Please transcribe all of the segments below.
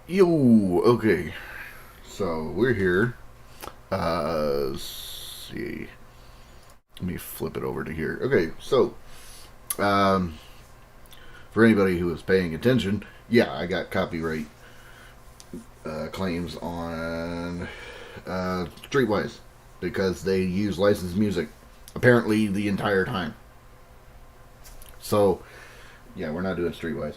Yo, okay. So we're here. Let's see. Let me flip it over to here. Okay, so um, for anybody who is paying attention, yeah, I got copyright claims on Streetwise because they use licensed music apparently the entire time. So yeah, we're not doing Streetwise.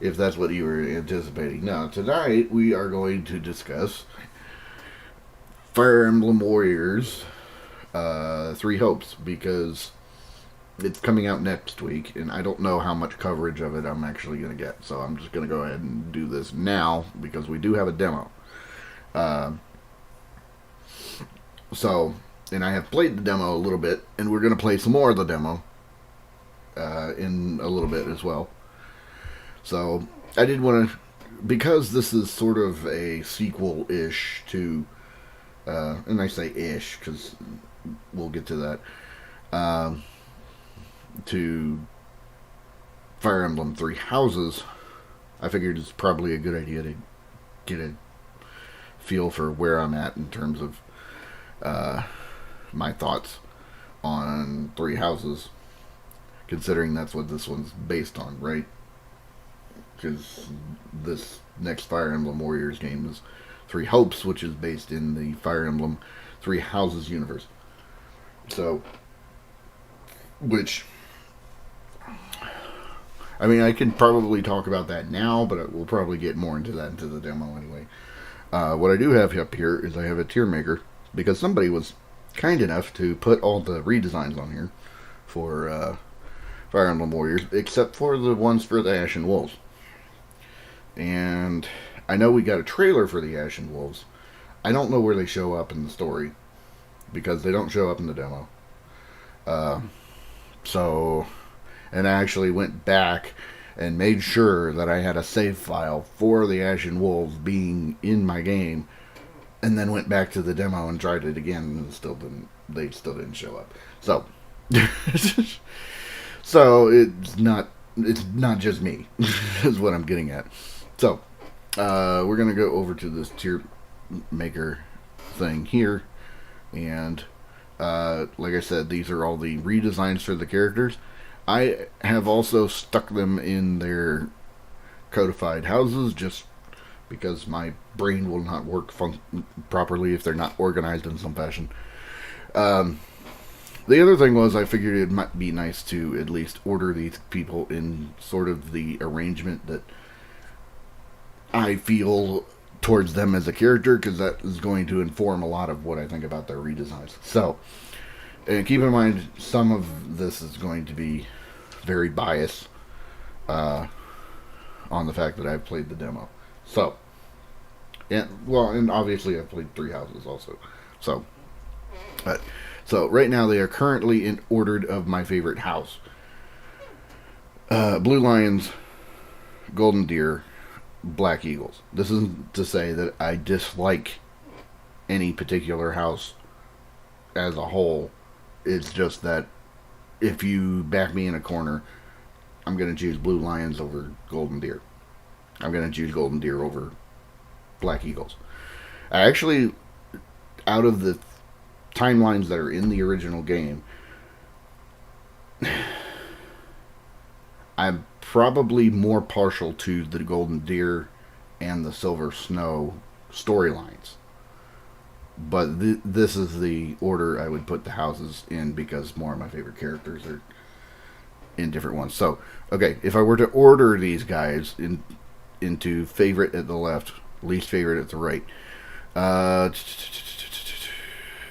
If that's what you were anticipating. Now, tonight we are going to discuss Fire Emblem Warriors Three Hopes because it's coming out next week, and I don't know how much coverage of it I'm actually going to get. So I'm just going to go ahead and do this now because we do have a demo. Uh, and I have played the demo a little bit, and we're going to play some more of the demo in a little bit as well. So I did want to, because this is sort of a sequel ish to, and I say ish because we'll get to that, um, to Fire Emblem Three Houses. I figured it's probably a good idea to get a feel for where I'm at in terms of my thoughts on Three Houses, considering that's what this one's based on, right? Because this next Fire Emblem Warriors game is Three Hopes, which is based in the Fire Emblem Three Houses universe. So, which, I mean, I can probably talk about that now, but we'll probably get more into that into the demo anyway. What I do have up here is I have a tier maker because somebody was kind enough to put all the redesigns on here for Fire Emblem Warriors, except for the ones for the Ashen Wolves. And I know we got a trailer for the Ashen Wolves. I don't know where they show up in the story because they don't show up in the demo. Uh, so, and I actually went back and made sure that I had a save file for the Ashen Wolves being in my game, and then went back to the demo and tried it again, and still didn't. They still didn't show up. So, so it's not just me, is what I'm getting at. So, we're gonna go over to this tier maker thing here, and like I said, these are all the redesigns for the characters. I have also stuck them in their codified houses just because my brain will not work properly if they're not organized in some fashion. Um, the other thing was I figured it might be nice to at least order these people in sort of the arrangement that I feel towards them as a character, because that is going to inform a lot of what I think about their redesigns. So, and keep in mind, some of this is going to be very biased uh, on the fact that I've played the demo. So, and obviously I've played Three Houses also. So, but so right now they are currently in ordered of my favorite house: Blue Lions, Golden Deer, Black Eagles. This isn't to say that I dislike any particular house as a whole. It's just that if you back me in a corner, I'm going to choose Blue Lions over Golden Deer. I'm going to choose Golden Deer over Black Eagles. I actually, out of the timelines that are in the original game, I'm probably more partial to the Golden Deer and the Silver Snow storylines. But this is the order I would put the houses in because more of my favorite characters are in different ones. So, okay, if I were to order these guys into favorite at the left, least favorite at the right. Uh,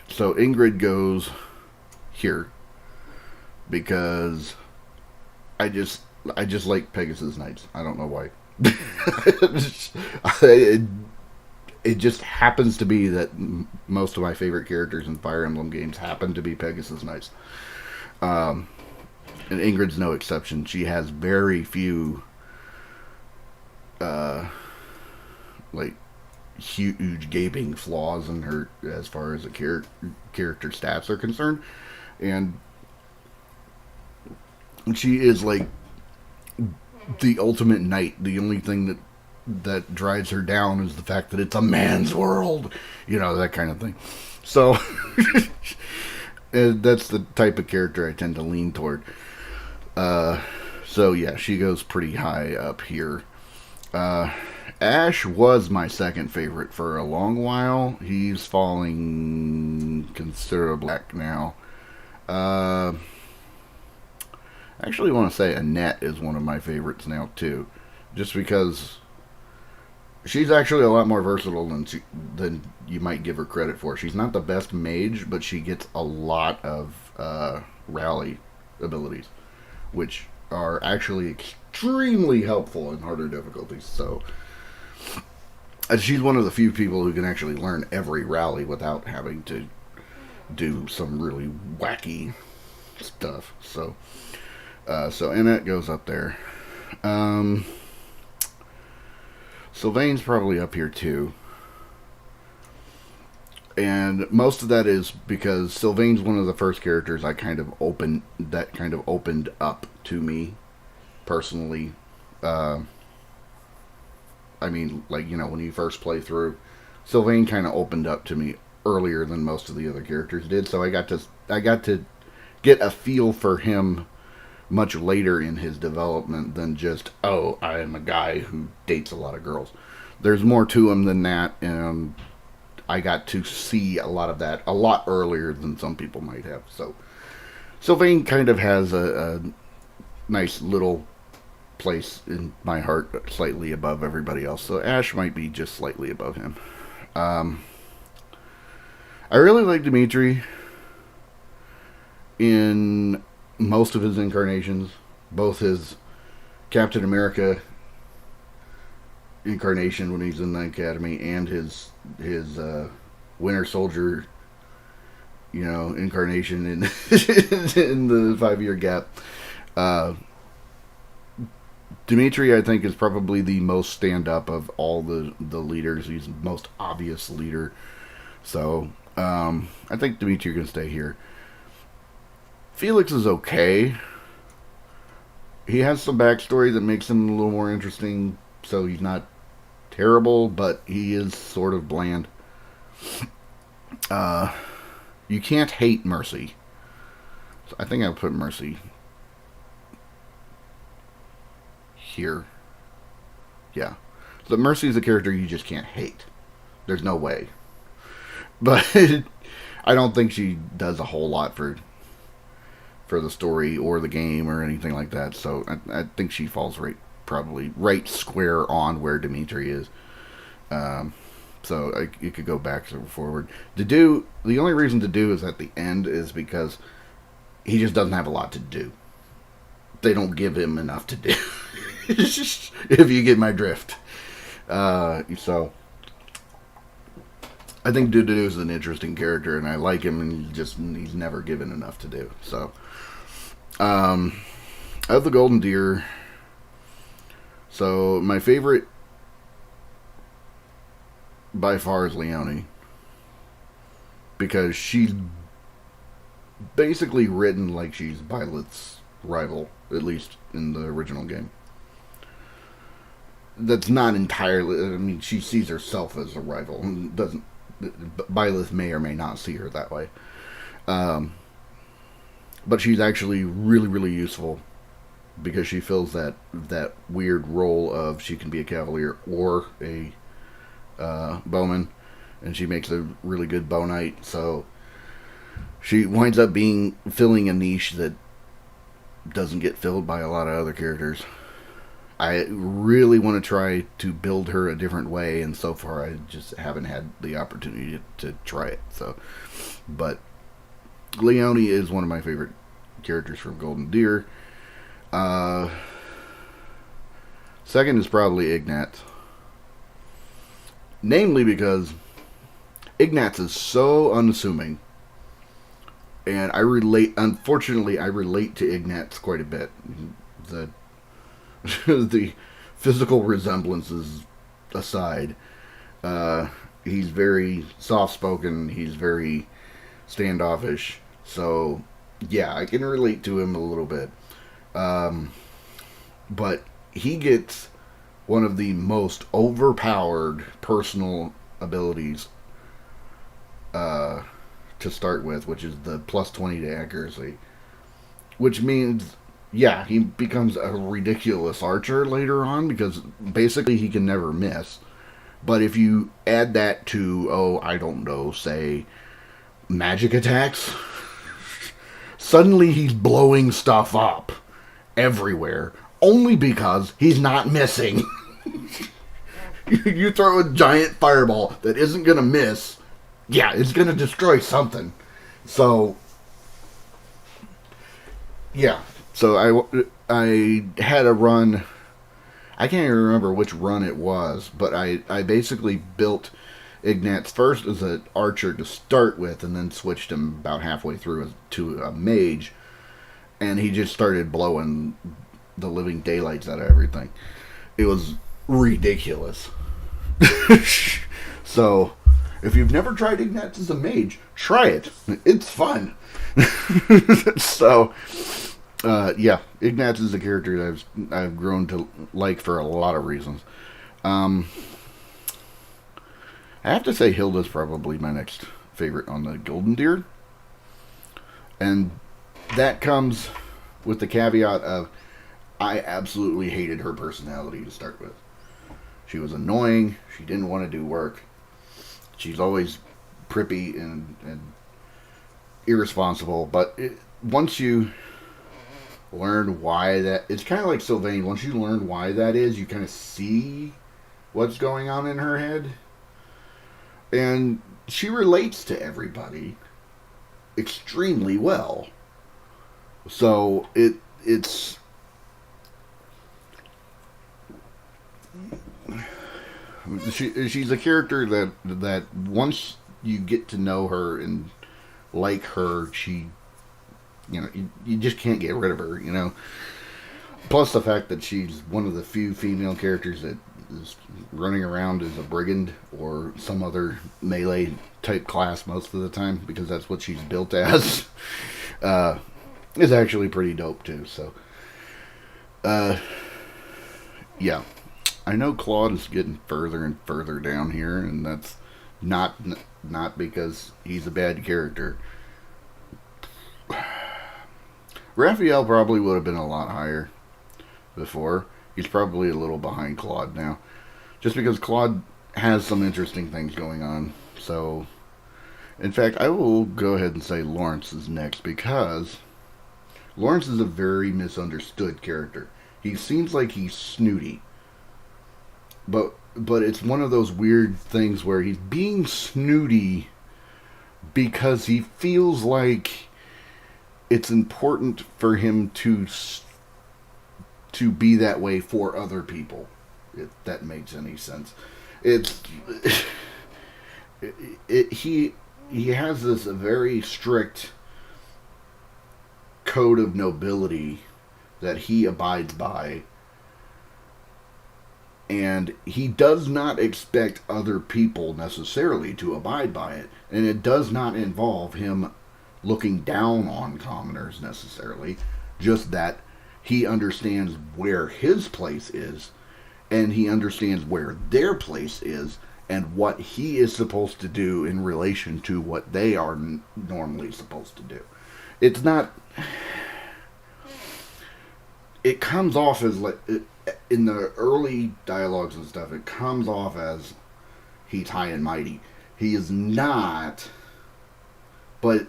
so Ingrid goes here because I just I just like Pegasus Knights. I don't know why. it, it just happens to be that most of my favorite characters in Fire Emblem games happen to be Pegasus Knights. Um, and Ingrid's no exception. She has very few, uh, like, huge gaping flaws in her as far as the character stats are concerned, and she is like the ultimate knight. The only thing that drives her down is the fact that it's a man's world, that kind of thing. So that's the type of character I tend to lean toward. So yeah, she goes pretty high up here. Ash was my second favorite for a long while. He's falling considerably back now. I actually want to say Annette is one of my favorites now too, just because she's actually a lot more versatile than you might give her credit for. She's not the best mage, but she gets a lot of rally abilities, which are actually extremely helpful in harder difficulties. So she's one of the few people who can actually learn every rally without having to do some really wacky stuff. So Annette goes up there. Sylvain's probably up here too. And most of that is because Sylvain's one of the first characters I kind of opened up to me personally. I mean, like, when you first play through, Sylvain kind of opened up to me earlier than most of the other characters did, so I got to get a feel for him much later in his development than just, oh, I am a guy who dates a lot of girls. There's more to him than that, and I got to see a lot of that a lot earlier than some people might have. So Sylvain kind of has a nice little place in my heart, slightly above everybody else. So Ash might be just slightly above him. I really like Dimitri in most of his incarnations, both his Captain America incarnation when he's in the Academy and his Winter Soldier, incarnation in in the 5-year gap. Dimitri, I think, is probably the most stand-up of all the leaders. He's the most obvious leader. So I think Dimitri can stay here. Felix is okay. He has some backstory that makes him a little more interesting, so he's not terrible, but he is sort of bland. You can't hate Mercy. So I think I'll put Mercy here. Yeah. So Mercy is a character you just can't hate. There's no way. But I don't think she does a whole lot for the story or the game or anything like that. So I think she falls probably right square on where Dimitri is. So you could go back or forward. The only reason Dedue is at the end is because he just doesn't have a lot to do. They don't give him enough to do. If you get my drift. So I think Dedue is an interesting character, and I like him, and he's never given enough to do. So of the Golden Deer, so my favorite by far is Leone, because she's basically written like she's Violet's rival, at least in the original game. That's not entirely, I mean, she sees herself as a rival. Violet may or may not see her that way. But she's actually really, really useful because she fills that weird role of she can be a cavalier or a bowman, and she makes a really good bow knight. So she winds up filling a niche that doesn't get filled by a lot of other characters. I really want to try to build her a different way, and so far I just haven't had the opportunity to try it. So, but Leone is one of my favorite characters from Golden Deer. Second is probably Ignatz. Namely because Ignatz is so unassuming. And unfortunately, I relate to Ignatz quite a bit. The physical resemblances aside, he's very soft-spoken, he's very standoffish, so yeah, I can relate to him a little bit. But he gets one of the most overpowered personal abilities to start with, which is the plus 20 to accuracy. Which means, yeah, he becomes a ridiculous archer later on because basically he can never miss. But if you add that to, oh, I don't know, say, magic attacks, suddenly he's blowing stuff up everywhere only because he's not missing. You throw a giant fireball that isn't going to miss, yeah, it's going to destroy something. So, yeah. So I had a run. I can't even remember which run it was, but I basically built Ignatz first as an archer to start with, and then switched him about halfway through to a mage, and he just started blowing the living daylights out of everything. It was ridiculous. So, if you've never tried Ignatz as a mage, try it. It's fun. So, yeah, Ignatz is a character that I've grown to like for a lot of reasons. I have to say Hilda's probably my next favorite on the Golden Deer. And that comes with the caveat of I absolutely hated her personality to start with. She was annoying. She didn't want to do work. She's always prippy and irresponsible. But once you learn why that... It's kind of like Sylvain. Once you learn why that is, you kind of see what's going on in her head. And she relates to everybody extremely well. So it's... She's a character that once you get to know her and like her, she, you just can't get rid of her, Plus the fact that she's one of the few female characters that is running around as a brigand or some other melee type class most of the time, because that's what she's built as, is actually pretty dope too. So, yeah. I know Claude is getting further and further down here, and that's not because he's a bad character. Raphael probably would have been a lot higher before. He's probably a little behind Claude now, just because Claude has some interesting things going on. So, in fact, I will go ahead and say Lawrence is next, because Lawrence is a very misunderstood character. He seems like he's snooty. But it's one of those weird things where he's being snooty because he feels like it's important for him to be that way for other people, if that makes any sense. He has this very strict code of nobility that he abides by. And he does not expect other people necessarily to abide by it. And it does not involve him looking down on commoners necessarily. Just that he understands where his place is, and he understands where their place is, and what he is supposed to do in relation to what they are normally supposed to do. It's not... It comes off as like... In the early dialogues and stuff, it comes off as he's high and mighty. He is not, but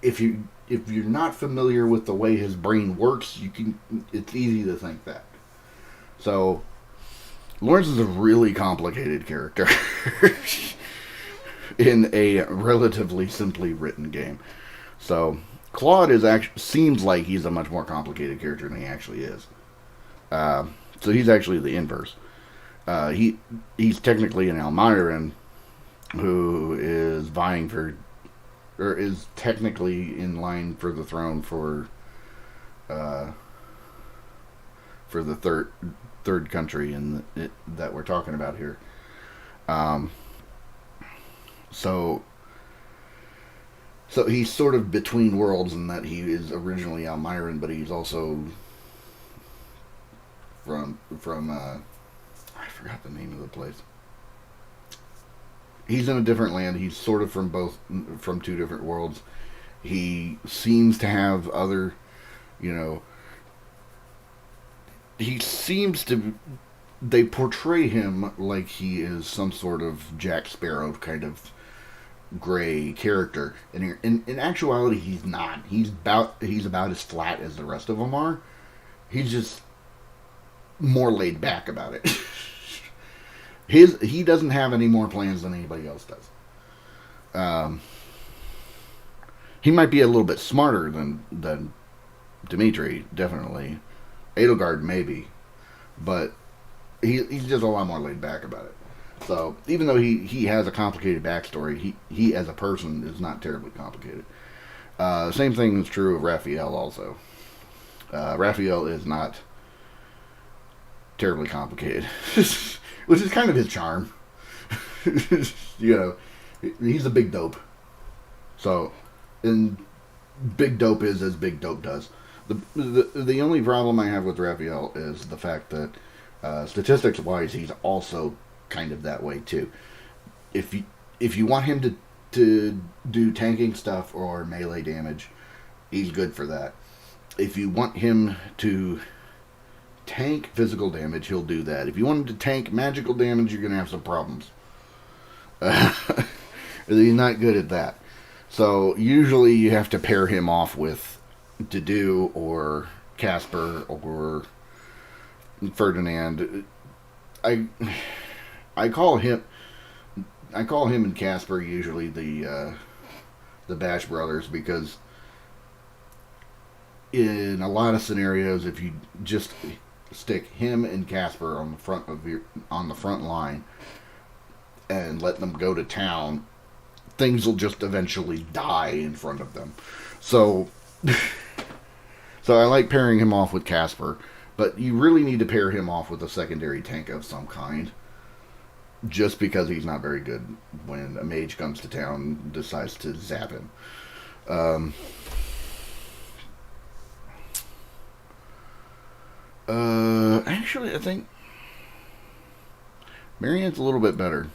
if you're not familiar with the way his brain works, it's easy to think that. So Lawrence is a really complicated character in a relatively simply written game. So Claude seems like he's a much more complicated character than he actually is. So he's actually the inverse. He's technically an Elmyran who is vying for, or is technically in line for the throne for the third country that we're talking about here. So he's sort of between worlds in that he is originally Elmyran, but he's also from I forgot the name of the place. He's in a different land. He's sort of from two different worlds. He seems to have other, you know, he seems to. They portray him like he is some sort of Jack Sparrow kind of gray character. And in actuality, he's not. He's about as flat as the rest of them are. He's just more laid back about it. He doesn't have any more plans than anybody else does. Um, he might be a little bit smarter than Dimitri, definitely. Edelgard maybe, but he's just a lot more laid back about it. So even though he has a complicated backstory, he as a person is not terribly complicated. Same thing is true of Raphael also. Raphael is not terribly complicated, which is kind of his charm. You know, he's a big dope. So, and big dope is as big dope does. The only problem I have with Raphael is the fact that statistics wise, he's also kind of that way too. If you want him to do tanking stuff or melee damage, he's good for that. If you want him to tank physical damage, he'll do that. If you want him to tank magical damage, you're going to have some problems. He's not good at that. So usually you have to pair him off with Dedue or Casper or Ferdinand. I call him and Casper usually the Bash Brothers, because in a lot of scenarios, if you just stick him and Casper on the front line and let them go to town, things will just eventually die in front of them. So I like pairing him off with Casper, but you really need to pair him off with a secondary tank of some kind, just because he's not very good when a mage comes to town and decides to zap him. Actually, I think Marianne's a little bit better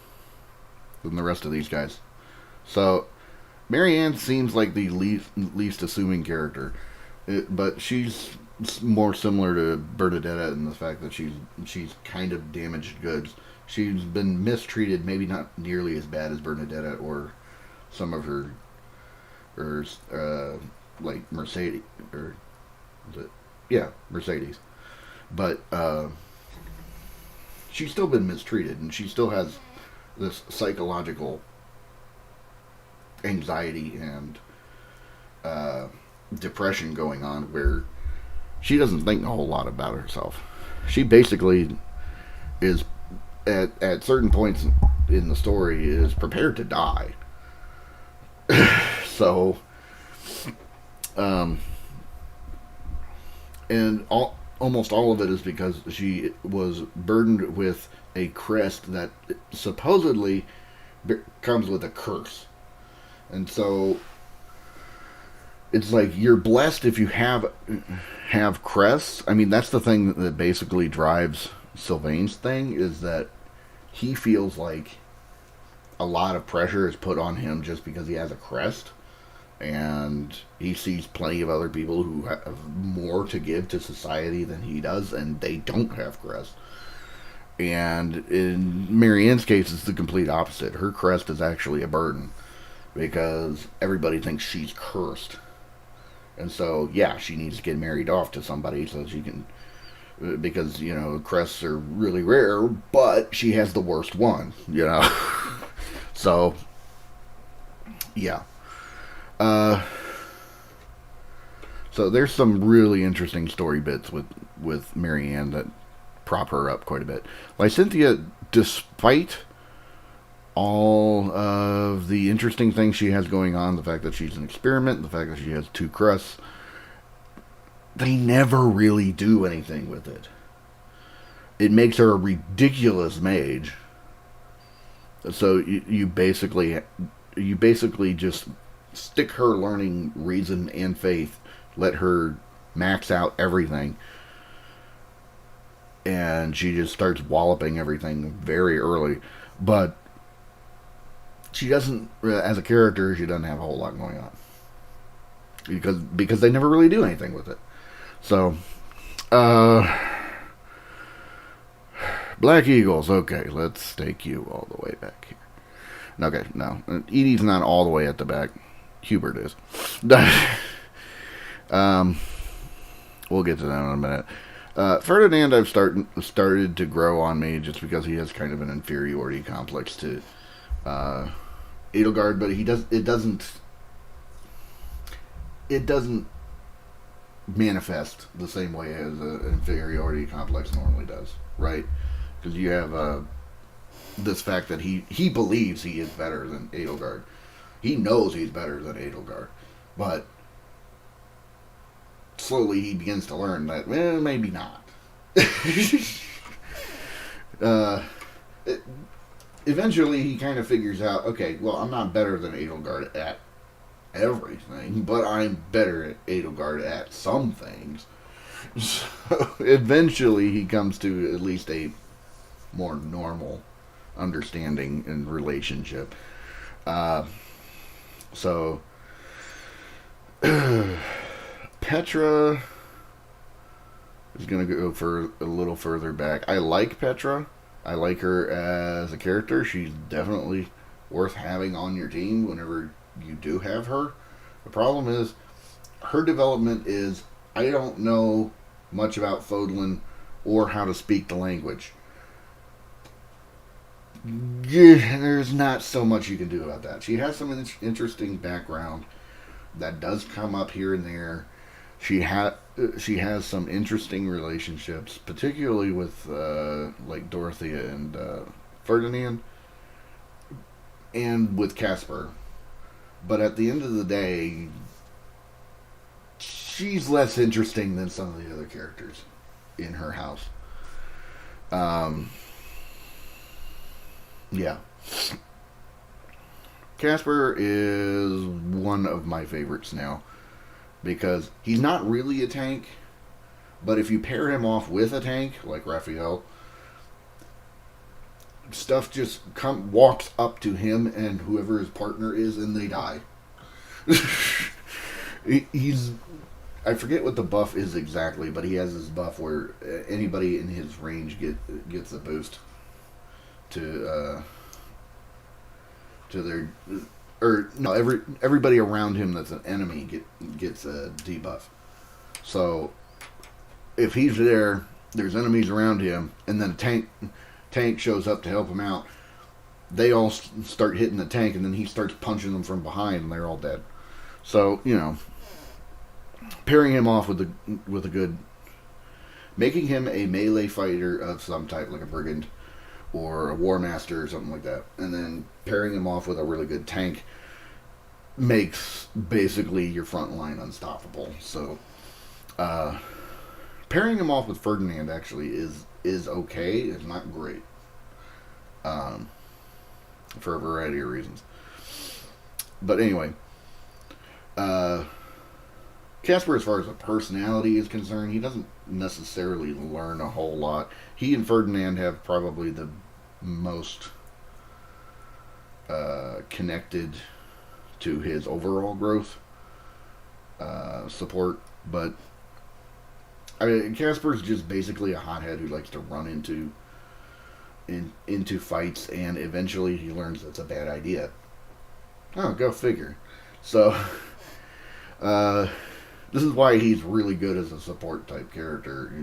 than the rest of these guys. So, Marianne seems like the least assuming character, but she's more similar to Bernadetta in the fact that she's kind of damaged goods. She's been mistreated, maybe not nearly as bad as Bernadetta or some of her like Mercedes, or Mercedes. But she's still been mistreated, and she still has this psychological anxiety and depression going on, where she doesn't think a whole lot about herself. She basically is at certain points in the story is prepared to die. So, and almost all of it is because she was burdened with a crest that supposedly comes with a curse. And so it's like you're blessed if you have crests. I mean, that's the thing that basically drives Sylvain's thing, is that he feels like a lot of pressure is put on him just because he has a crest, and he sees plenty of other people who have more to give to society than he does, and they don't have crests. And in Marianne's case, it's the complete opposite. Her crest is actually a burden, because everybody thinks she's cursed. And so, yeah, she needs to get married off to somebody so she can, because, crests are really rare, but she has the worst one, So, yeah. So there's some really interesting story bits with Marianne that prop her up quite a bit. Lysynthia, despite all of the interesting things she has going on, the fact that she's an experiment, the fact that she has 2 crusts, they never really do anything with it. It makes her a ridiculous mage. So you basically just stick her learning reason and faith, let her max out everything, and she just starts walloping everything very early. But she doesn't, as a character, she doesn't have a whole lot going on because they never really do anything with it. So, Black Eagles. Okay, let's take you all the way back here. Okay, no, Edie's not all the way at the back. Hubert is. We'll get to that in a minute. Ferdinand, I've started to grow on me just because he has kind of an inferiority complex to Edelgard, but it doesn't manifest the same way as an inferiority complex normally does, right? Because you have this fact that he believes he is better than Edelgard. He knows he's better than Edelgard, but slowly he begins to learn that, well, maybe not. Eventually he kind of figures out, okay, well, I'm not better than Edelgard at everything, but I'm better at Edelgard at some things. So eventually he comes to at least a more normal understanding and relationship. So Petra is going to go for a little further back. I like Petra. I like her as a character. She's definitely worth having on your team whenever you do have her. The problem is her development is, I don't know much about Fodlan or how to speak the language. Yeah, there's not so much you can do about that. She has some interesting background that does come up here and there. She has some interesting relationships, particularly with like Dorothea and Ferdinand, and with Casper. But at the end of the day, she's less interesting than some of the other characters in her house. Yeah. Casper is one of my favorites now because he's not really a tank, but if you pair him off with a tank like Raphael, stuff just walks up to him and whoever his partner is, and they die. I forget what the buff is exactly, but he has this buff where anybody in his range gets a boost to their, or no, everybody around him that's an enemy gets a debuff. So if he's there, there's enemies around him, and then a tank shows up to help him out. They all start hitting the tank, and then he starts punching them from behind, and they're all dead. So pairing him off with a good, making him a melee fighter of some type, like a brigand or a war master or something like that, and then pairing him off with a really good tank makes basically your front line unstoppable. So pairing him off with Ferdinand actually is okay. It's not great, for a variety of reasons. But anyway, Casper, as far as a personality is concerned, he doesn't necessarily learn a whole lot. He and Ferdinand have probably the most connected to his overall growth support. But I mean, Casper's just basically a hothead who likes to run into fights, and eventually he learns that's a bad idea. Oh, go figure. So this is why he's really good as a support type character,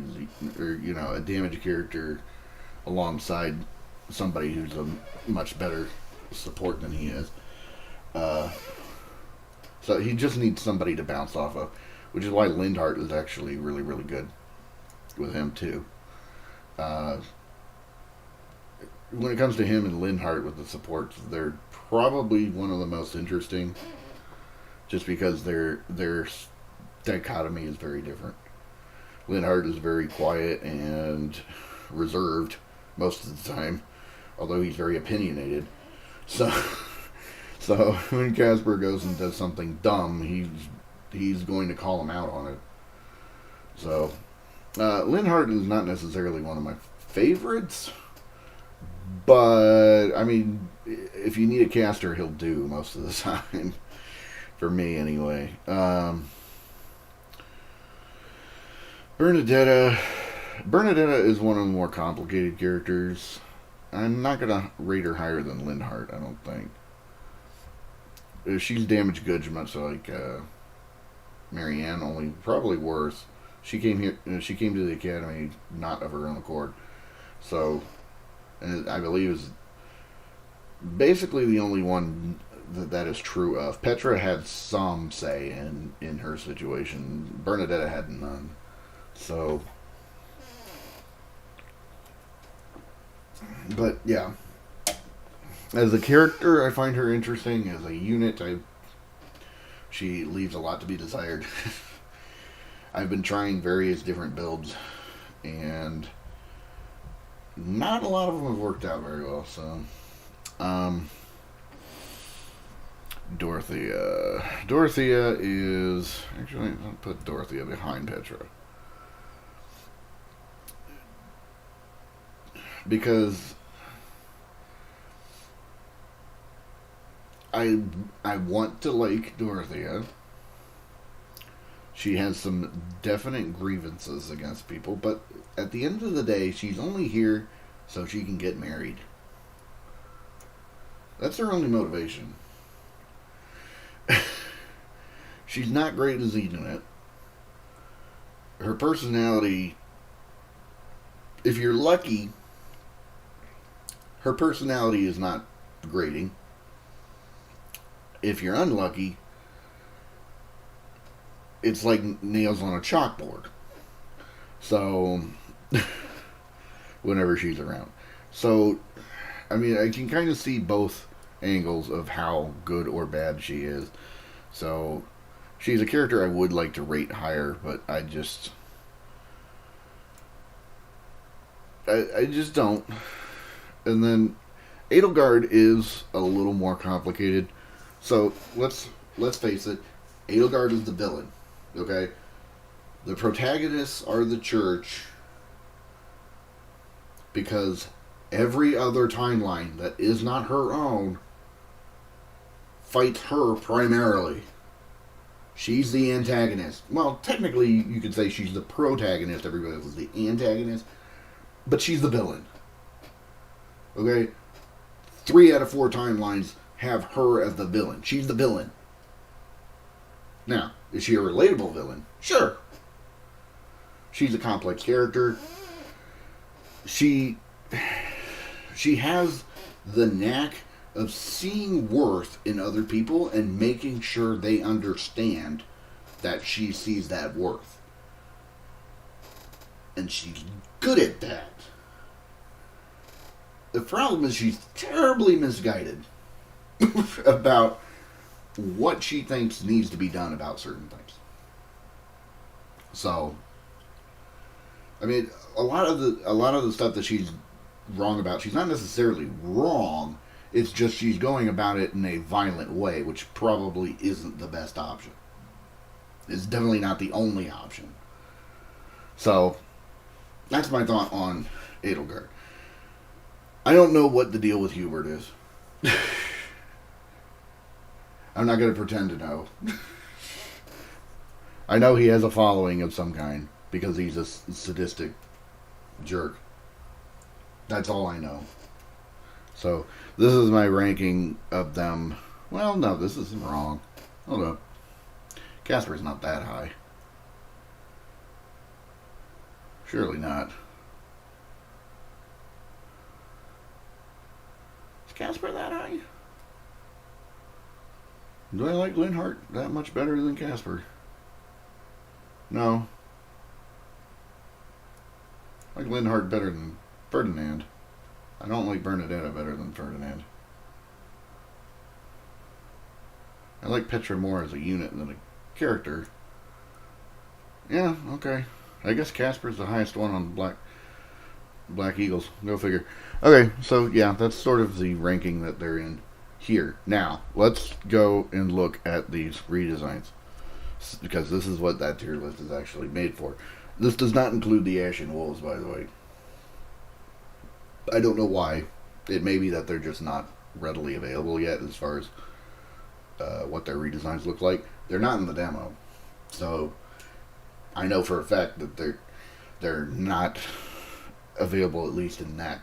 or a damage character alongside somebody who's a much better support than he is. So he just needs somebody to bounce off of, which is why Lindhart is actually really, really good with him too. When it comes to him and Lindhart with the supports, they're probably one of the most interesting, just because their dichotomy is very different. Lindhart is very quiet and reserved most of the time, although he's very opinionated. So when Casper goes and does something dumb, he's going to call him out on it. So Linhardt is not necessarily one of my favorites, but I mean, if you need a caster, he'll do most of the time. For me, anyway. Bernadetta. Bernadetta is one of the more complicated characters. I'm not gonna rate her higher than Linhardt, I don't think. She's damage goods, much like Marianne, only probably worse. She came here. She came to the academy not of her own accord. So, and I believe is basically the only one that is true of. Petra had some say in her situation. Bernadetta had none. So, but yeah, as a character, I find her interesting. As a unit, she leaves a lot to be desired. I've been trying various different builds, and not a lot of them have worked out very well. So, Dorothea. Dorothea is actually, I'll put Dorothea behind Petra because I want to like Dorothea. She has some definite grievances against people, but at the end of the day, she's only here so she can get married. That's her only motivation. She's not great as a unit. Her personality, if you're lucky, her personality is not grating. If you're unlucky, it's like nails on a chalkboard. So, whenever she's around. So, I mean, I can kind of see both angles of how good or bad she is. So, she's a character I would like to rate higher, but I just don't. And then Edelgard is a little more complicated. So let's face it, Edelgard is the villain. Okay? The protagonists are the church because every other timeline that is not her own fights her primarily. She's the antagonist. Well, technically, you could say she's the protagonist. Everybody else is the antagonist. But she's the villain. Okay? 3 out of 4 timelines have her as the villain. She's the villain. Now, is she a relatable villain? Sure. She's a complex character. She has the knack of seeing worth in other people and making sure they understand that she sees that worth. And she's good at that. The problem is she's terribly misguided about what she thinks needs to be done about certain things. So, I mean, a lot of the stuff that she's wrong about, she's not necessarily wrong. It's just she's going about it in a violent way, which probably isn't the best option. It's definitely not the only option. So, that's my thought on Edelgard. I don't know what the deal with Hubert is. I'm not going to pretend to know. I know he has a following of some kind because he's a sadistic jerk. That's all I know. So, this is my ranking of them. Well, no, this isn't wrong. Hold up. Casper's not that high. Surely not. Is Casper that high? Do I like Linhardt that much better than Casper? No. I like Linhardt better than Ferdinand. I don't like Bernadetta better than Ferdinand. I like Petra more as a unit than a character. Yeah, okay. I guess Casper's the highest one on Black Eagles. Go figure. Okay, so yeah, that's sort of the ranking that they're in here. Now, let's go and look at these redesigns, because this is what that tier list is actually made for. This does not include the Ashen Wolves, by the way. I don't know why. It may be that they're just not readily available yet as far as what their redesigns look like. They're not in the demo. So I know for a fact that they're not available, at least in that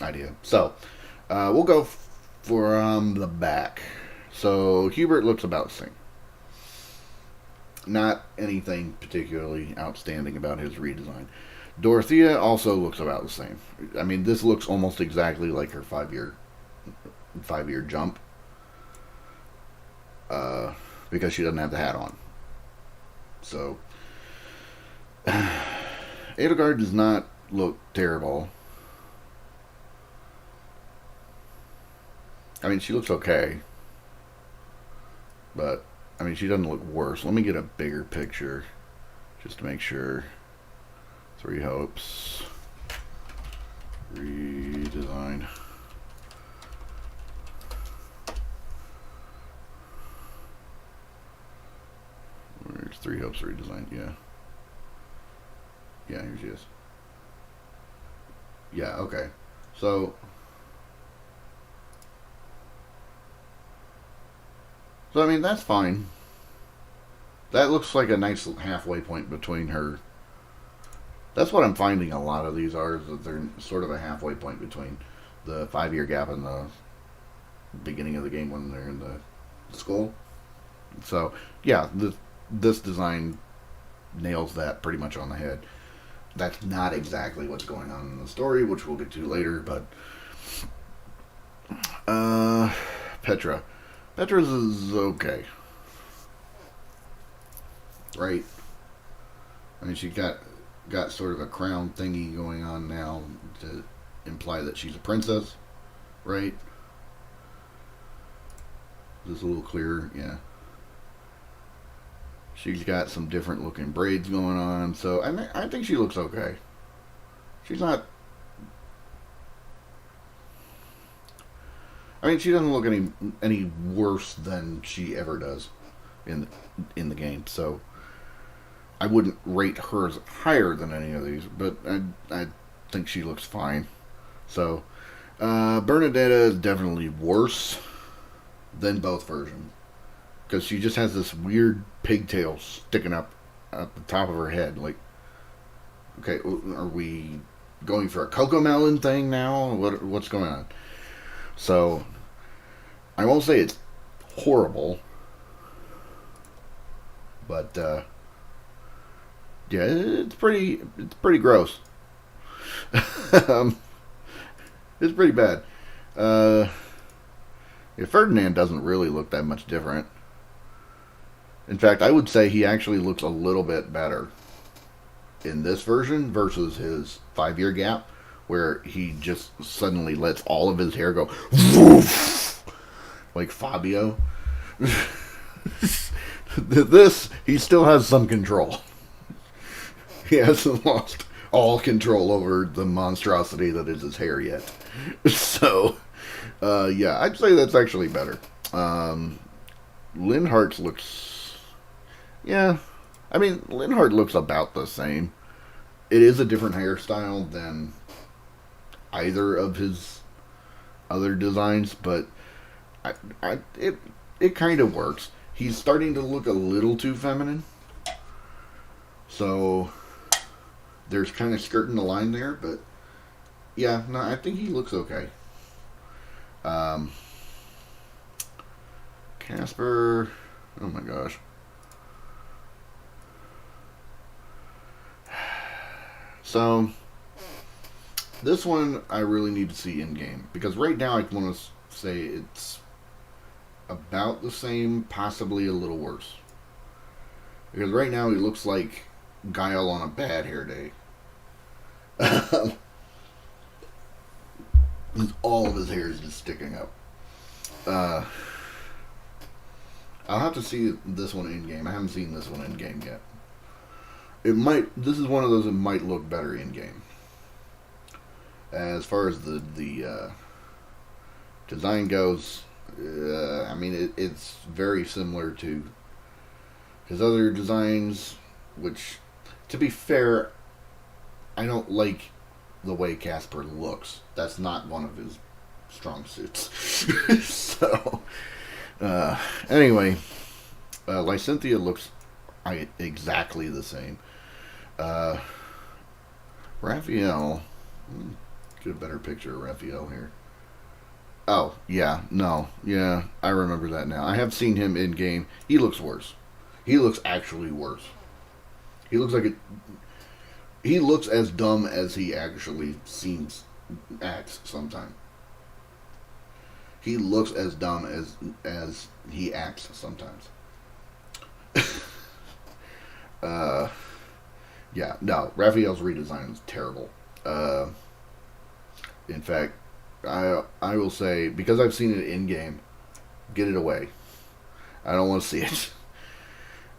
idea. So we'll go from the back. So Hubert looks about the same. Not anything particularly outstanding about his redesign. Dorothea also looks about the same. I mean, this looks almost exactly like her 5-year jump, because she doesn't have the hat on. So Edelgard does not look terrible. I mean, she looks okay, but I mean, she doesn't look worse. Let me get a bigger picture just to make sure. 3 Hopes redesign. Where's 3 Hopes redesign? Yeah. Yeah, here she is. Yeah, okay. So I mean, that's fine. That looks like a nice halfway point between her. That's what I'm finding a lot of these are, is that they're sort of a halfway point between the 5-year gap and the beginning of the game when they're in the school. So, yeah, this design nails that pretty much on the head. That's not exactly what's going on in the story, which we'll get to later, but Petra. Petra's is okay. Right? I mean, she got sort of a crown thingy going on now to imply that she's a princess, right? Is this a little clearer? Yeah. She's got some different looking braids going on, so I think she looks okay. She's not. I mean, she doesn't look any worse than she ever does in the game. So I wouldn't rate hers higher than any of these, but I think she looks fine. So Bernadetta is definitely worse than both versions, because she just has this weird pigtail sticking up at the top of her head. Like, okay, are we going for a Cocomelon thing now? What's going on? So I won't say it's horrible, but yeah, it's pretty gross. It's pretty bad. Yeah, Ferdinand doesn't really look that much different. In fact, I would say he actually looks a little bit better in this version versus his 5-year gap, where he just suddenly lets all of his hair go woof, like Fabio. This, he still has some control. He hasn't lost all control over the monstrosity that is his hair yet. So, yeah, I'd say that's actually better. Linhart's looks... Yeah, I mean, Linhart looks about the same. It is a different hairstyle than either of his other designs, but it kind of works. He's starting to look a little too feminine, so there's kind of skirting the line there, but yeah, no, I think he looks okay. Casper, oh my gosh. So, this one I really need to see in game, because right now I want to say it's about the same, possibly a little worse. Because right now he looks like Guile on a bad hair day. All of his hair is just sticking up. I'll have to see this one in game. I haven't seen this one in game yet. It might. This is one of those that might look better in game. As far as the design goes, I mean it's very similar to His other designs, which, to be fair, I don't like the way Casper looks. That's not one of his strong suits. So, anyway, Lysynthia looks exactly the same. Uh, Raphael, get a better picture of Raphael here. Oh, yeah, no, yeah, I remember that now. I have seen him in game. He looks worse. He looks actually worse. He looks like it. He looks as dumb as he actually acts sometimes. He looks as dumb as he acts sometimes. uh, yeah, no, Raphael's redesign is terrible. In fact, I will say, because I've seen it in game, get it away. I don't want to see it.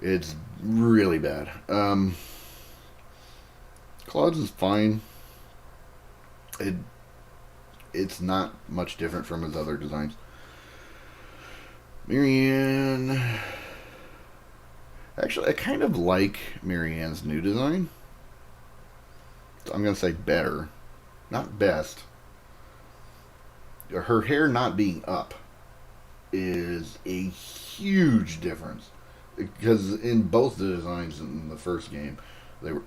It's really bad. Claude's is fine. It's not much different from his other designs. Marianne. Actually, I kind of like Marianne's new design. I'm going to say better. Not best. Her hair not being up is a huge difference. Because in both the designs in the first game,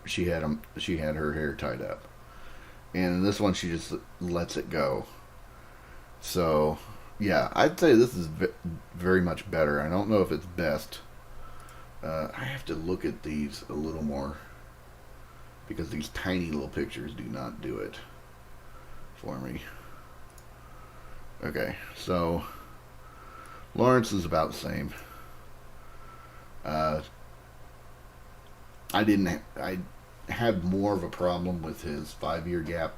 she had her hair tied up. And in this one, she just lets it go. So, yeah, I'd say this is very much better. I don't know if it's best. I have to look at these a little more, because these tiny little pictures do not do it for me. Okay, so Lawrence is about the same. I had more of a problem with his 5-year gap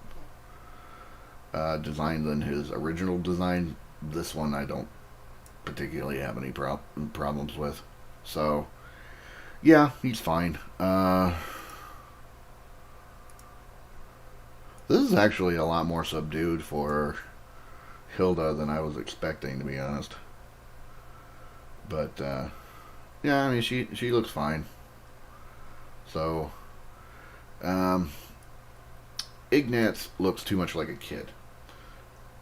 design than his original design. This one I don't particularly have any problems with. So, yeah, he's fine. This is actually a lot more subdued for Hilda than I was expecting, to be honest. But, yeah, I mean, she looks fine. So, Ignatz looks too much like a kid.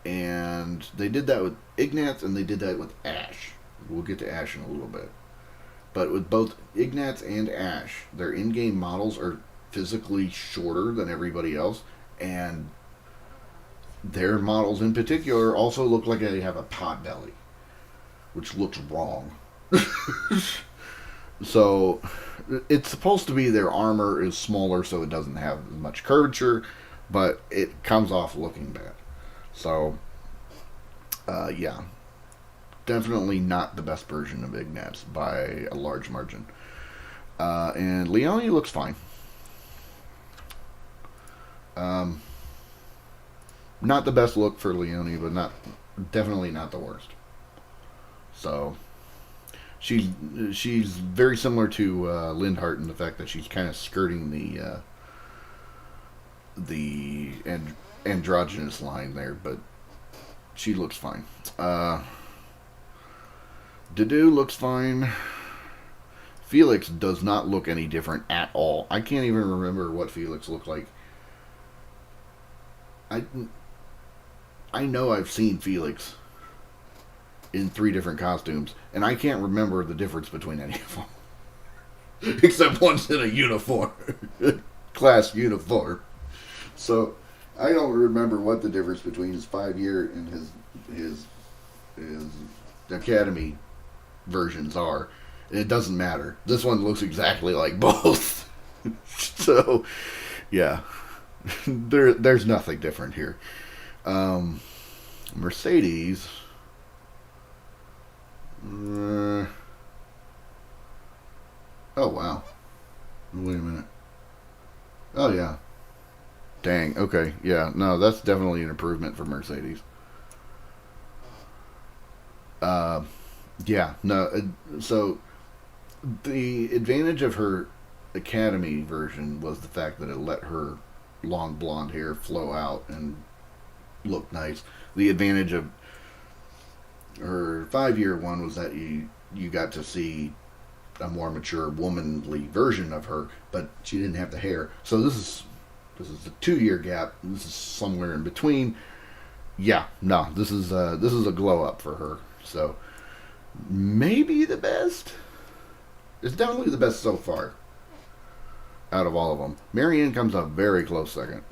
And they did that with Ignatz, and they did that with Ash. We'll get to Ash in a little bit. But with both Ignatz and Ash, their in-game models are physically shorter than everybody else, and their models in particular also look like they have a pot belly, which looks wrong. So, it's supposed to be their armor is smaller so it doesn't have as much curvature, but it comes off looking bad. So, yeah. Definitely not the best version of Ignatz by a large margin. And Leone looks fine. Not the best look for Leone, but definitely not the worst. So, she's very similar to Lindhart in the fact that she's kind of skirting the androgynous line there, but she looks fine. Dedue looks fine. Felix does not look any different at all. I can't even remember what Felix looked like. I know I've seen Felix in 3 different costumes, and I can't remember the difference between any of them. Except one's in a uniform. Class uniform. So, I don't remember what the difference between his 5-year and his academy versions are. And it doesn't matter. This one looks exactly like both. So, yeah. There's nothing different here. Mercedes. Oh, wow. Wait a minute. Oh, yeah. Dang, okay. Yeah, no, that's definitely an improvement for Mercedes. Yeah, no, so the advantage of her Academy version was the fact that it let her long blonde hair flow out and look nice. The advantage of her 5-year one was that you got to see a more mature, womanly version of her, but she didn't have the hair. So this is a 2 year gap. This is somewhere in between. Yeah, no, this is a glow up for her. So maybe the best. It's definitely the best so far out of all of them. Marianne comes up very close second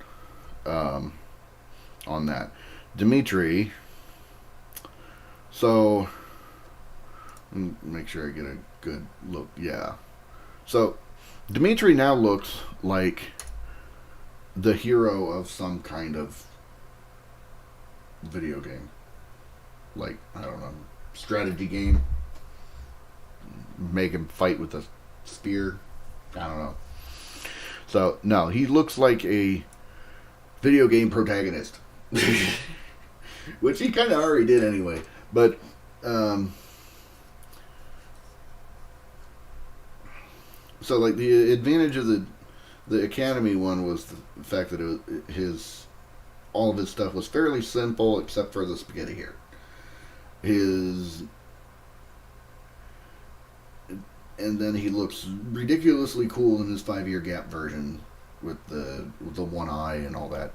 on that. Dimitri. So make sure I get a good look. Yeah. So Dimitri now looks like the hero of some kind of video game. Like, I don't know, strategy game. Make him fight with a spear. I don't know. So, no, he looks like a video game protagonist. Which he kind of already did anyway. But, so, like, the advantage of the Academy one was the fact that all of his stuff was fairly simple except for the spaghetti hair. And then he looks ridiculously cool in his 5 year gap version with the one eye and all that.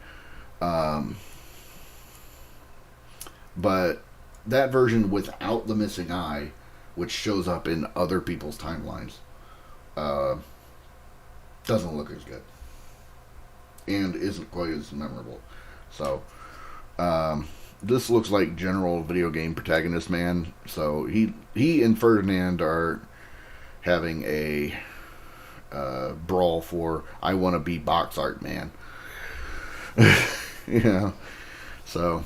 But that version without the missing eye, which shows up in other people's timelines, doesn't look as good and isn't quite as memorable. So this looks like general video game protagonist man. So he and Ferdinand are having a brawl for I want to be box art man. Yeah. So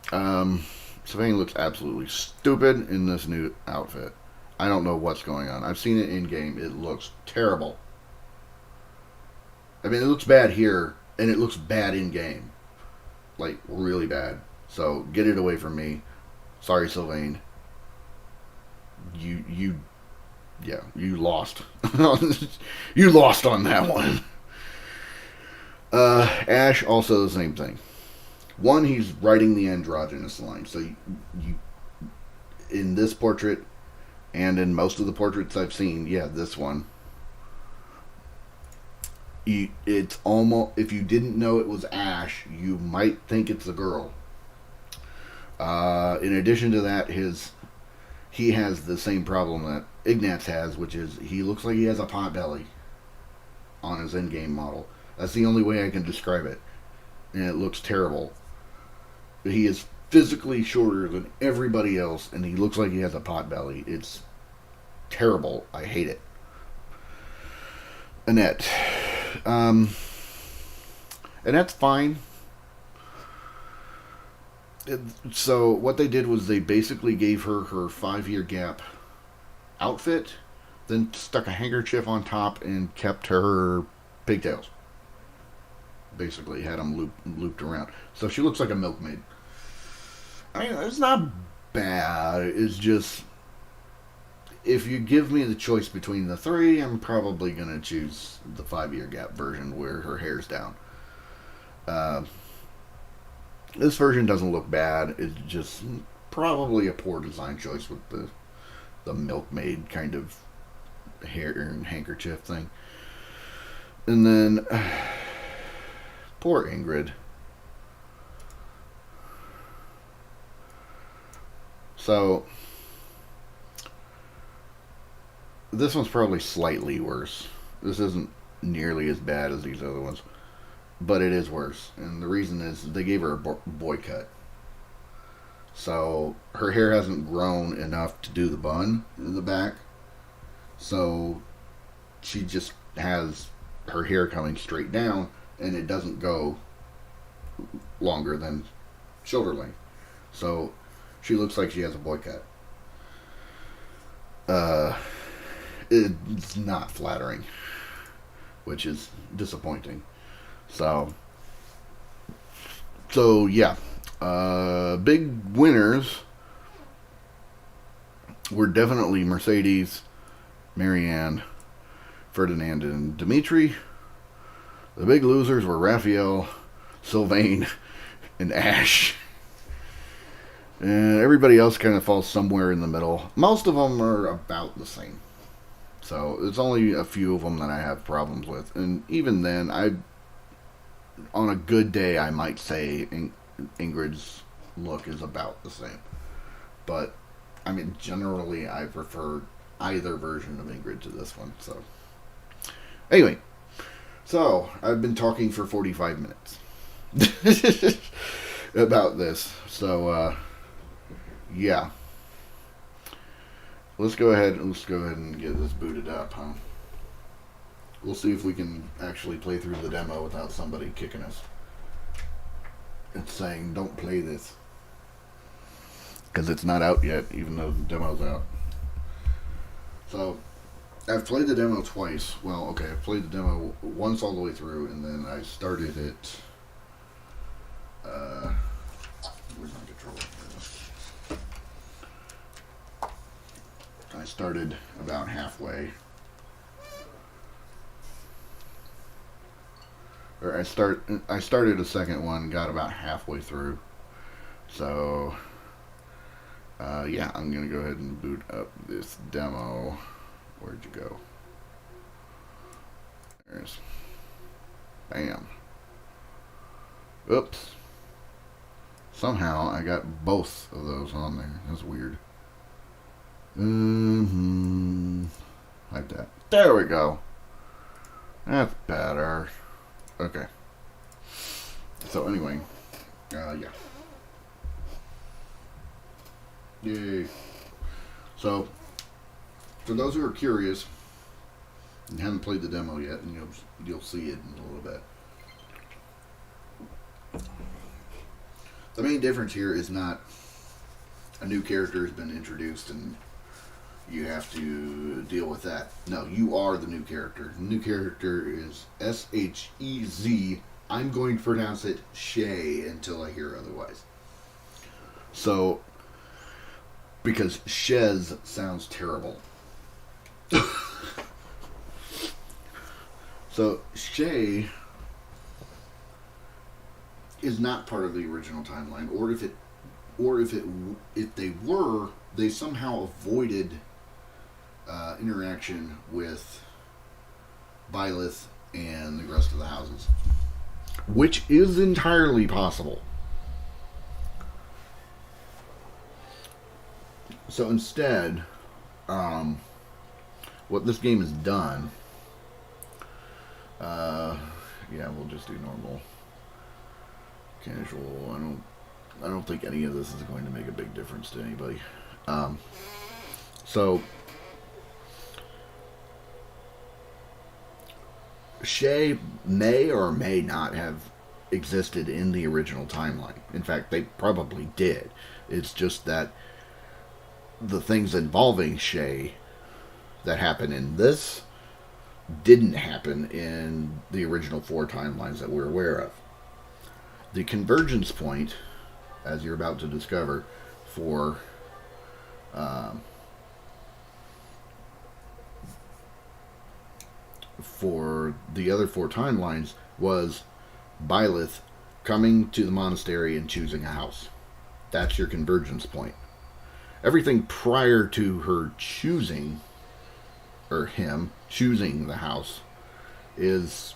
Sylvain looks absolutely stupid in this new outfit. I don't know what's going on. I've seen it in game. It looks terrible. I mean, it looks bad here, and it looks bad in game. Like, really bad. So, get it away from me. Sorry, Sylvain. You lost. You lost on that one. Ash, also the same thing. One, he's writing the androgynous line. So, you in this portrait, and in most of the portraits I've seen, yeah, this one, it's almost, if you didn't know it was Ash, you might think it's a girl. In addition to that, he has the same problem that Ignatz has, which is he looks like he has a pot belly on his in-game model. That's the only way I can describe it, and it looks terrible. He is physically shorter than everybody else, and he looks like he has a pot belly. It's terrible. I hate it. Annette. Annette's fine. So what they did was they basically gave her 5 year gap outfit, then stuck a handkerchief on top and kept her pigtails. Basically had them looped around. So she looks like a milkmaid. I mean, it's not bad. It's just, if you give me the choice between the three, I'm probably going to choose the 5 year gap version where her hair's down. This version doesn't look bad. It's just probably a poor design choice with the milkmaid kind of hair and handkerchief thing. And then, poor Ingrid. So, this one's probably slightly worse. This isn't nearly as bad as these other ones, but it is worse. And the reason is they gave her a boy cut. So her hair hasn't grown enough to do the bun in the back. So she just has her hair coming straight down, and it doesn't go longer than shoulder length. So she looks like she has a boy cut. It's not flattering, which is disappointing. So yeah. Big winners were definitely Mercedes, Marianne, Ferdinand, and Dimitri. The big losers were Raphael, Sylvain, and Ash. And everybody else kind of falls somewhere in the middle. Most of them are about the same. So it's only a few of them that I have problems with, and even then, on a good day I might say Ingrid's look is about the same. But I mean, generally I prefer either version of Ingrid to this one. So anyway, so I've been talking for 45 minutes about this. So yeah. Let's go ahead and get this booted up, huh? We'll see if we can actually play through the demo without somebody kicking us. It's saying don't play this. Because it's not out yet, even though the demo's out. So, I've played the demo twice. Well, okay, I've played the demo once all the way through, and then I started it. Where's my controller? I started about halfway. Or I started a second one, got about halfway through. So, yeah, I'm gonna go ahead and boot up this demo. Where'd you go? There's. Bam. Oops. Somehow I got both of those on there. That's weird. Like that. There we go. That's better. Okay. So anyway, yeah. Yay. So, for those who are curious and haven't played the demo yet, and you'll see it in a little bit. The main difference here is not a new character has been introduced and you have to deal with that. No, you are the new character. The new character is Shez. I'm going to pronounce it Shay until I hear otherwise. So, because Shez sounds terrible. So, Shay is not part of the original timeline, or if they were, they somehow avoided interaction with Byleth and the rest of the houses, which is entirely possible. So instead, what this game has done, yeah, we'll just do normal, casual. I don't think any of this is going to make a big difference to anybody. So Shay may or may not have existed in the original timeline. In fact, they probably did. It's just that the things involving Shay that happen in this didn't happen in the original 4 timelines that we're aware of. The convergence point, as you're about to discover, for the other 4 timelines was Byleth coming to the monastery and choosing a house. That's your convergence point. Everything prior to her choosing, or him choosing the house, is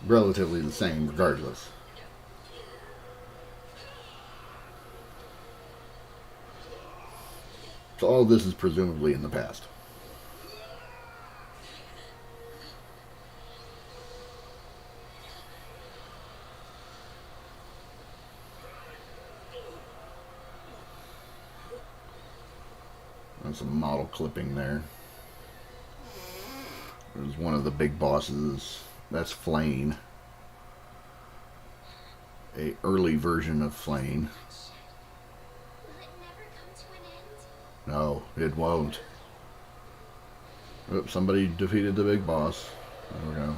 relatively the same regardless. So all this is presumably in the past. There's some model clipping there. There's one of the big bosses. That's Flane. A early version of Flane. No, it won't. Oops, somebody defeated the big boss. There we go.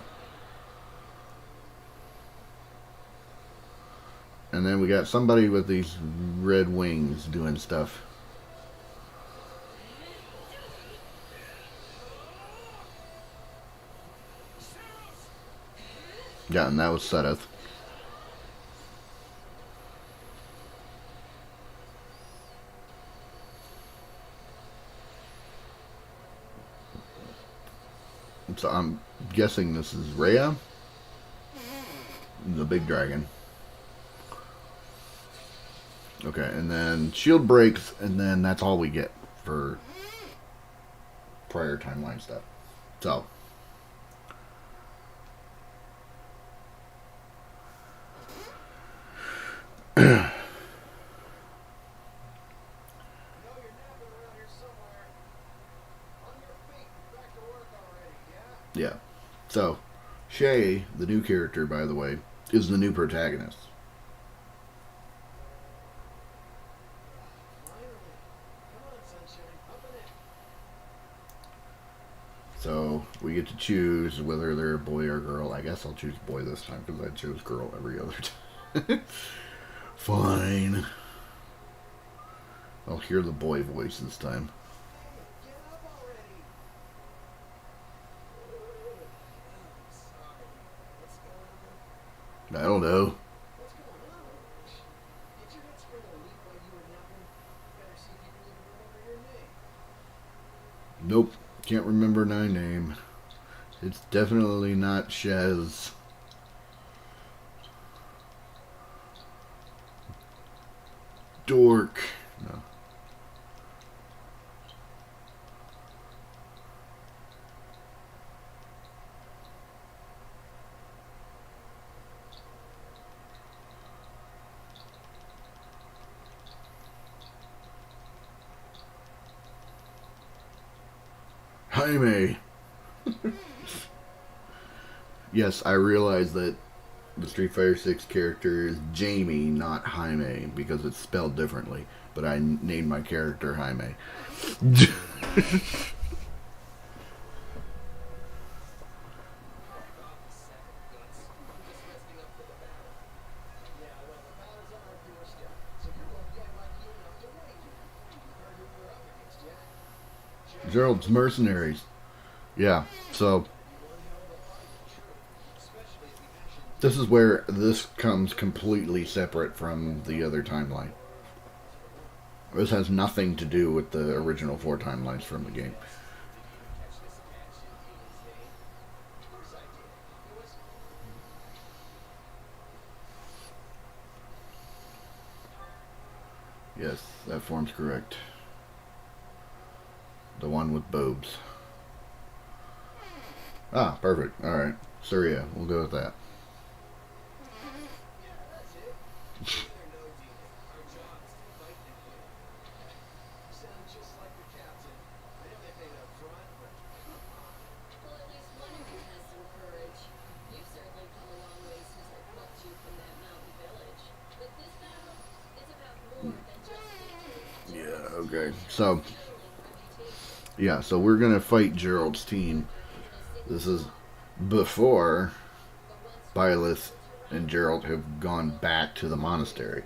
And then we got somebody with these red wings doing stuff. Yeah, and that was Seth. So I'm guessing this is Rhea, the big dragon. Okay, and then shield breaks, and then that's all we get for prior timeline stuff. So. Yeah. So, Shay, the new character, by the way, is the new protagonist. So, we get to choose whether they're a boy or girl. I guess I'll choose boy this time because I chose girl every other time. Fine. I'll hear the boy voice this time. I don't know. Nope. Can't remember my name. It's definitely not Shez. Dork. No. Jaime. Yes, I realize that the Street Fighter 6 character is Jamie, not Jaime, because it's spelled differently. But I named my character Jaime. Gerald's Mercenaries. Yeah, so this is where this comes completely separate from the other timeline. This has nothing to do with the original 4 timelines from the game. Yes, that form's correct. The one with boobs. Ah, perfect. Alright. Surya, we'll go with that. Yeah, okay. So, yeah, so we're going to fight Gerald's team. This is before Byleth and Gerald have gone back to the monastery.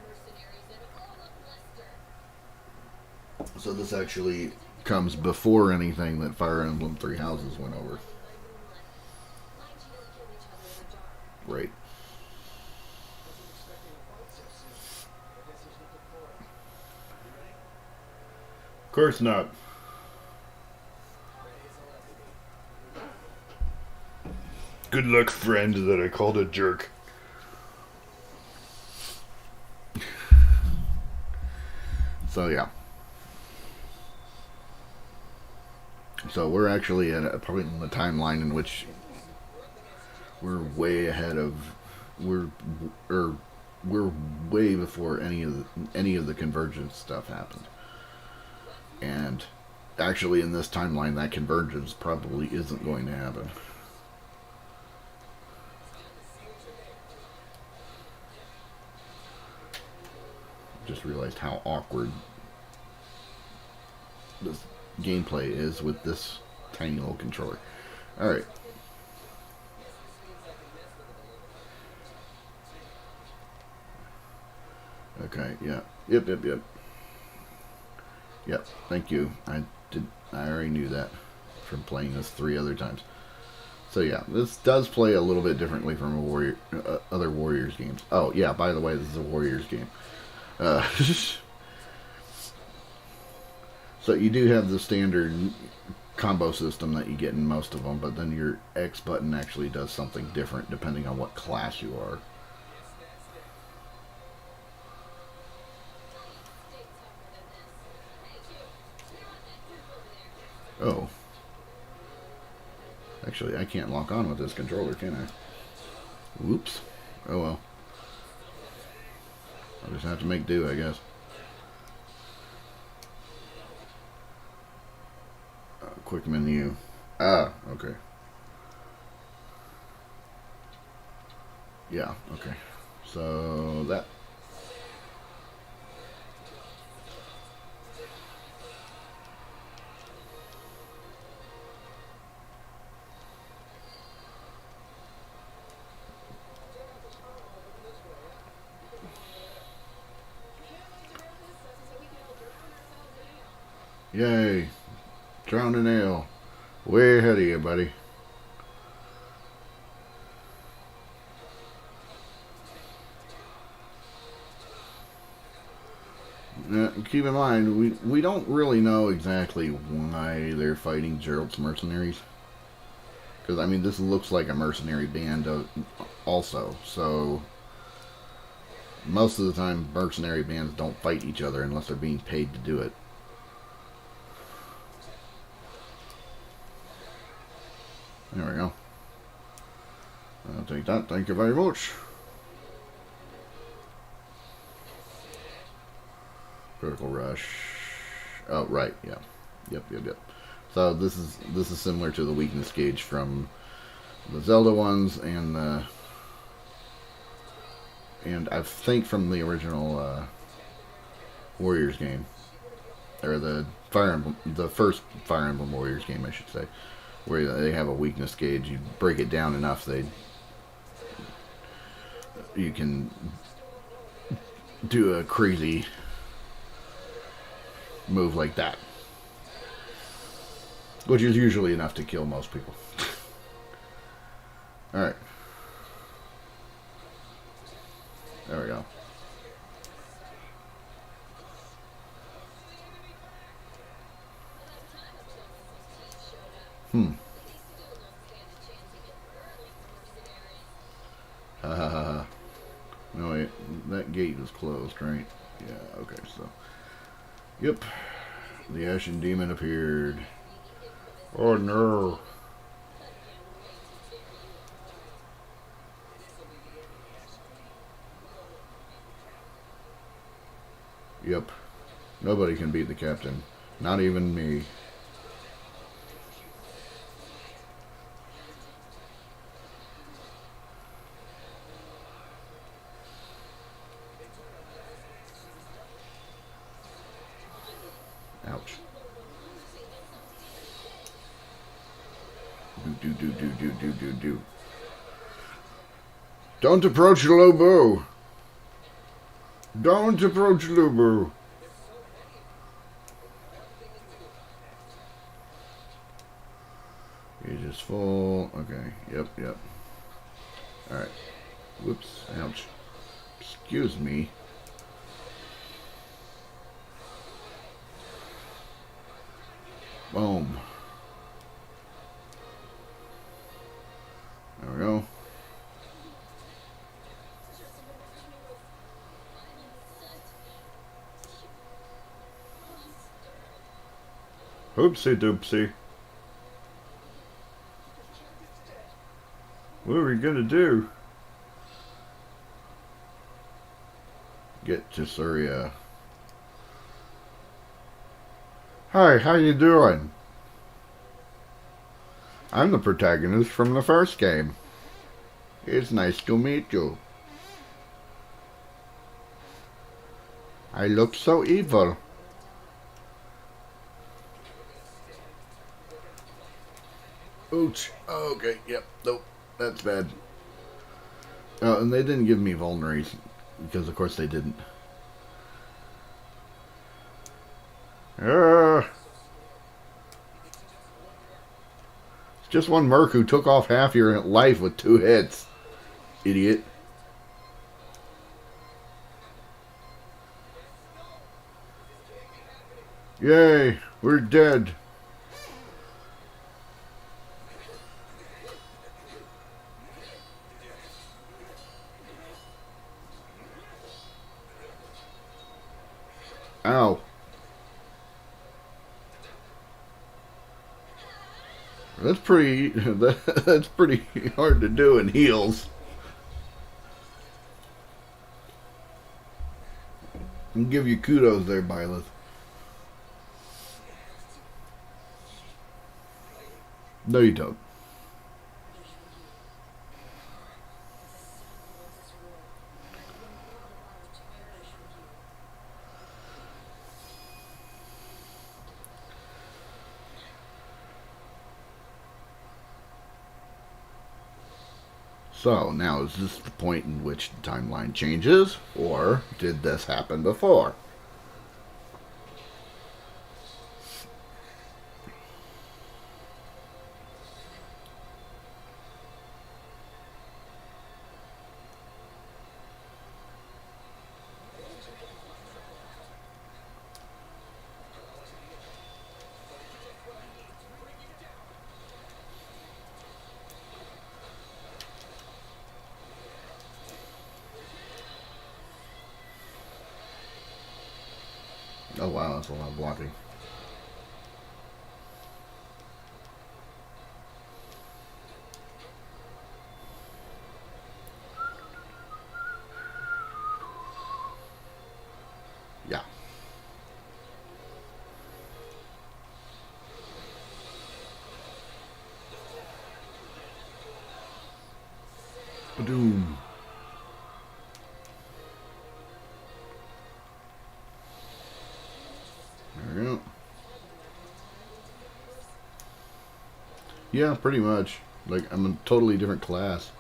So this actually comes before anything that Fire Emblem 3 Houses went over. Right. Of course not. Good luck, friend, that I called a jerk. So, yeah. So, we're actually at a point in the timeline in which we're way ahead of... We're way before any of the convergence stuff happened. And actually, in this timeline, that convergence probably isn't going to happen. Just realized how awkward this gameplay is with this tiny little controller. Alright. Okay, yeah. Yep. Yep, thank you. I already knew that from playing this 3 other times. So yeah, this does play a little bit differently from other Warriors games. Oh yeah, by the way, this is a Warriors game. So you do have the standard combo system that you get in most of them, but then your X button actually does something different depending on what class you are. Oh. Actually, I can't lock on with this controller, can I? Whoops. Oh well. I'll just have to make do, I guess. Quick menu. Ah, okay. Yeah, okay. So that. Yay. Drowned in ale. Way ahead of you, buddy. Keep in mind, we don't really know exactly why they're fighting Gerald's mercenaries. Because, I mean, this looks like a mercenary band also. So, most of the time, mercenary bands don't fight each other unless they're being paid to do it. There we go. I'll take that. Thank you very much. Critical Rush. Oh, right. Yeah. Yep. So this is similar to the weakness gauge from the Zelda ones and I think from the original Warriors game, or the first Fire Emblem Warriors game, I should say, where they have a weakness gauge. You break it down enough, you can do a crazy move like that, which is usually enough to kill most people. Alright. There we go. No, wait. That gate is closed, right? Yeah, okay, so. Yep. The Ashen Demon appeared. Oh no. Yep. Nobody can beat the captain. Not even me. Ouch. Do. Don't approach Lobo. Don't approach Lobo. He's just full. Okay. Yep. Alright. Whoops. Ouch. Excuse me. Boom. There we go. Oopsie doopsie. What are we gonna do? Get to Surya. Hi, how you doing? I'm the protagonist from the first game. It's nice to meet you. I look so evil. Ouch. Oh, okay, yep, nope, that's bad. Oh, and they didn't give me vulneraries, because of course they didn't. It's just one merc who took off half your life with 2 hits. Idiot. Yay, we're dead. That's pretty. That's pretty hard to do in heels. I'll give you kudos there, Byleth. No, you don't. So, now is this the point in which the timeline changes, or did this happen before? Oh wow, that's a lot of blocking. Yeah. Doom. There we go. Yeah, pretty much. Like, I'm a totally different class.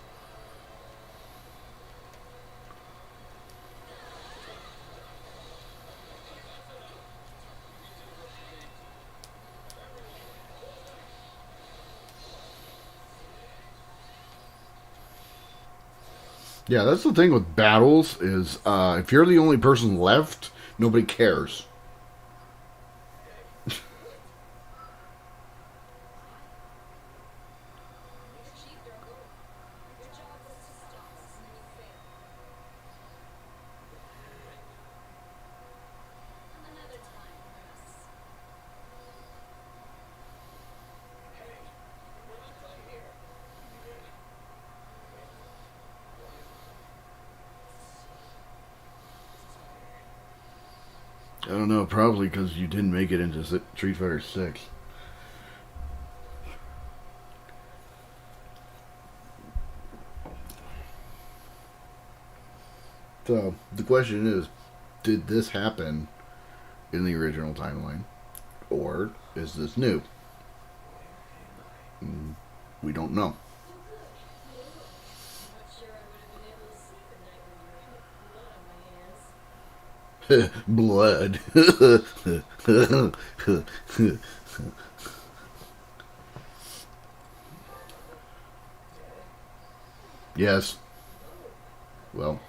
Yeah, that's the thing with battles is if you're the only person left, nobody cares. I don't know, probably because you didn't make it into Street Fighter 6. So, the question is, did this happen in the original timeline? Or is this new? We don't know. Blood. Yes. Well.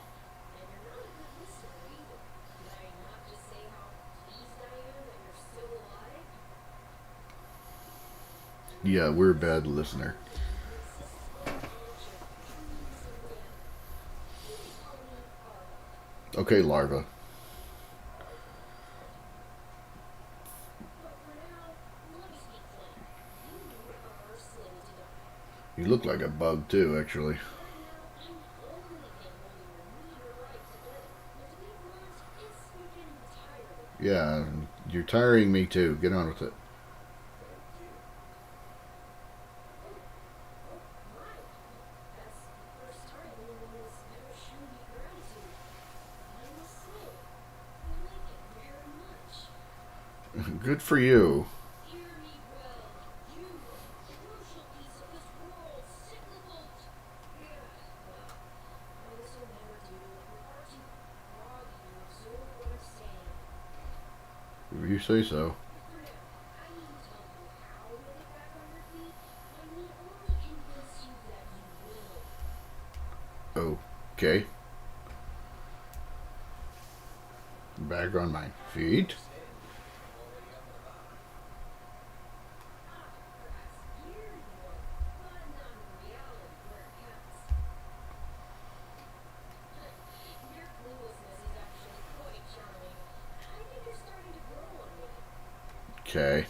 Yeah, we're a bad listener. Okay, larva. You look like a bug too, actually. Yeah, you're tiring me too. Get on with it. Good for you. If you say so. Okay. Back on my feet. Okay.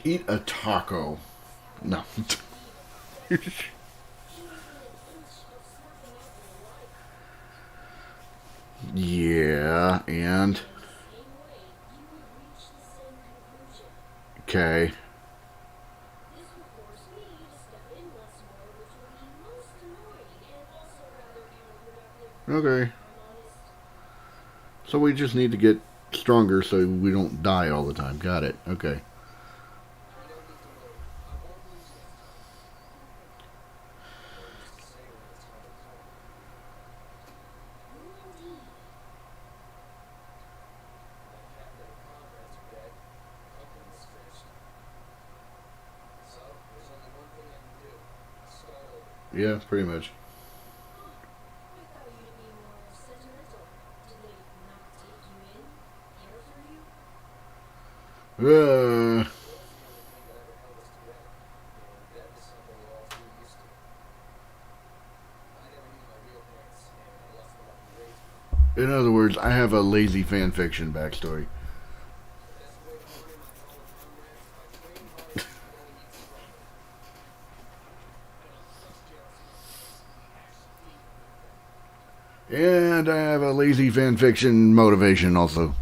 Eat a taco. No. Yeah, and okay. Okay. So we just need to get stronger so we don't die all the time. Got it. Okay. Yeah, pretty much. Uh, in other words, I have a lazy fan fiction backstory. And I have a lazy fan fiction motivation also.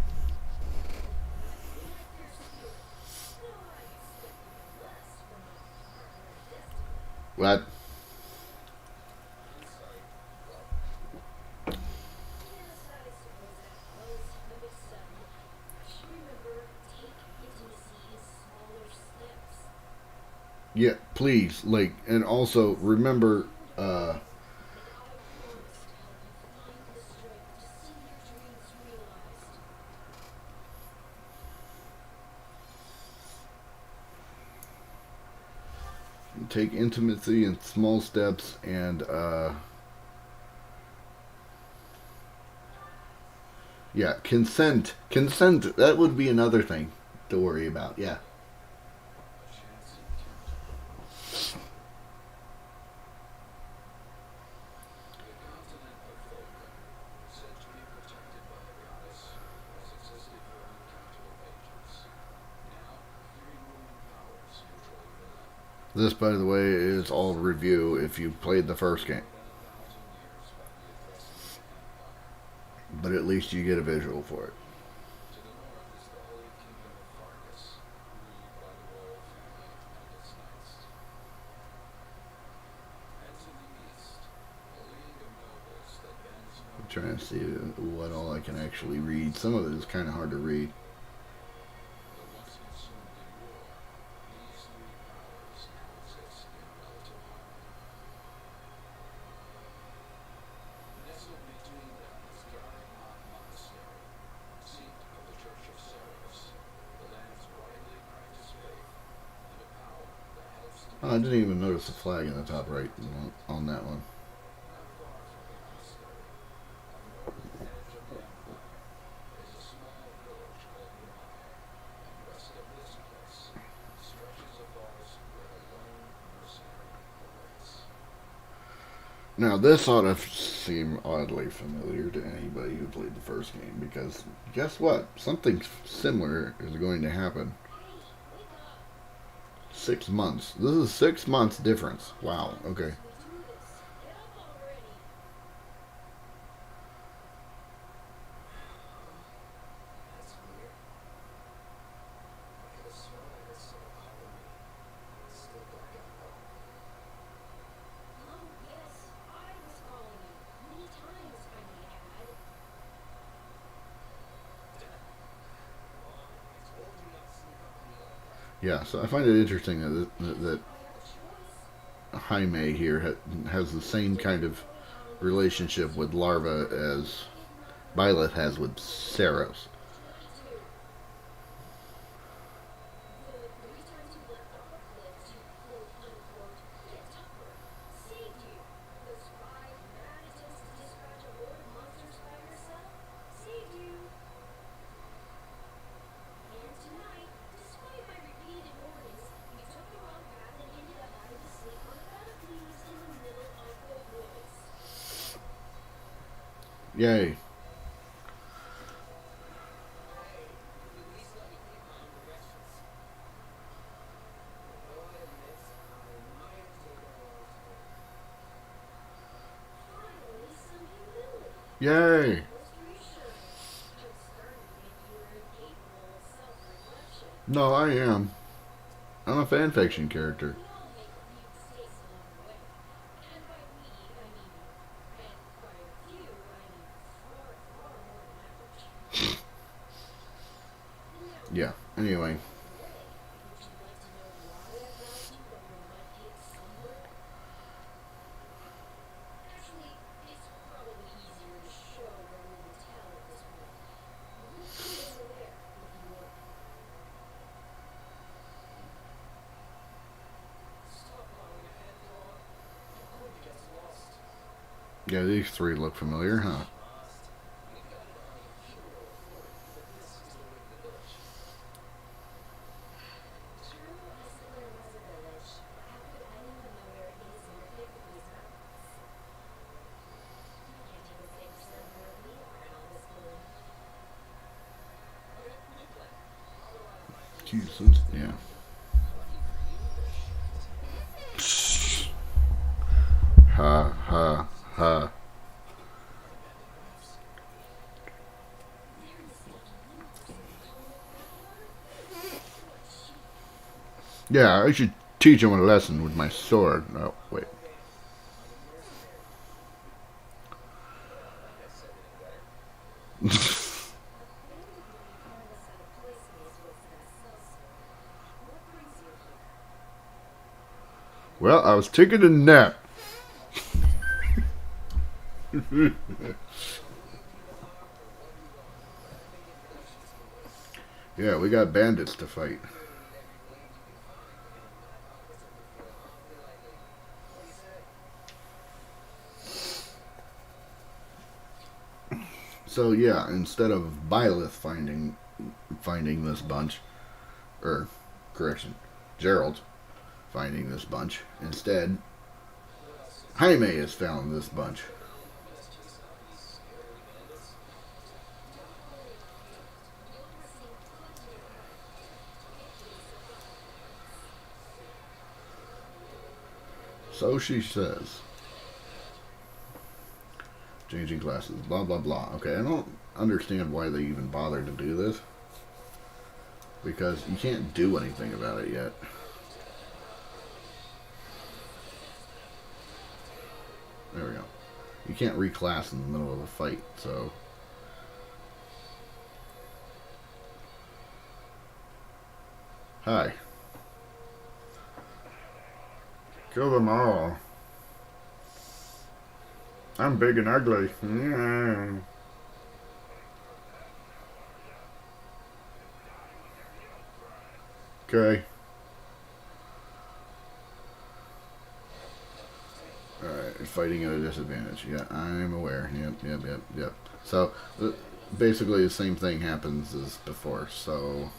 What? Yeah, please. Like, and also remember, uh, take intimacy in small steps and, yeah, consent. Consent. That would be another thing to worry about. Yeah. This, by the way, is all review if you played the first game. But at least you get a visual for it. I'm trying to see what all I can actually read. Some of it is kind of hard to read. Oh, I didn't even notice the flag in the top right on that one. Now, this ought to seem oddly familiar to anybody who played the first game because guess what? Something similar is going to happen. 6 months. This is 6 months difference. Wow. Okay. Yeah. So I find it interesting that Jaime here has the same kind of relationship with Larva as Violet has with Saros. Yay. Yay! No, I am. I'm a fanfiction character. Yeah. Anyway. Yeah, these three look familiar, huh? Jesus. Yeah. Ha ha ha. Yeah, I should teach him a lesson with my sword. Oh, wait. Well, I was taking a nap. Yeah, we got bandits to fight. So yeah, instead of Byleth finding this bunch, or correction, Gerald finding this bunch, instead Jaime has found this bunch. So she says. Changing classes, blah blah blah. Okay, I don't understand why they even bothered to do this. Because you can't do anything about it yet. There we go. You can't reclass in the middle of a fight, so... Hi. Kill them all. I'm big and ugly. Yeah. Okay. Alright, fighting at a disadvantage. Yeah, I'm aware. Yep. So, basically the same thing happens as before. So,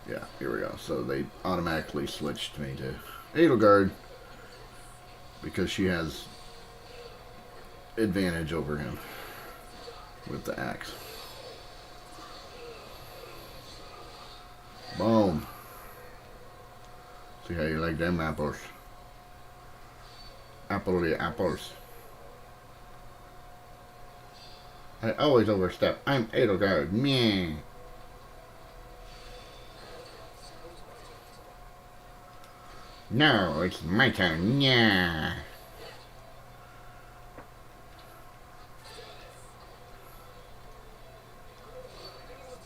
yeah, here we go. So they automatically switched me to Edelgard because she has advantage over him with the axe. Boom. See how you like them apples. Apples. I always overstep. I'm Edelgard. Meh. No, it's my turn. Yeah.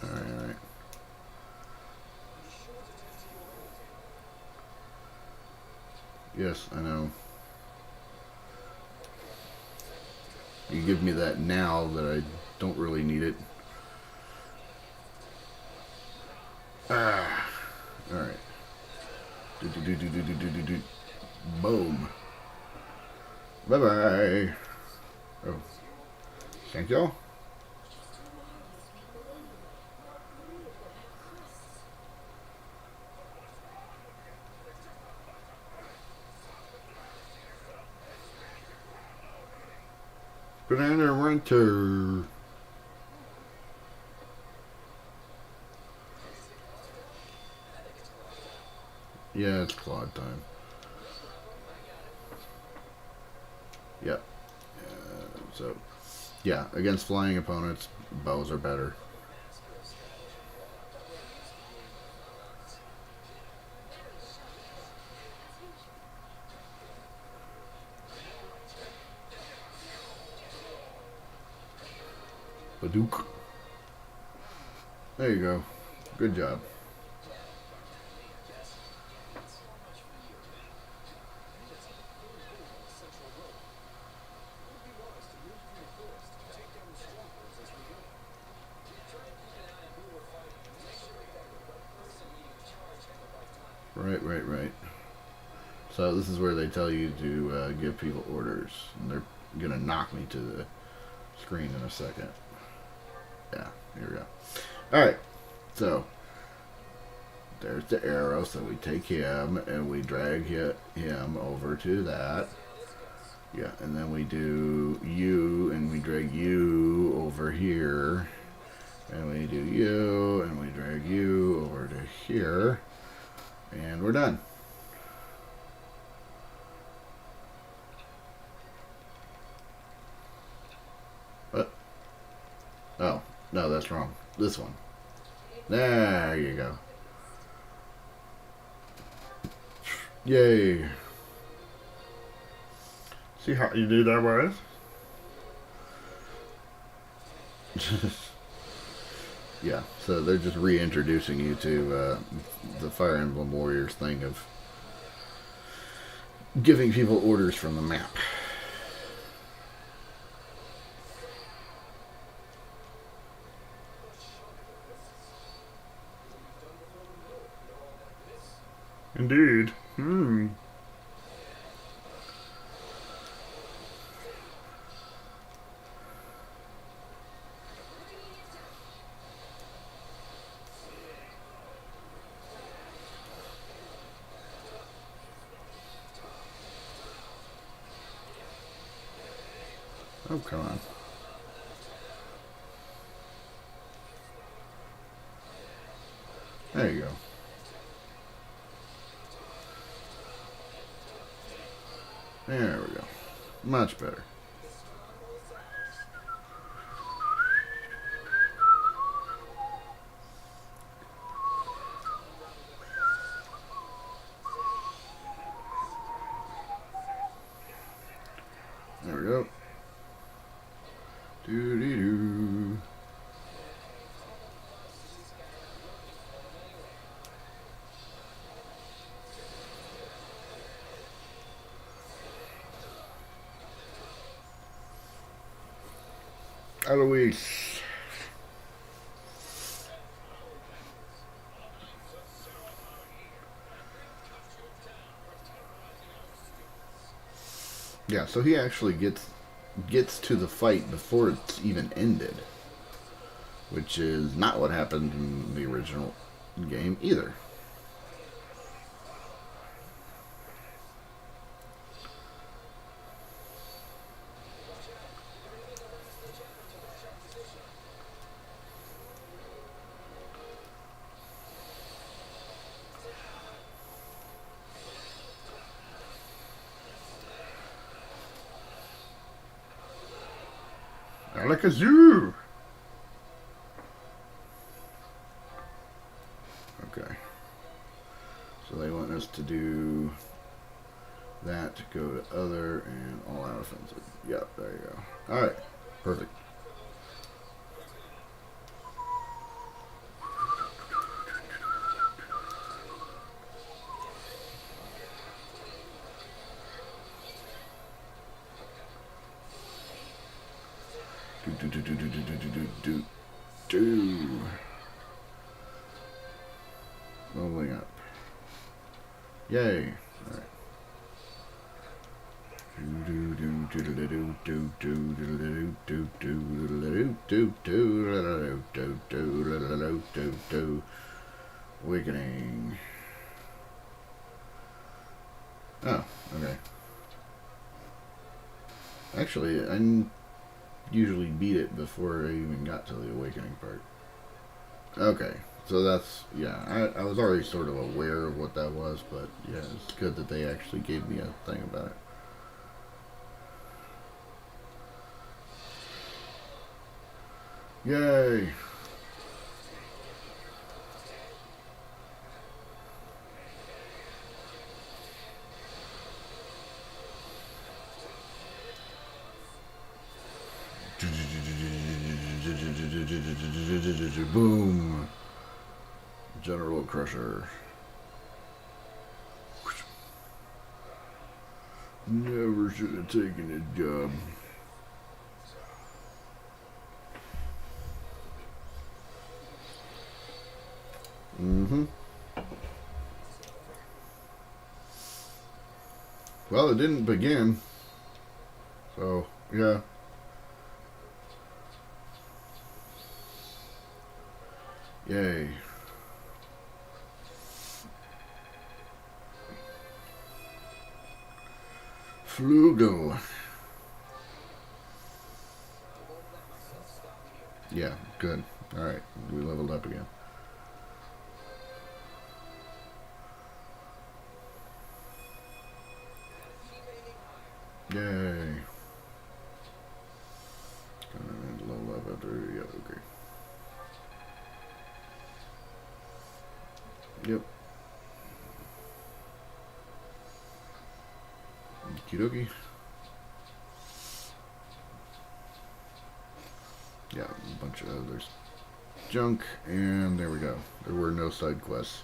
Alright. Yes, I know. You give me that now that I don't really need it. Ah. Alright. Boom. Bye-bye. Oh. Thank you. Banana winter. Yeah, it's Claude time. Yep. So, Yeah, against flying opponents, bows are better. Badook. There you go. Good job. Right. So this is where they tell you to give people orders. And they're going to knock me to the screen in a second. Yeah, here we go. Alright, so there's the arrow. So we take him and we drag him over to that. Yeah, and then we do you and we drag you over here. And we do you and we drag you over to here. And we're done. What? Oh, no, that's wrong. This one. There you go. Yay. See how you do that, was? Yeah, so they're just reintroducing you to the Fire Emblem Warriors thing of giving people orders from the map. Indeed. Oh, come on. There you go. There we go. Much better. There we go. Doo-dee-doo. Eloise. Yeah, so he actually gets to the fight before it's even ended, which is not what happened in the original game either. Alakazoo! Okay. So they want us to do that to go to other and all out offensive. Yep, there you go. Alright, perfect. Do. Leveling up. Yay. Alright. Awakening. Oh, okay. Actually, I usually beat it before I even got to the awakening part. Okay, so that's, yeah, I was already sort of aware of what that was, but yeah, it's good that they actually gave me a thing about it. Yay! Boom! General Crusher. Never should have taken his job. Mm-hmm. Well, it didn't begin. So, yeah. Yay. Flugel. Yeah, good. Alright, we leveled up again. Yay. Gonna level up after, yeah, okay. Yep. Okie dokie. Yeah, a bunch of others. Junk, and there we go. There were no side quests.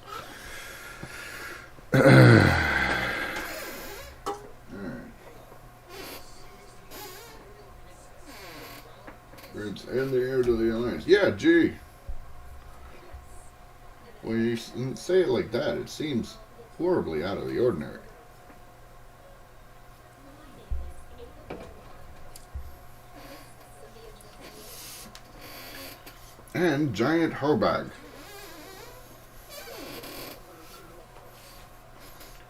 And the heir to the alliance. Yeah, gee. When you say it like that, it seems horribly out of the ordinary. And giant hobag.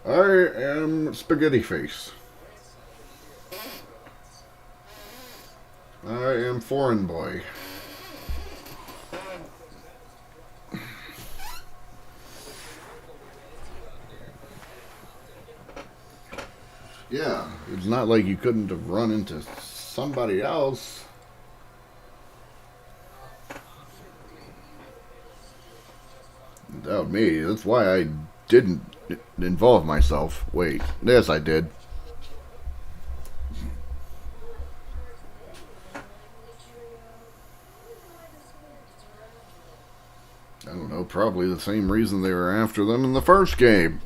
I am Spaghetti Face. I am Foreign Boy. Yeah, it's not like you couldn't have run into somebody else. Without me, that's why I didn't involve myself. Wait, yes I did. I don't know, probably the same reason they were after them in the first game.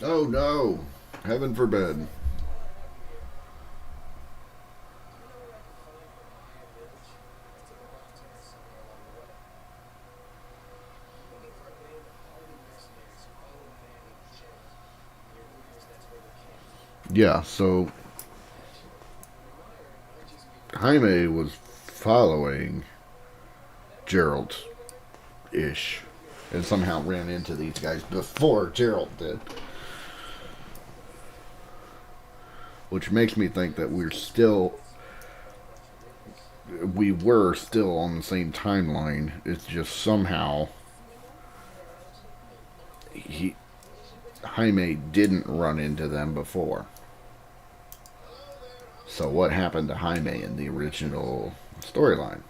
Oh no, heaven forbid. Yeah, so Jaime was following Gerald-ish and somehow ran into these guys before Gerald did. Which makes me think that we were still on the same timeline. It's just somehow Jaime didn't run into them before. So what happened to Jaime in the original storyline?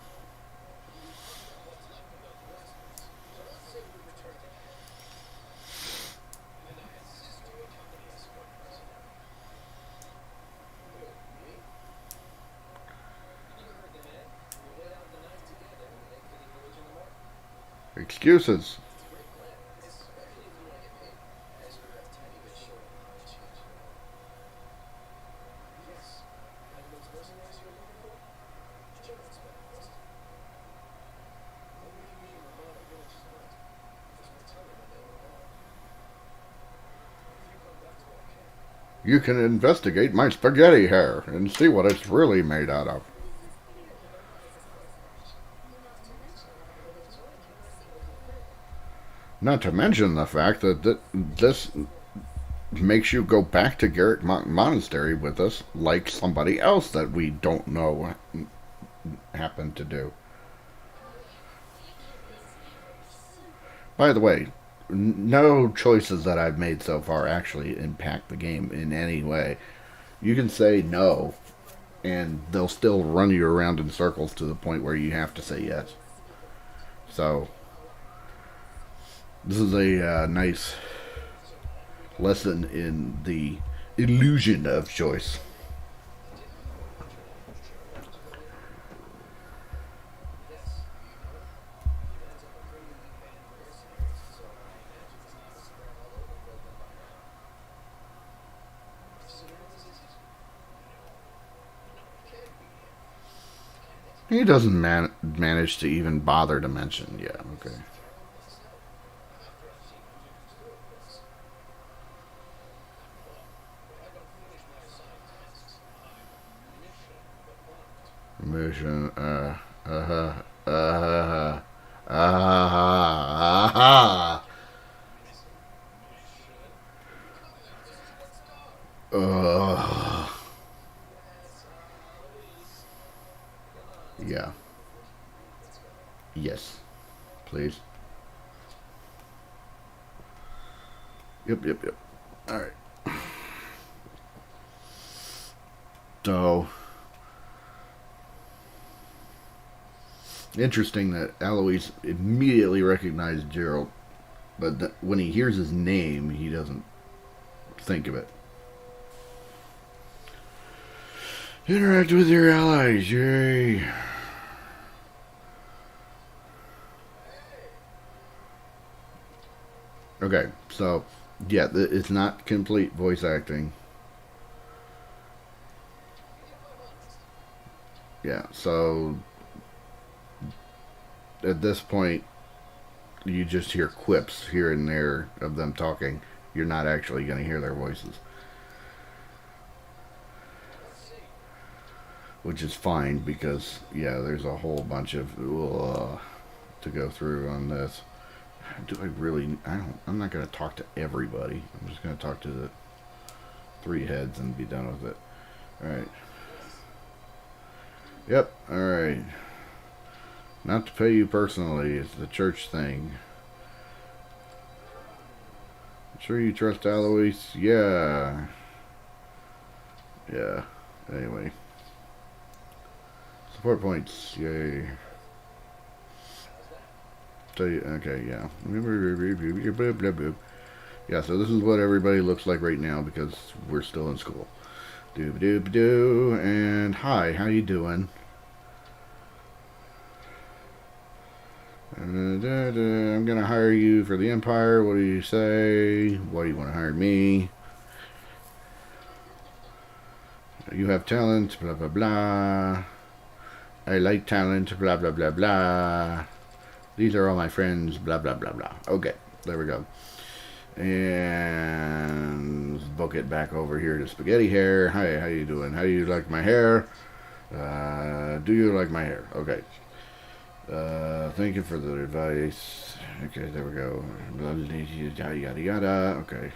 Excuses. You can investigate my spaghetti hair and see what it's really made out of. Not to mention the fact that this makes you go back to Garrick Monastery with us like somebody else that we don't know happened to do. By the way, no choices that I've made so far actually impact the game in any way. You can say no, and they'll still run you around in circles to the point where you have to say yes. So, this is a nice lesson in the illusion of choice. He doesn't manage to even bother to mention. Yeah, okay. Mission. Uh. Uh. Yeah. Yes. Please. Yep. All right. So, interesting that Eloise immediately recognized Gerald, but when he hears his name, he doesn't think of it. Interact with your allies, yay! Okay, so yeah, it's not complete voice acting. Yeah, so at this point, you just hear quips here and there of them talking. You're not actually going to hear their voices, which is fine because yeah, there's a whole bunch of to go through on this. Do I really? I don't. I'm not going to talk to everybody. I'm just going to talk to the three heads and be done with it. All right. Yep. All right. Not to pay you personally. It's the church thing. Sure you trust Alois? Yeah. Yeah. Anyway. Support points. Yay. So, okay, yeah. Yeah, so this is what everybody looks like right now because we're still in school. Doo-doo-doo. And hi, how you doing? I'm gonna hire you for the Empire. What do you say? Why do you want to hire me? You have talent, blah blah blah. I like talent, blah blah blah blah. These are all my friends, blah blah blah blah. Okay, there we go. And book it back over here to Spaghetti Hair. Hi, how you doing? How do you like my hair? Do you like my hair? Okay. Thank you for the advice. Okay, there we go. Yada yada yada. Okay.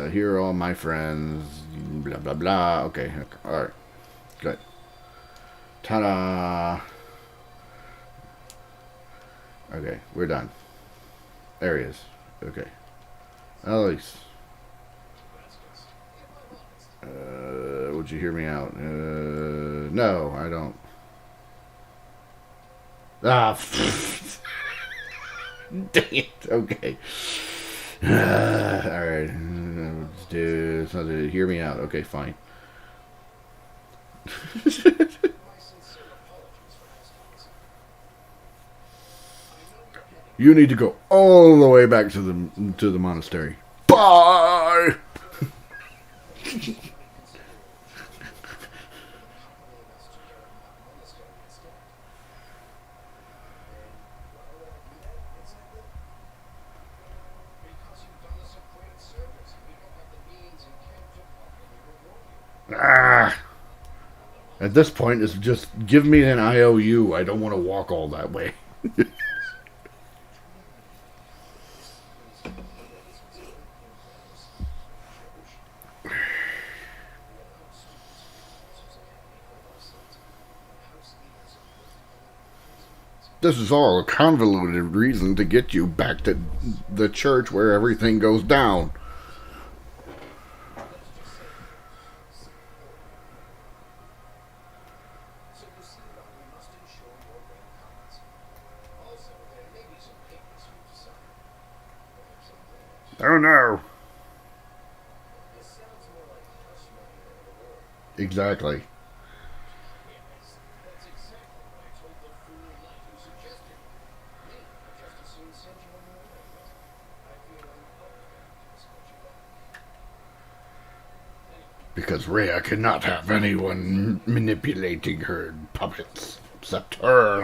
Here are all my friends. Blah blah blah. Okay. All right. Good. Ta-da. Okay, we're done. There he is. Okay. Alex. Would you hear me out? No, I don't. Ah, dang it. Okay. All right. Hear me out. Okay, fine. You need to go all the way back to the monastery. Bye. Ah. At this point, it's just give me an IOU. I don't want to walk all that way. This is all a convoluted reason to get you back to the church where everything goes down. Oh no. Exactly. Because Rhea cannot have anyone manipulating her puppets except her.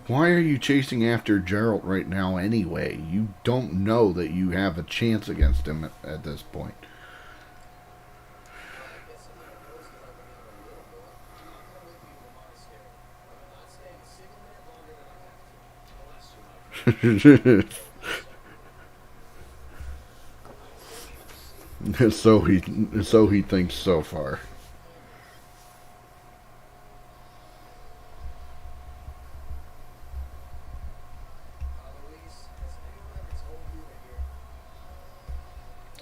Why are you chasing after Geralt right now anyway? You don't know that you have a chance against him at this point. so he thinks so far.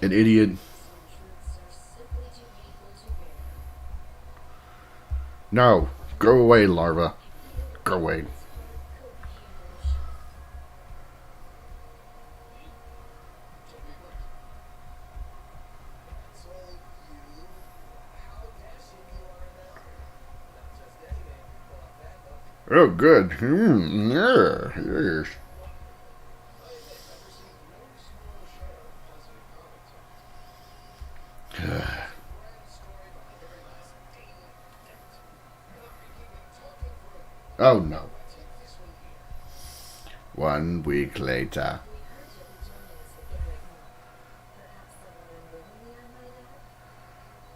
An idiot. No, go away, larva. Go away. Oh, good. Yes. Oh no. 1 week later.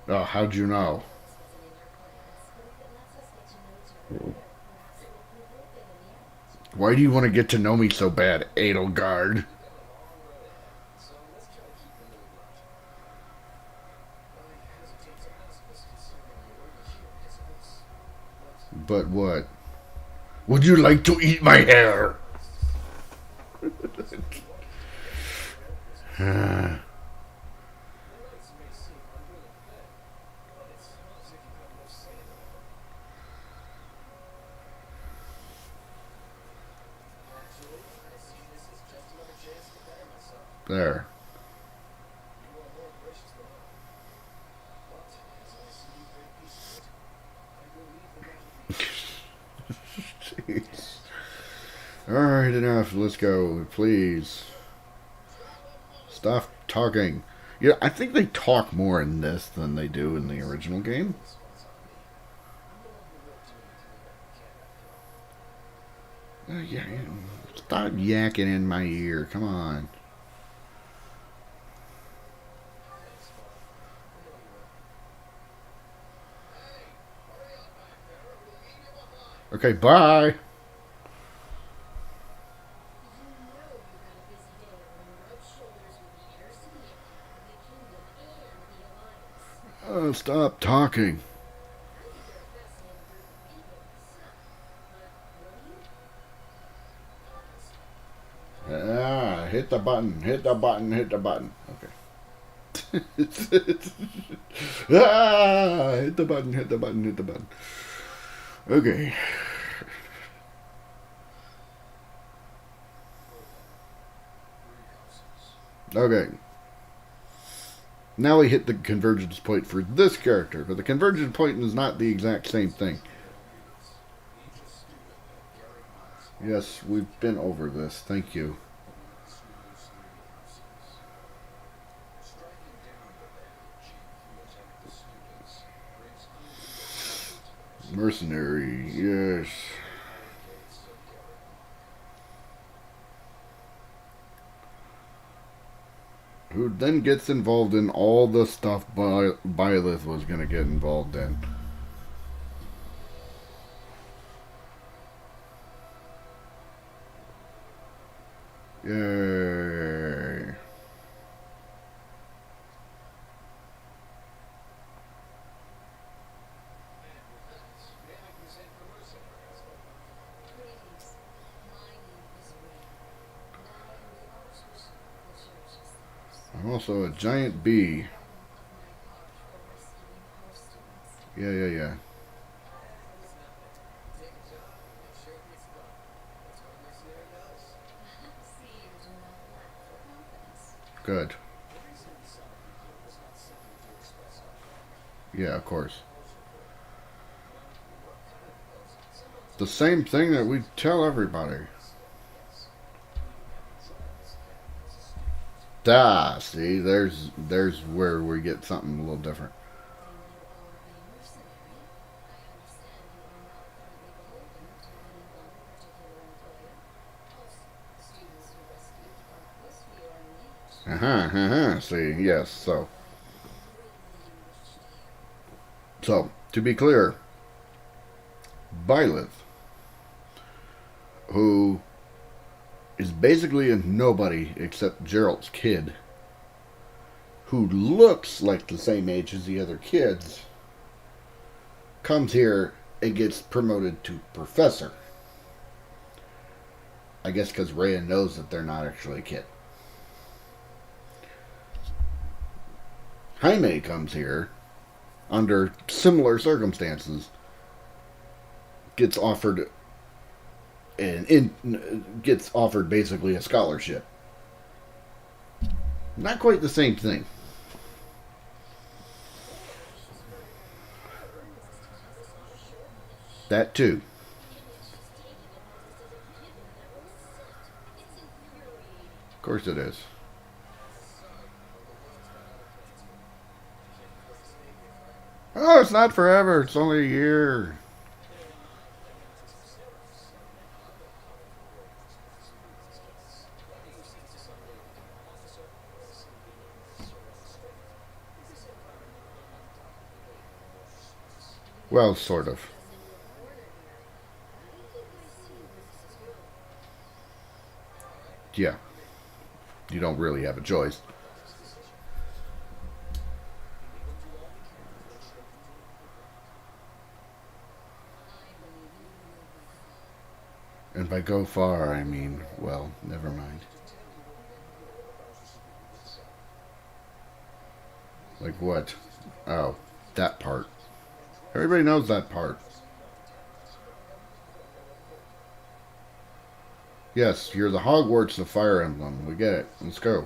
Oh, how'd you know? Why do you want to get to know me so bad, Edelgard? But what? Would you like to eat my hair? There. Jeez. Alright, enough. Let's go, please. Stop talking. Yeah, I think they talk more in this than they do in the original game. Yeah, stop yakking in my ear. Come on. Okay, bye. Oh, stop talking. Ah, hit the button, hit the button, hit the button. Okay. Ah, hit the button, hit the button, hit the button. Okay. Okay. Now we hit the convergence point for this character, but the convergence point is not the exact same thing. Yes, we've been over this. Thank you. Mercenary, yes. Who then gets involved in all the stuff Byleth was going to get involved in. Yay. I'm also a giant bee. Yeah. Good. Yeah, of course. The same thing that we tell everybody. See, there's where we get something a little different. See, yes, so to be clear, Byleth, who is basically a nobody except Gerald's kid, who looks like the same age as the other kids, comes here and gets promoted to professor. I guess because Rhea knows that they're not actually a kid. Jaime comes here under similar circumstances, gets offered gets offered basically a scholarship. Not quite the same thing. That too. Of course it is. Oh, it's not forever. It's only a year. Well, sort of. Yeah. You don't really have a choice. And by go far, I mean, well, never mind. Like what? Oh, that part. Everybody knows that part. Yes, you're the Hogwarts of Fire Emblem. We get it. Let's go.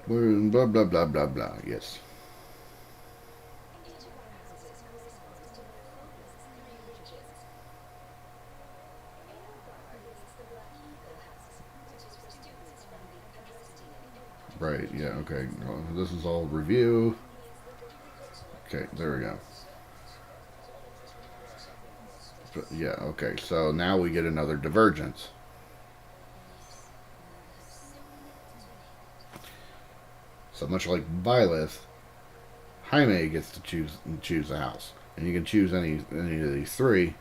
Blah, blah, blah, blah, blah. Yes. Right, yeah, okay. This is all review. Okay, there we go. Yeah, okay. So now we get another divergence. So much like Byleth, Jaime gets to choose a house, and you can choose any of these three,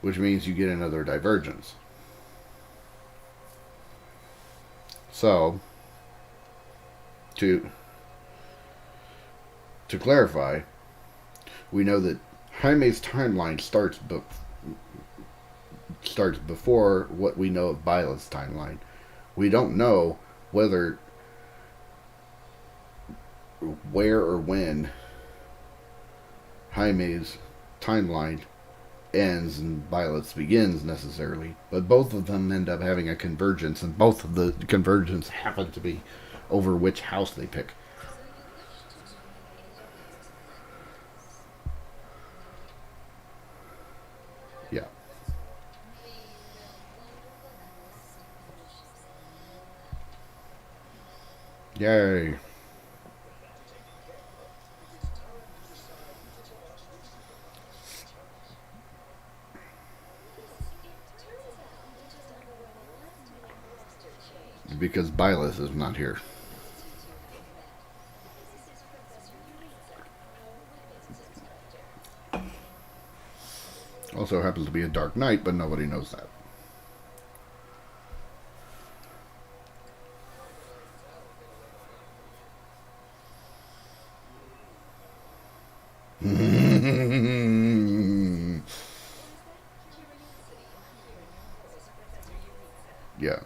which means you get another divergence. So to clarify, we know that Jaime's timeline starts before what we know of Byleth's timeline. We don't know where or when Jaime's timeline ends and Byleth's begins necessarily, but both of them end up having a convergence, and both of the convergence happen to be over which house they pick. Yeah. Yay. Because Byleth is not here. Also happens to be a dark night, but nobody knows that. Yeah,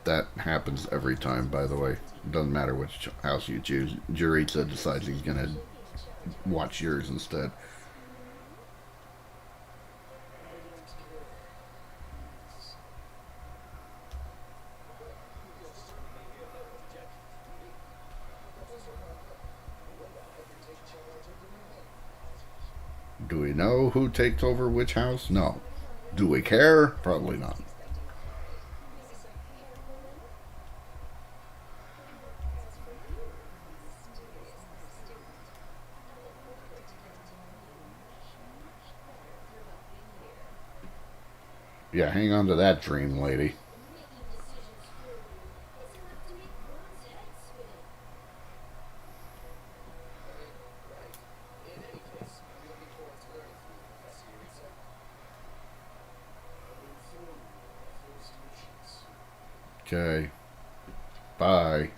that happens every time, by the way. It doesn't matter which house you choose. Juritsa decides he's going to watch yours instead. Do we know who takes over which house? No. Do we care? Probably not. Yeah, hang on to that dream, lady. Okay. Bye.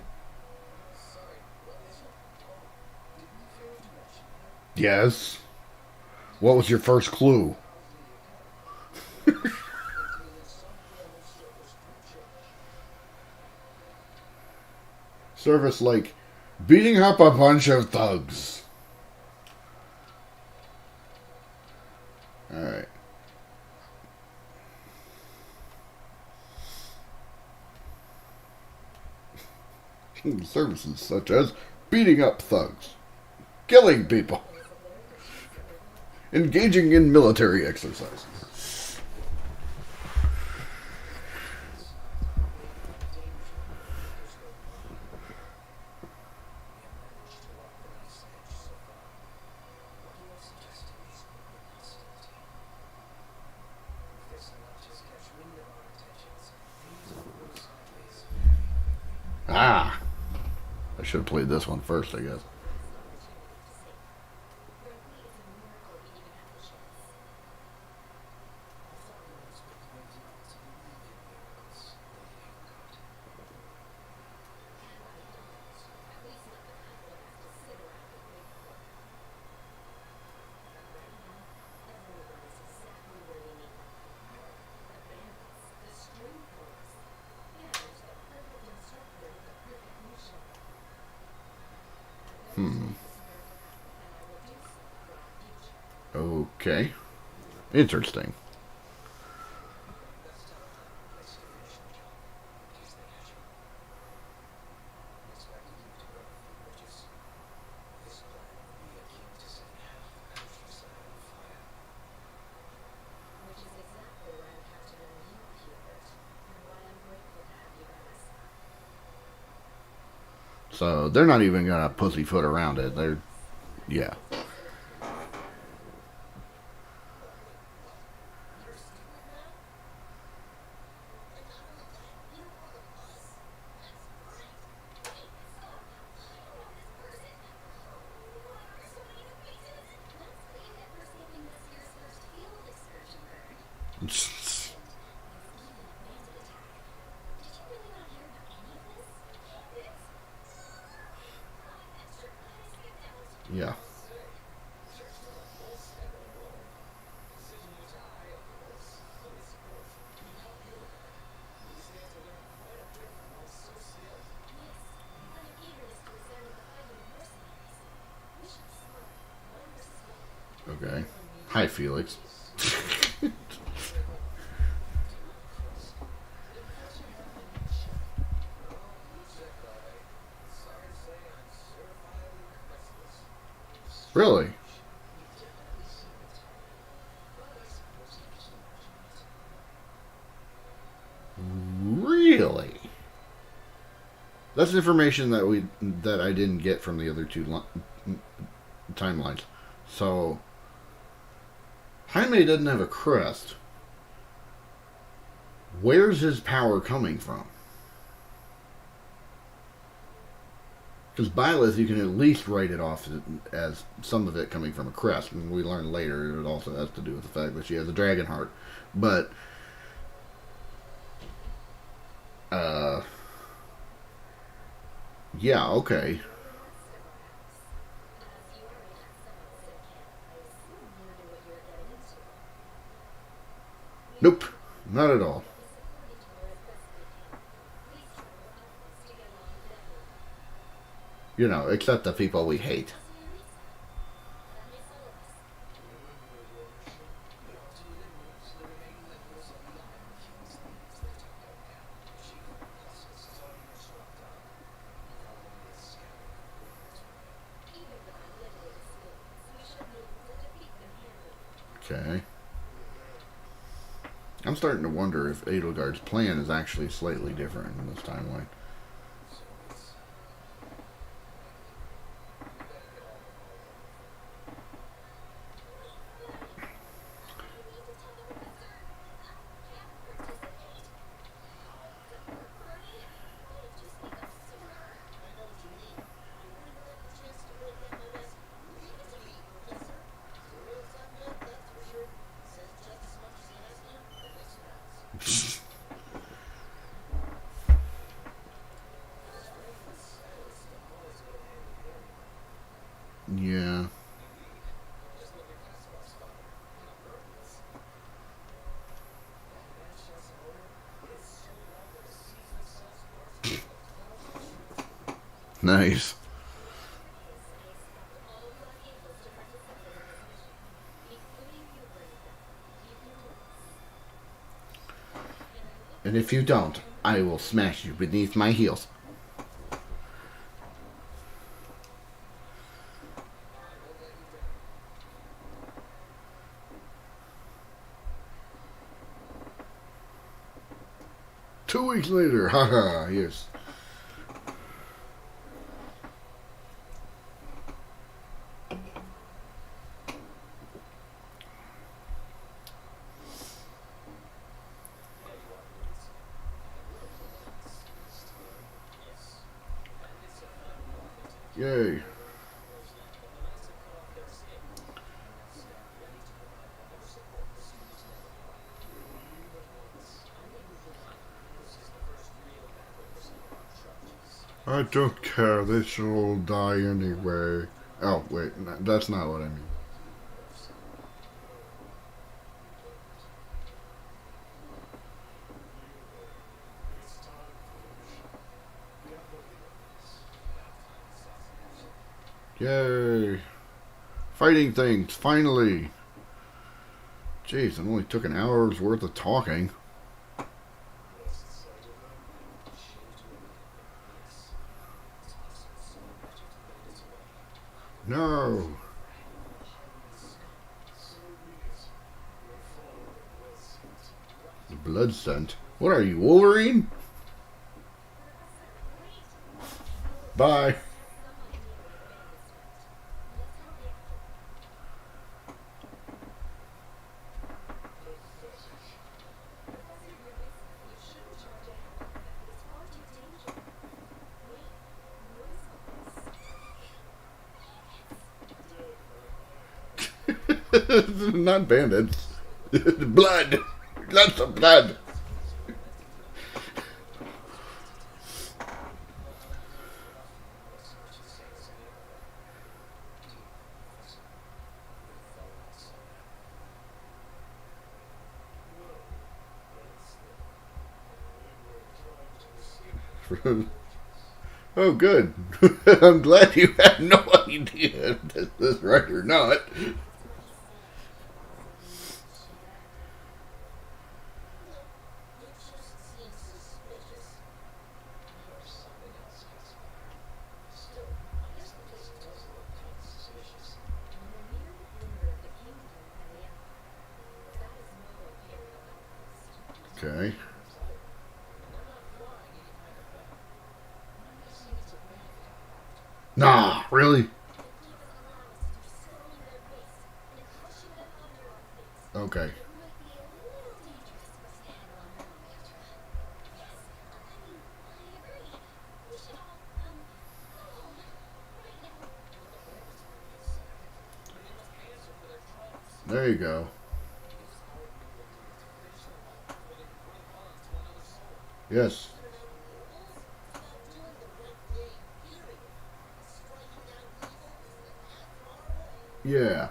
Yes. What was your first clue? Service like beating up a bunch of thugs. Alright. Services such as beating up thugs, killing people, engaging in military exercises. Ah! I should have played this one first, I guess. Okay. Interesting. So they're not even gonna pussyfoot around it. They're, yeah. Yeah. Okay. Hi, Felix. Really? Really? That's information that I didn't get from the other two timelines. So Jaime doesn't have a crest. Where's his power coming from? Because Byleth, you can at least write it off as some of it coming from a crest, and we learn later it also has to do with the fact that she has a dragon heart. But, yeah, okay. Nope, not at all. You know, except the people we hate. Okay. I'm starting to wonder if Edelgard's plan is actually slightly different in this timeline. Yeah. Nice. And if you don't, I will smash you beneath my heels. Two weeks later, haha, yes. Yay. I don't care, they should all die anyway. Oh, wait, that's not what I mean. Yay. Fighting things, finally. Jeez, it only took an hour's worth of talking. No. The blood scent. What are you, Wolverine? Bye. Not bandits. Blood. Lots of blood. Oh, good. I'm glad you have no idea if this is right or not. Okay. Nah, really? Okay. There you go. Yes. Yeah.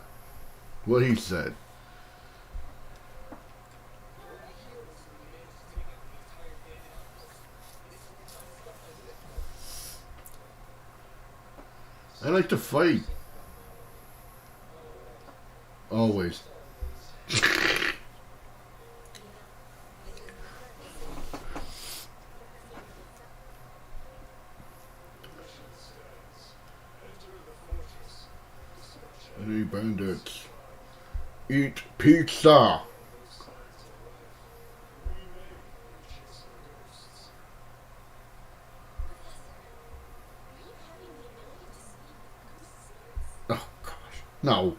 What he said. I like to fight. Always. Any bandits? Eat pizza. Oh gosh. No.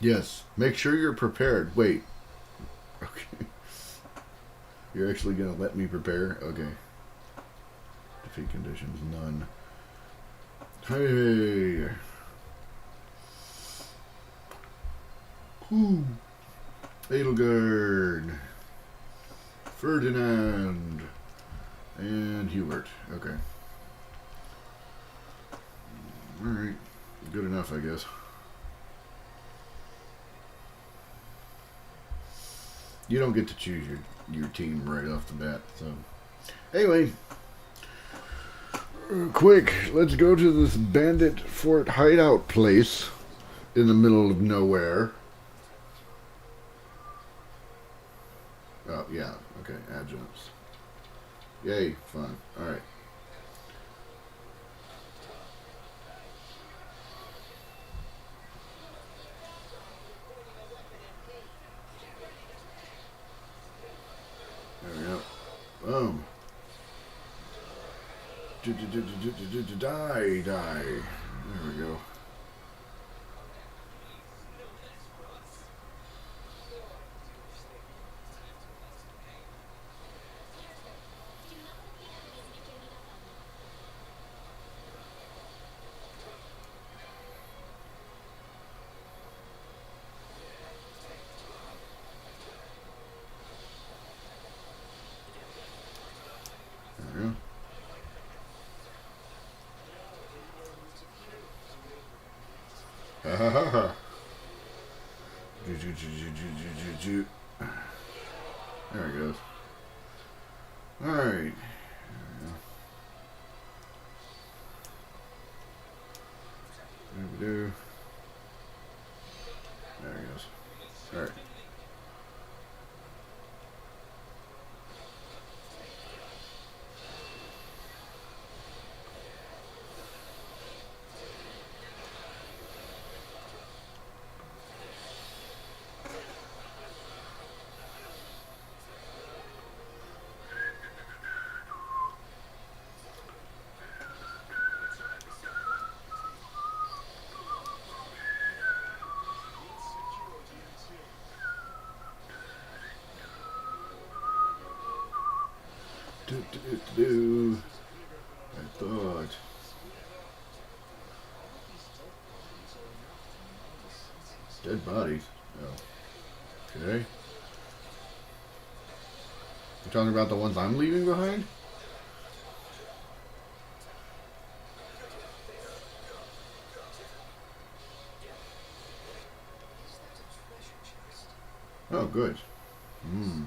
Yes. Make sure you're prepared. Wait. Okay. You're actually gonna let me prepare? Okay. Defeat conditions, none. Hey. Whew. Edelgard. Ferdinand. And Hubert. Okay. Alright. Good enough, I guess. You don't get to choose your team right off the bat, so. Anyway. Quick, let's go to this bandit fort hideout place in the middle of nowhere. Oh, yeah. Okay, adjuncts. Yay, fun. Alright. There we go. Boom. Die. There we go. There we go. Ha ha ha ha. There it goes. Alright. There we do. There he goes. Alright. I thought. Dead bodies. Oh. Okay. You're talking about the ones I'm leaving behind? Oh, good. Hmm.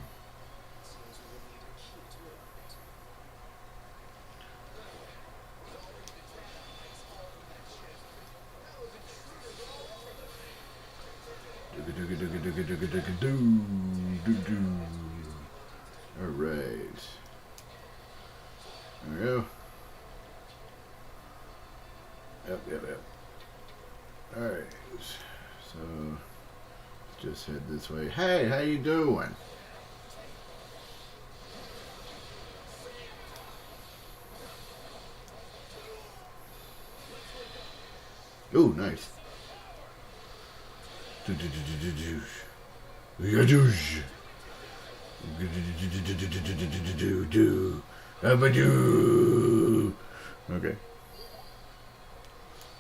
Alright. There we go. Yep. Alright. So, just head this way. Hey, how you doing? Oh, nice. Okay.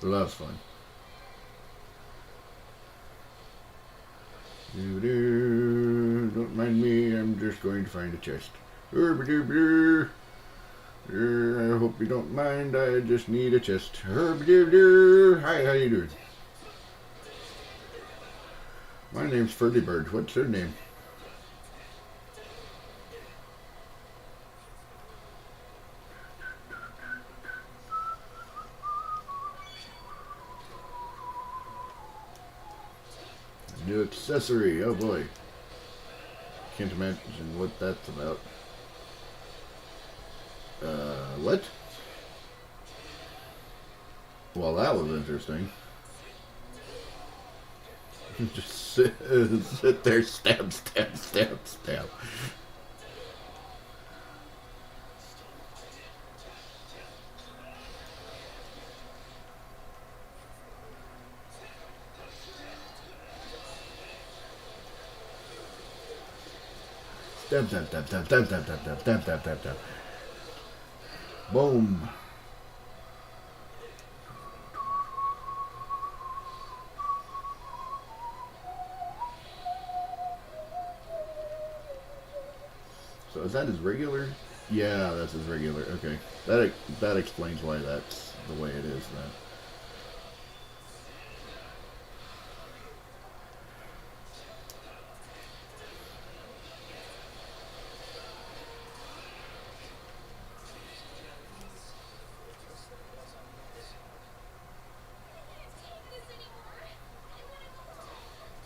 Well, that was fun. Don't mind me, I'm just going to find a chest. I hope you don't mind, I just need a chest. Hi, how you doing? My name's Ferdy Bird. What's their name? New accessory. Oh boy. Can't imagine what that's about. What? Well, that was interesting. Just sit there, stab, stab, stab, stab. Stab, stab, stab, stab, stab, stab, stab, stab, stab, stab, stab, stab. Boom. So is that his regular? Yeah, that's his regular. Okay, that explains why that's the way it is then.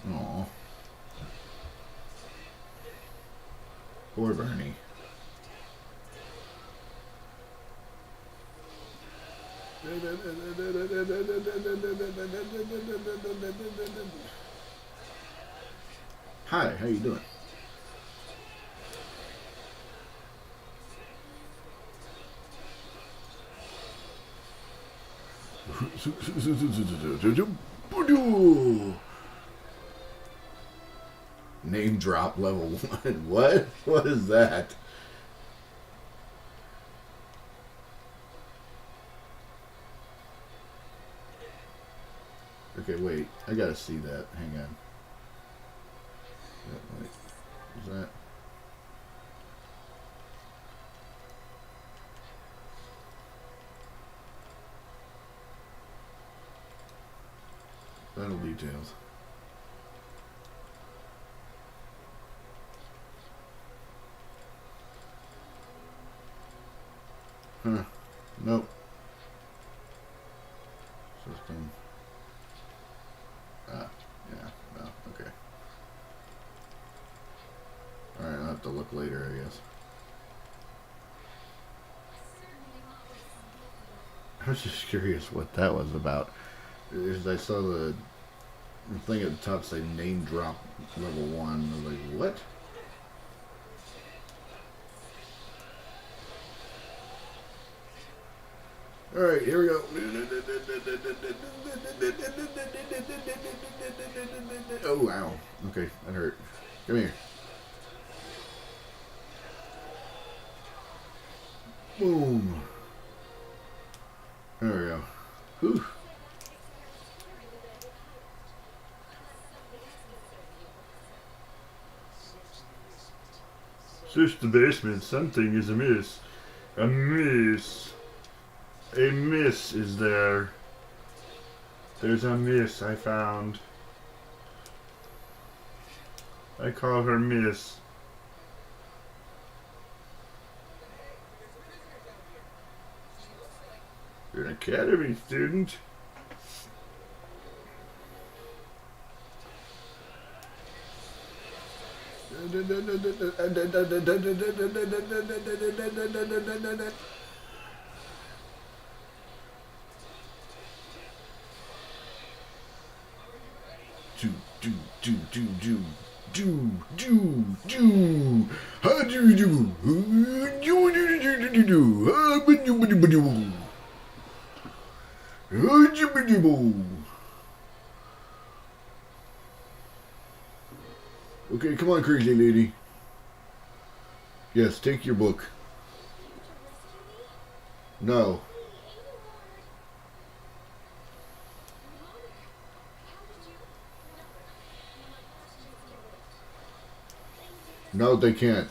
Aw. Poor Bernie. Hi, how you doing? Name drop level 1. What? What is that? Okay, wait. I gotta see that. Hang on. Wait. Is that? Battle details. Huh. Nope. System. Ah, yeah, no, okay. Alright, I'll have to look later, I guess. I was just curious what that was about. As I saw the thing at the top say name drop level 1. I was like, what? Alright, here we go. Oh, wow. Okay, that hurt. Come here. Boom. There we go. Whew. Search the basement. Something is amiss. A miss. A miss is there. There's a miss I found. I call her Miss. You're an academy student. How do you do? Okay, come on, crazy lady. Yes, take your book. No. No, they can't.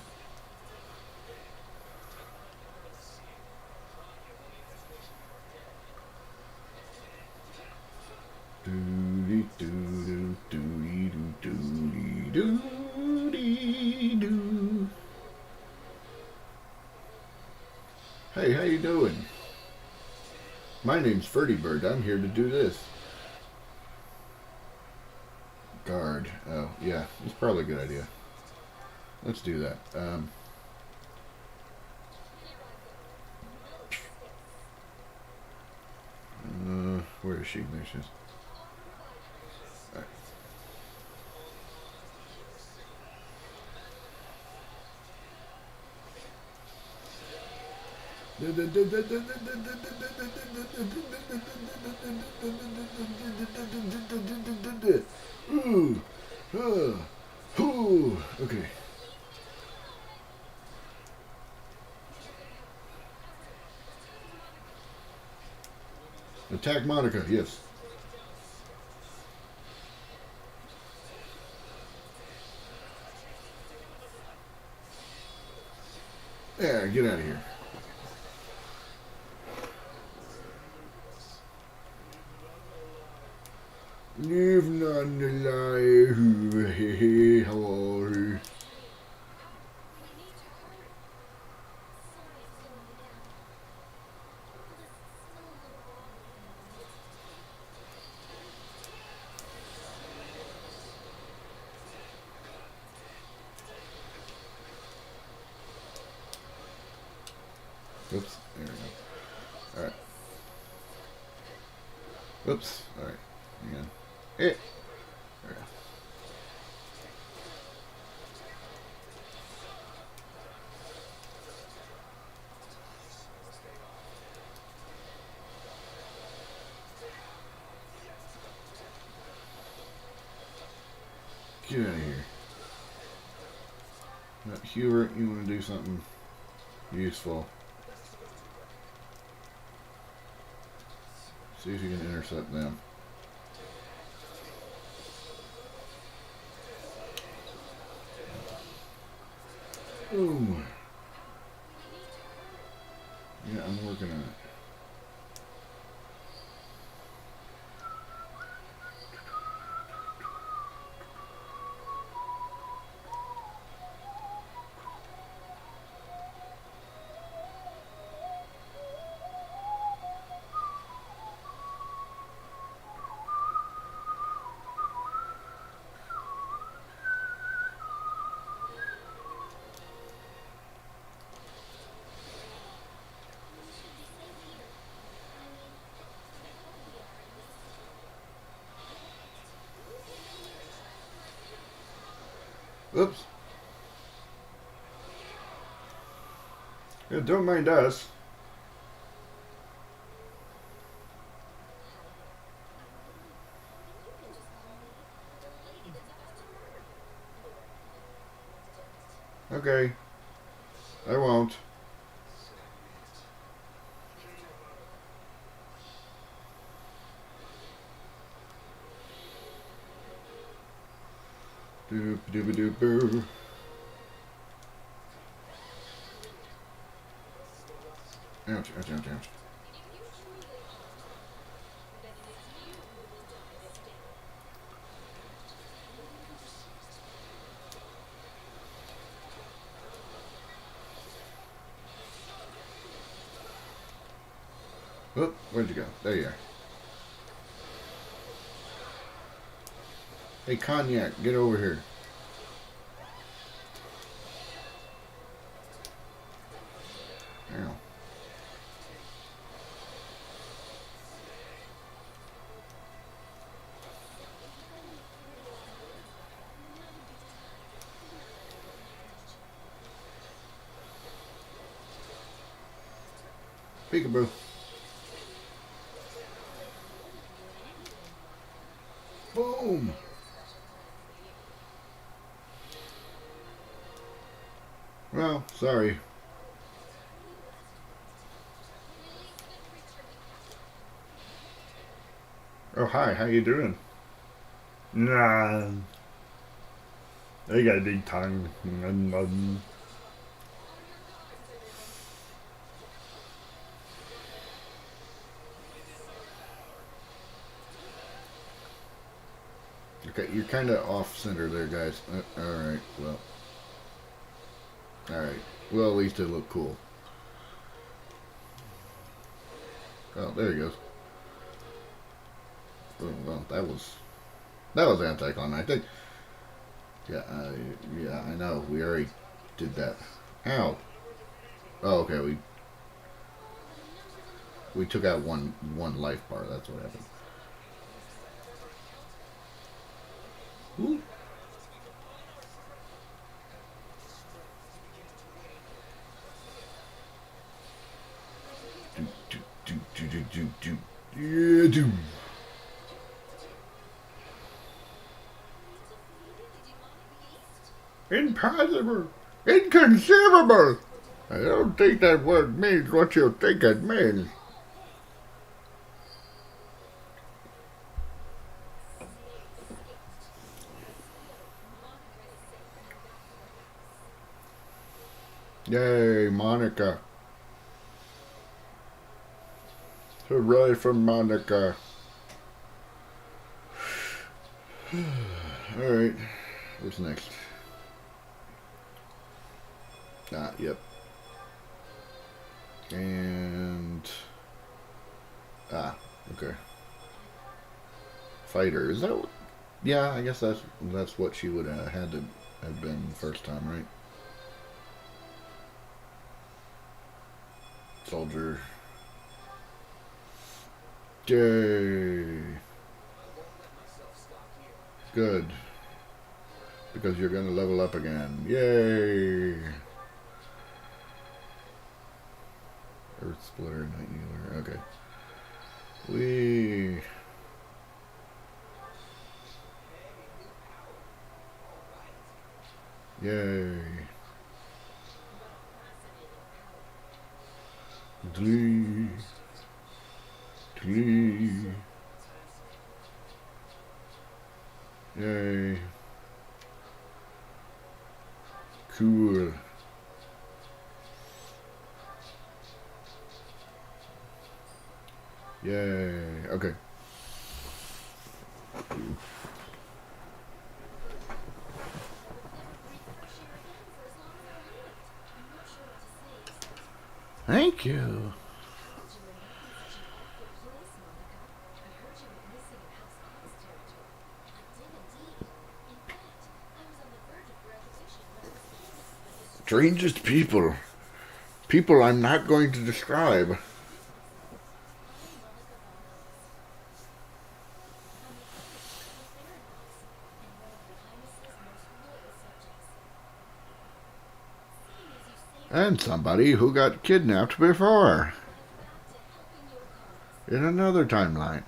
Doody doo doo doody doo doody doody doo. Hey, how you doing? My name's Ferdy Bird. I'm here to do this. Guard. Oh, yeah. It's probably a good idea. Let's do that. Where is she? There she is. Ooh, ooh, okay. Attack Monica, yes. Yeah, get out of here. Live none alive. Hey, hey, how are you? Oops, there we go. Alright. Oops, alright. Hang on. Hey! There we go. Get out of here. Now, Hubert, you want to do something useful. See if you can intercept them. Ooh. Yeah, I'm working on it. Oops. Yeah, don't mind us. Okay. I won't. Doop doop doop boo. Ouch, ouch, ouch, ouch. Oh, where'd you go? There you are. Hey, Cognac, get over here. Ow. Peekaboo. Boom. Sorry. Oh, hi. How you doing? Nah. I got a big tongue. Okay, you're kind of off center there, guys. Alright, well. Alright. Well, at least it looked cool. Oh, there he goes. Oh, well, that was anticlimactic. Yeah, yeah, I know. We already did that. Ow. Oh, okay. We took out one life bar. That's what happened. Ooh. Yeah, do. Impossible. Inconceivable. I don't think that word means what you think it means. Yay, Monica. Hooray for Monica. Alright. What's next? Yep. And... okay. Fighter. Is that what... Yeah, I guess that's what she would have had to have been the first time, right? Soldier. Yay. Good. Because you're going to level up again. Yay. Earth Splitter, Night Healer. Okay. Wee. Yay. Glee. Glee. Yay. Cool. Yay. Okay. Thank you. Strangest people. People I'm not going to describe. And somebody who got kidnapped before. In another timeline.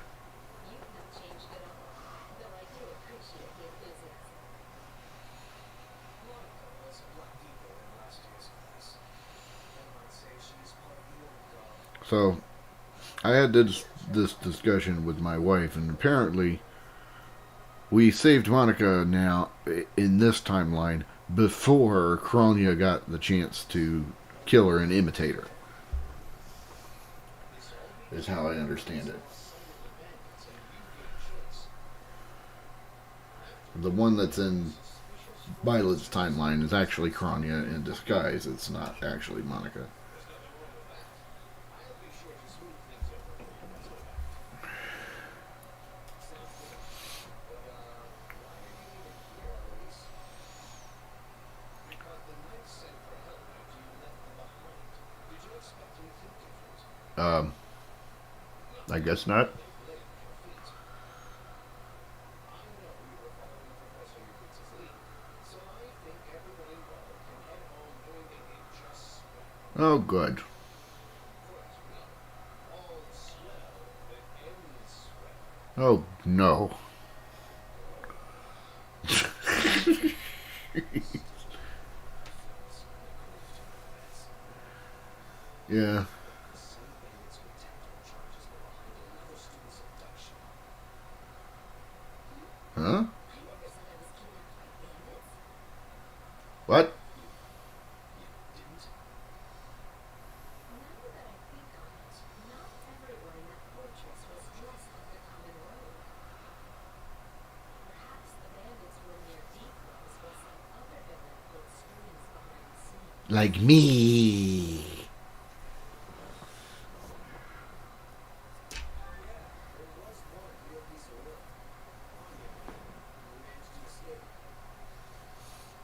So, I had this discussion with my wife, and apparently we saved Monica now in this timeline before Kronia got the chance to kill her and imitate her. Is how I understand it. The one that's in Violet's timeline is actually Kronia in disguise. It's not actually Monica. I guess not. Oh, good. Oh, no. Yeah. Huh? What? Like me.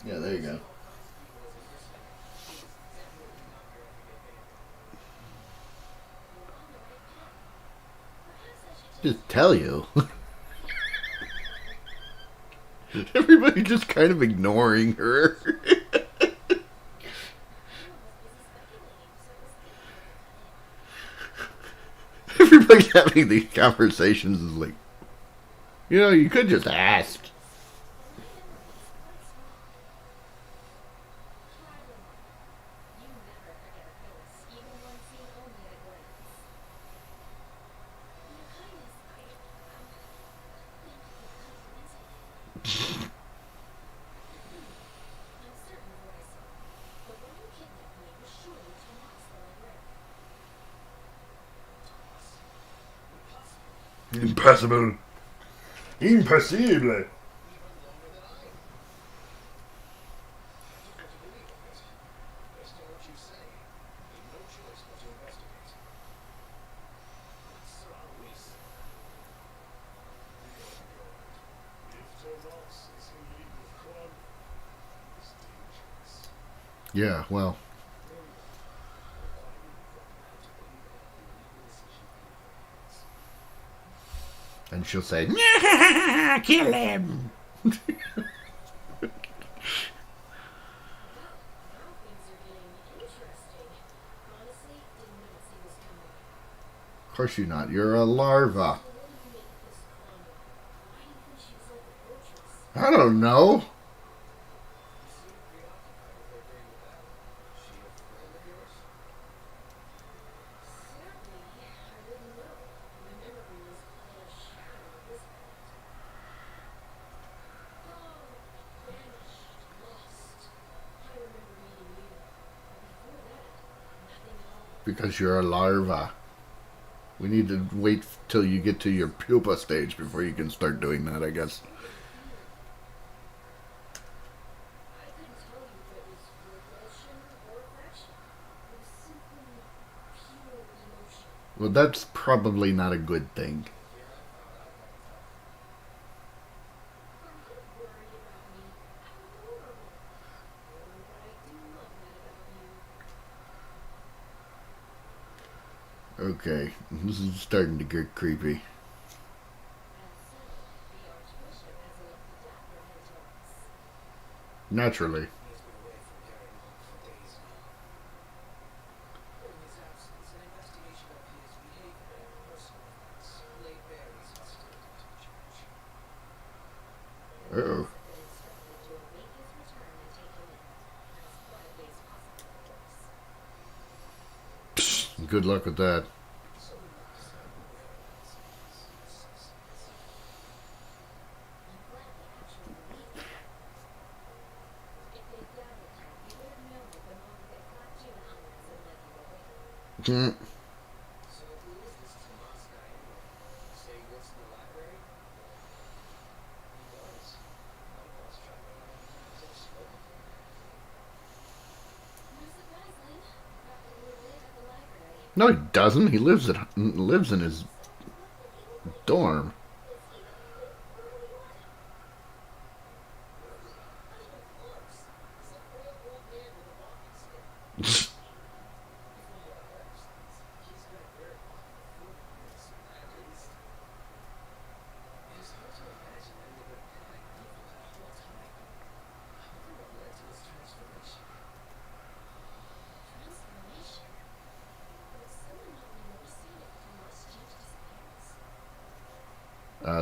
Yeah, there you go. Just tell you. Everybody just kind of ignoring her. Everybody having these conversations is like, you could just ask. Impossible. Impossible. Yeah, well. And she'll say, kill him. Of course you're not. You're a larva. I don't know. Because you're a larva. We need to wait till you get to your pupa stage before you can start doing that, I guess. Well, that's probably not a good thing. Okay, this is starting to get creepy. Naturally. Uh-oh. Psst, good luck with that. Mm. No, he doesn't. He lives in his dorm.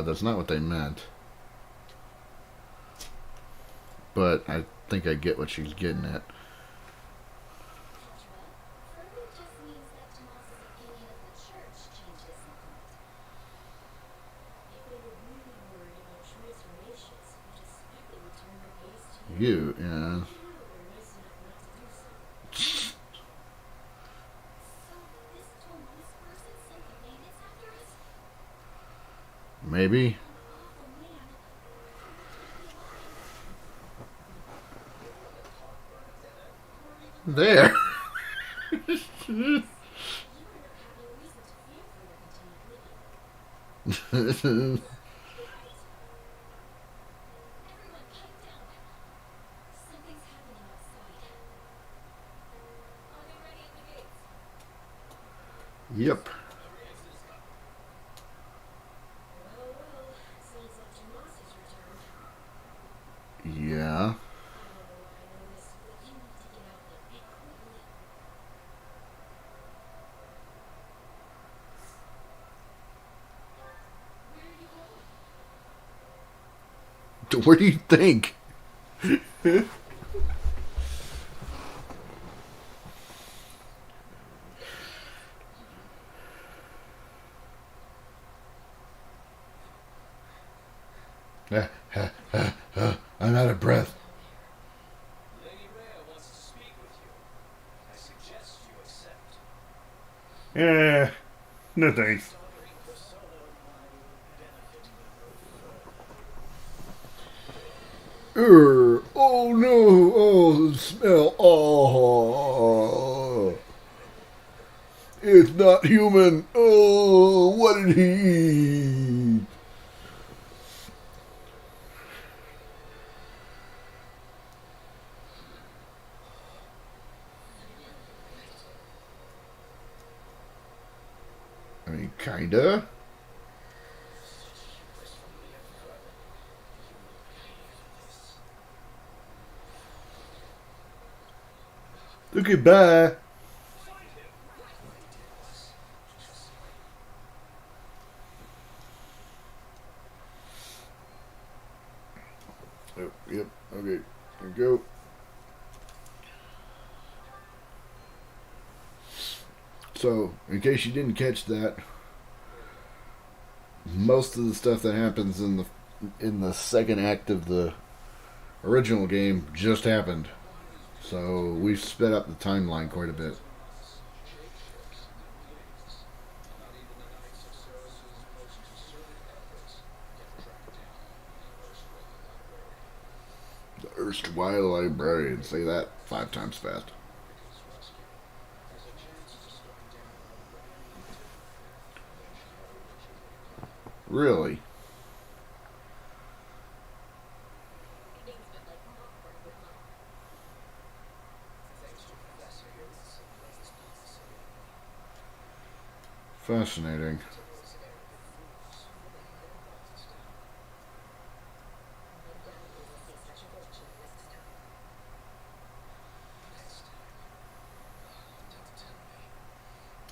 That's not what they meant. But I think I get what she's getting at. you, yeah. Maybe. There. Yep. Yeah. Where do you think? I'm out of breath. Yeah, no thanks. Oh no! Oh, the smell! Oh, it's not human! Oh, what did he eat? I mean, kinda. Okay, bye. Oh, yep, okay, here we go. So, in case you didn't catch that, most of the stuff that happens in the second act of the original game just happened. So we've sped up the timeline quite a bit. The erstwhile librarian. Say that 5 times fast. Really? Fascinating.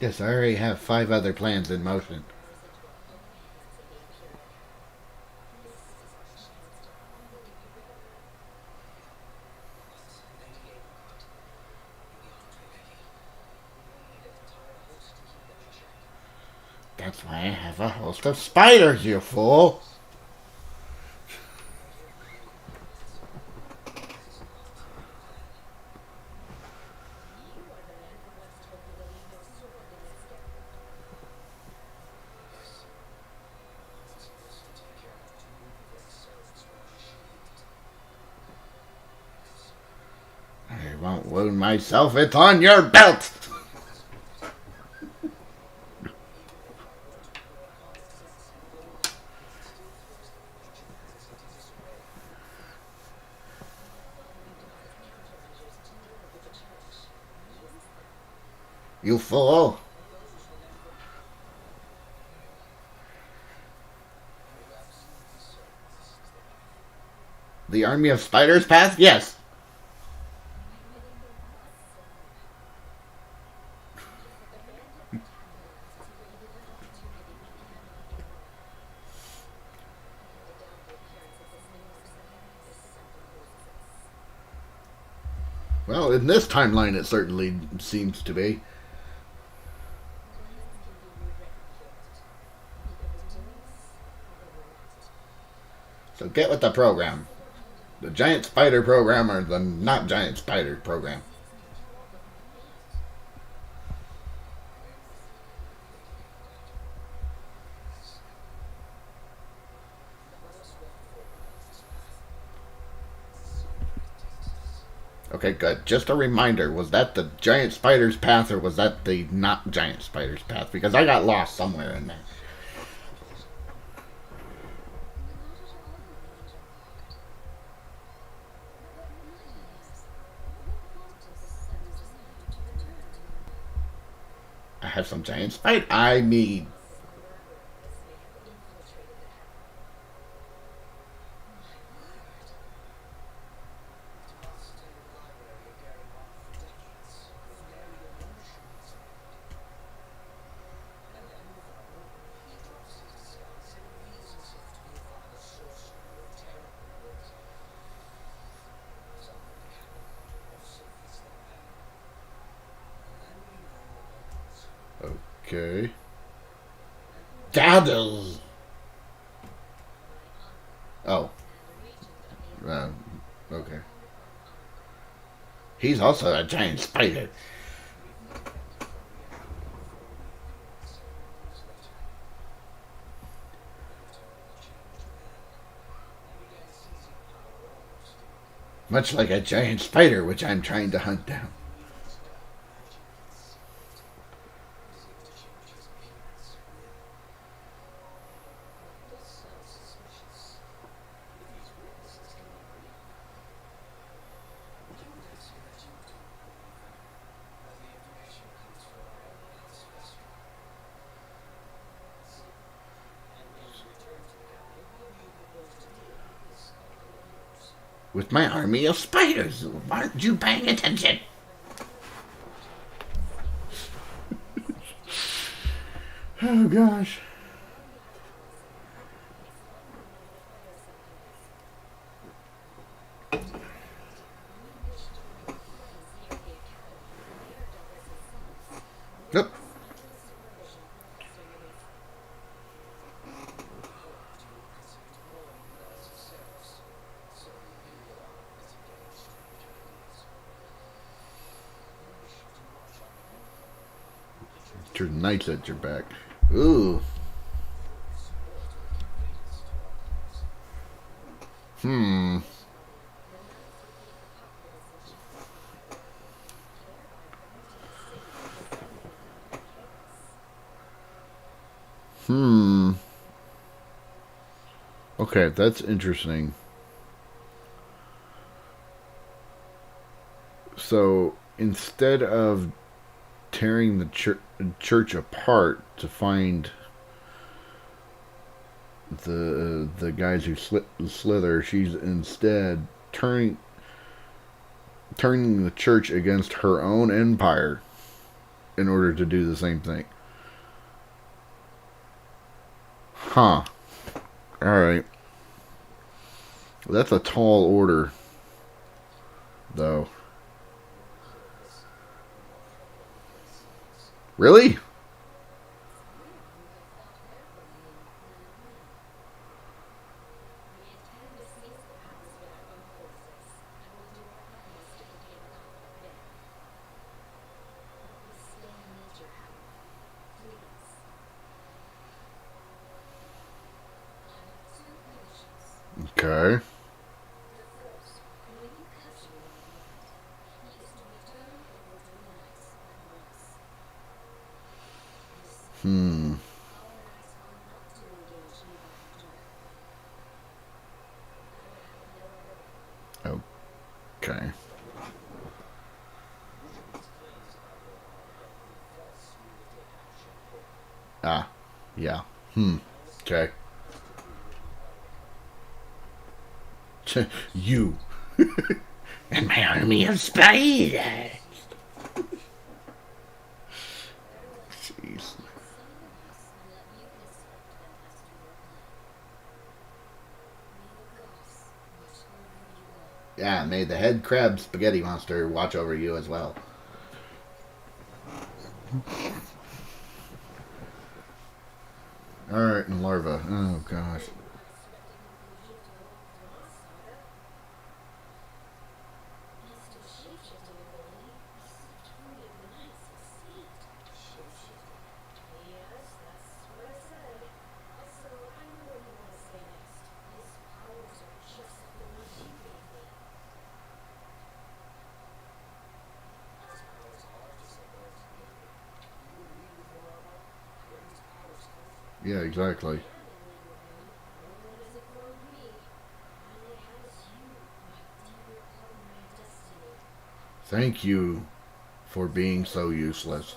Yes, I already have 5 other plans in motion. That's why I have a host of spiders, you fool! I won't wound myself, it's on your belt! You fool! The army of spiders passed? Yes. Well, in this timeline, it certainly seems to be. So get with the program. The giant spider program or the not giant spider program? Okay, good. Just a reminder, was that the giant spider's path or was that the not giant spider's path? Because I got lost somewhere in there. I have some giant spider. I need. Okay. Daddy! Oh. Uh, okay. He's also a giant spider. Much like a giant spider, which I'm trying to hunt down. With my army of spiders, aren't you paying attention? Oh gosh. Nope. Turn knights at your back. Ooh. Hmm. Hmm. Okay, that's interesting. So instead of tearing the church apart to find the guys who slither, she's instead turning the church against her own empire in order to do the same thing. Huh. Alright. That's a tall order, though. Really? Okay. Hmm. Okay. Ah. Yeah. Hmm. Okay. You. And my army of spiders. Jeez. Yeah, may the head crab spaghetti monster watch over you as well. Alright, and larva. Oh, gosh. Yeah, exactly. Thank you for being so useless.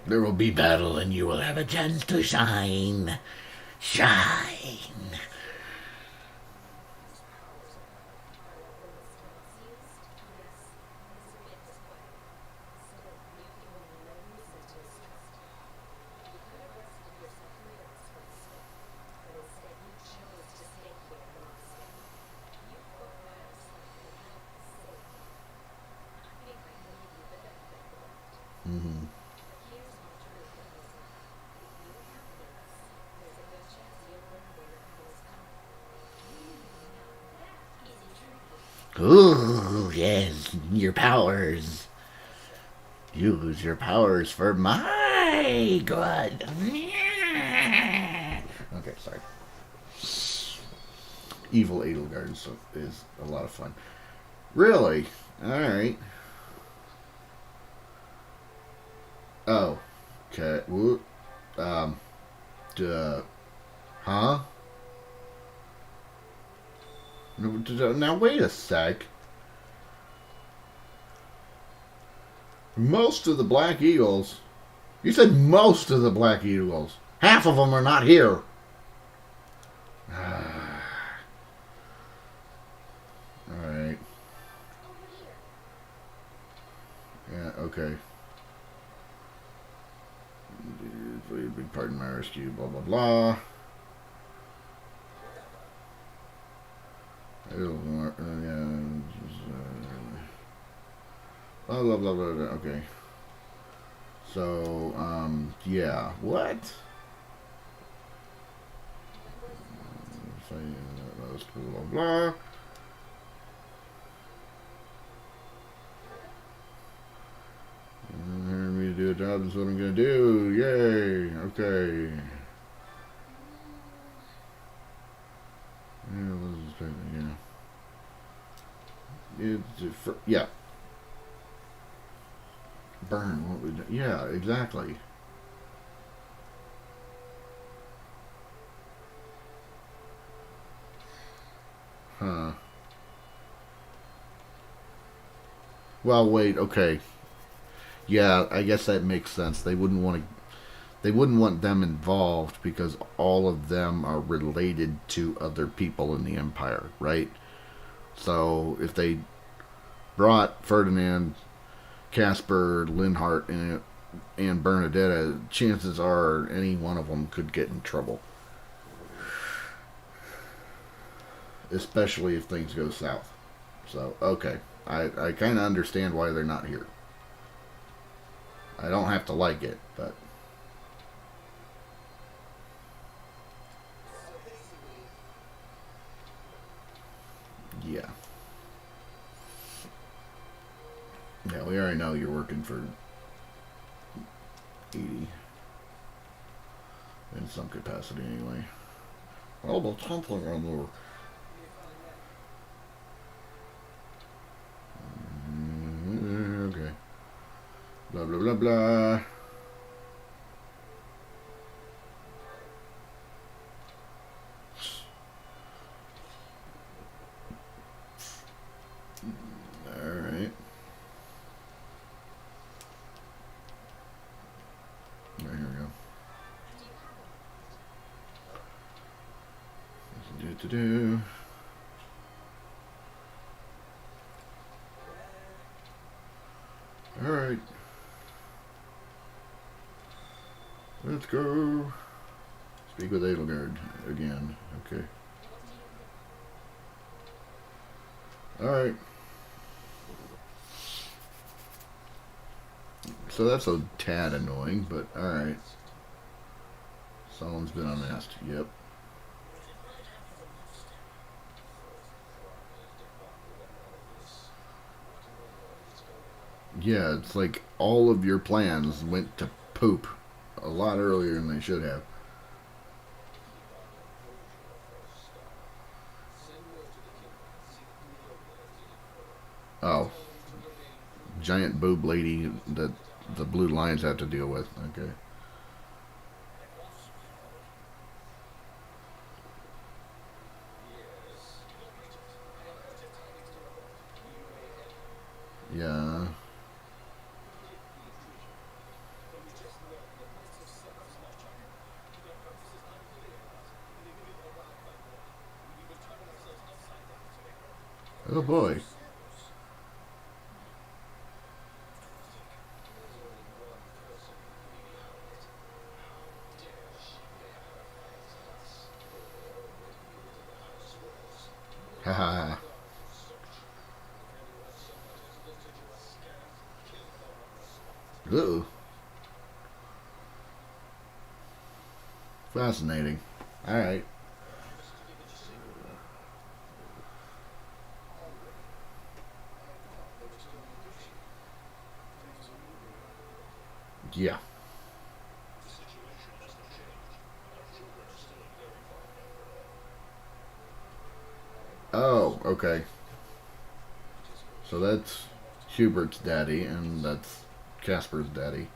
There will be battle and you will have a chance to shine. Shine. Mm-hmm. Ooh, yes, your powers. Use your powers for my good. Okay, sorry. Evil Edelgard is a lot of fun. Really? Alright. Oh. Okay. Um. Duh. Huh? Now, wait a sec. Most of the Black Eagles. You said most of the Black Eagles. Half of them are not here. Alright. Yeah, okay. Pardon my rescue, blah, blah, blah. Blah, blah, blah, blah, blah. Okay. So, yeah. What? Blah, blah, blah. Me to do a job is what I'm going to do. Yay. Okay. Yeah. Burn. What we do. Yeah, exactly. Huh. Well, wait. Okay. Yeah, I guess that makes sense. They wouldn't want to. They wouldn't want them involved because all of them are related to other people in the Empire, right? So if they brought Ferdinand, Casper, Linhart, and Bernadetta, chances are any one of them could get in trouble. Especially if things go south. So, okay. I kind of understand why they're not here. I don't have to like it, but. Yeah. Yeah, we already know you're working for 80 in some capacity anyway. Well, the template on there. Okay. Blah, blah, blah, blah. Alright. Right, here we go. Do. Alright. Let's go. Speak with Edelgard again. Okay. Alright. So that's a tad annoying, but alright. Someone's been unmasked. Yep. Yeah, it's like all of your plans went to poop a lot earlier than they should have. Oh, giant boob lady that the Blue Lions have to deal with. Okay. Yeah. Oh boy. Haha. Ooh. Fascinating. Alright. Yeah. Oh, okay. So that's Hubert's daddy, and that's Casper's daddy.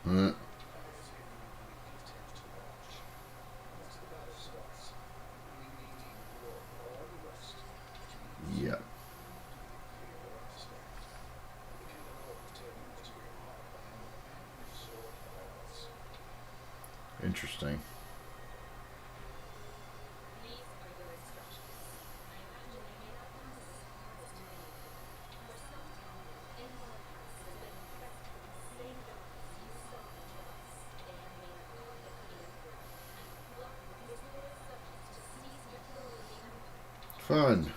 Uh, yeah. Interesting. Fun.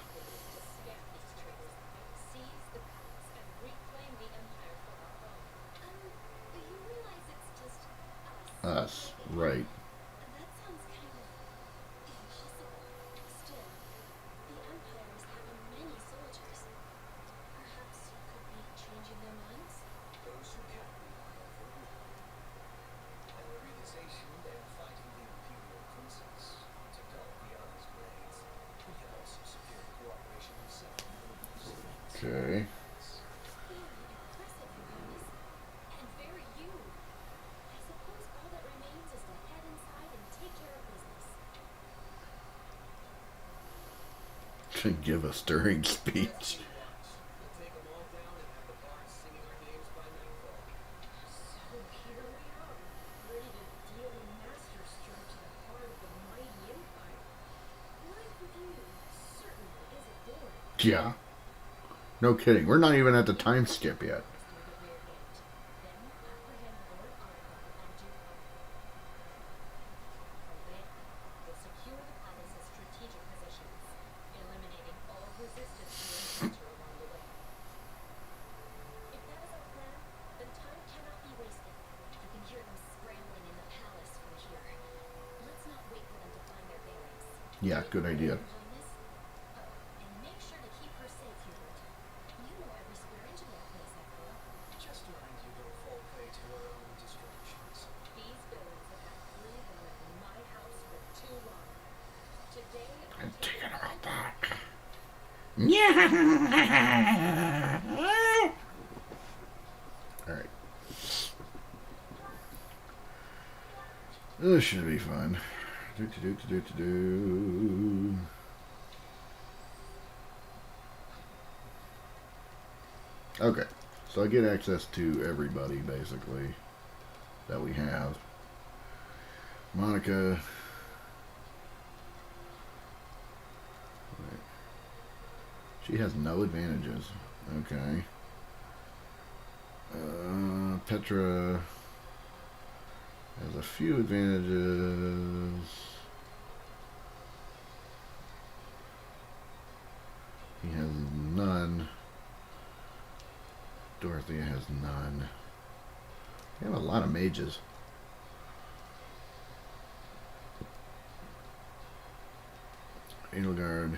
Us. Right. Okay. Give a stirring speech. Yeah. No kidding. We're not even at the time skip yet. Yeah, good idea. I'm taking her out back. Yeah. All right. This should be fun. Do. Okay. So I get access to everybody, basically, that we have. Monica. She has no advantages. Okay. Petra has a few advantages. He has none. Dorothea has none. We have a lot of mages. Edelgard.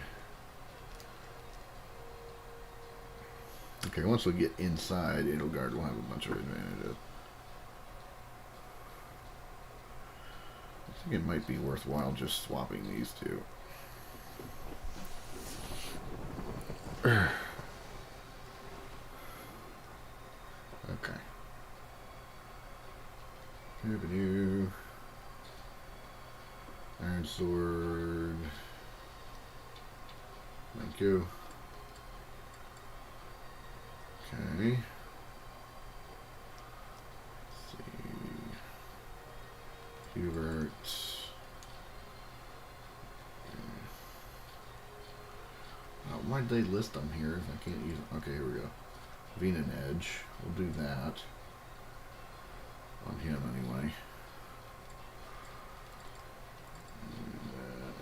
Okay, once we get inside, Edelgard will have a bunch of advantages. I think it might be worthwhile just swapping these two. Okay. Revenue. Iron Sword. Thank you. Okay. Let's see. Hubert. Why'd they list them here? I can't use them. Okay, here we go. Venan Edge. We'll do that. On him, anyway.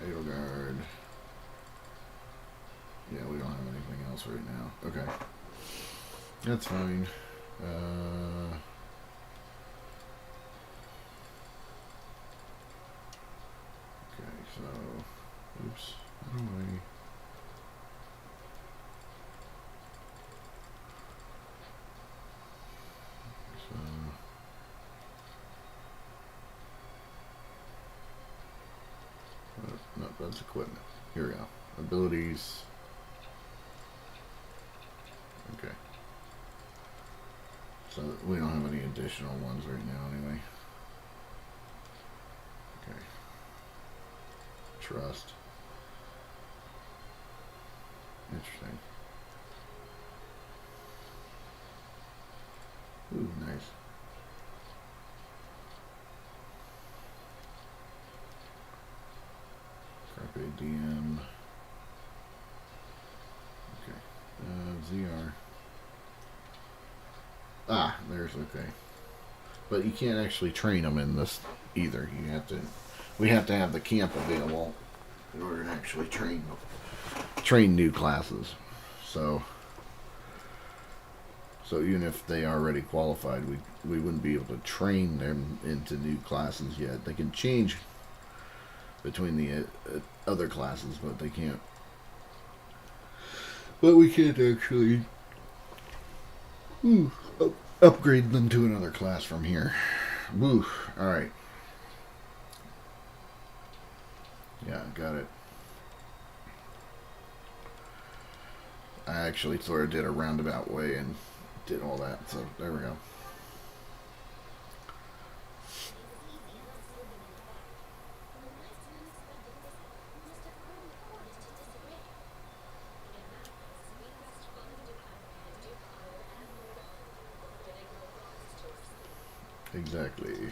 And, Edelgard. Yeah, we don't have anything else right now. Okay. That's fine. Okay, so... Oops. How do I... No, that's equipment. Here we go. Abilities. Okay. So we don't have any additional ones right now anyway. Okay. Trust. Interesting. Ooh, nice. Carpe Diem. Okay. ZR. Ah, there's okay. But you can't actually train them in this either. You have to. We have to have the camp available in order to actually train new classes. So even if they are already qualified, we wouldn't be able to train them into new classes yet. They can change between the other classes, but they can't. But we can't actually upgrade them to another class from here. Woo! All right. Yeah, got it. I actually sort of did a roundabout way and did all that, so there we go. Exactly.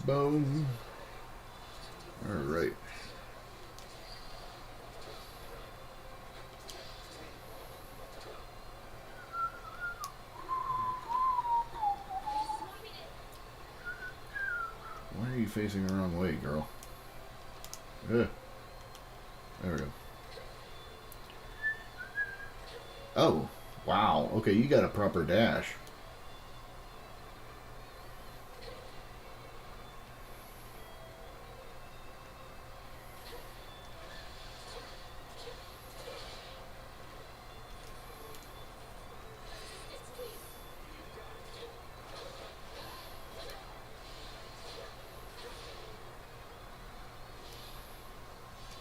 Boom. All right. Why are you facing the wrong way, girl? Ugh. There we go. Oh, wow. Okay, you got a proper dash.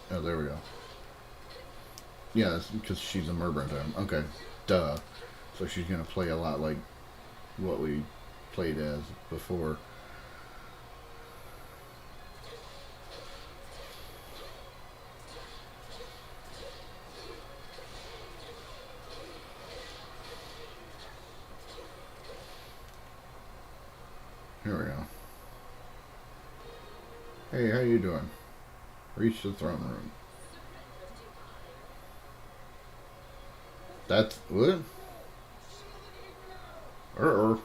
Oh, there we go. Yeah, it's because she's a Merbrantone. Okay, duh. So she's going to play a lot like what we played as before. Here we go. Hey, how you doing? Reach the throne room. That's what? Uh-oh.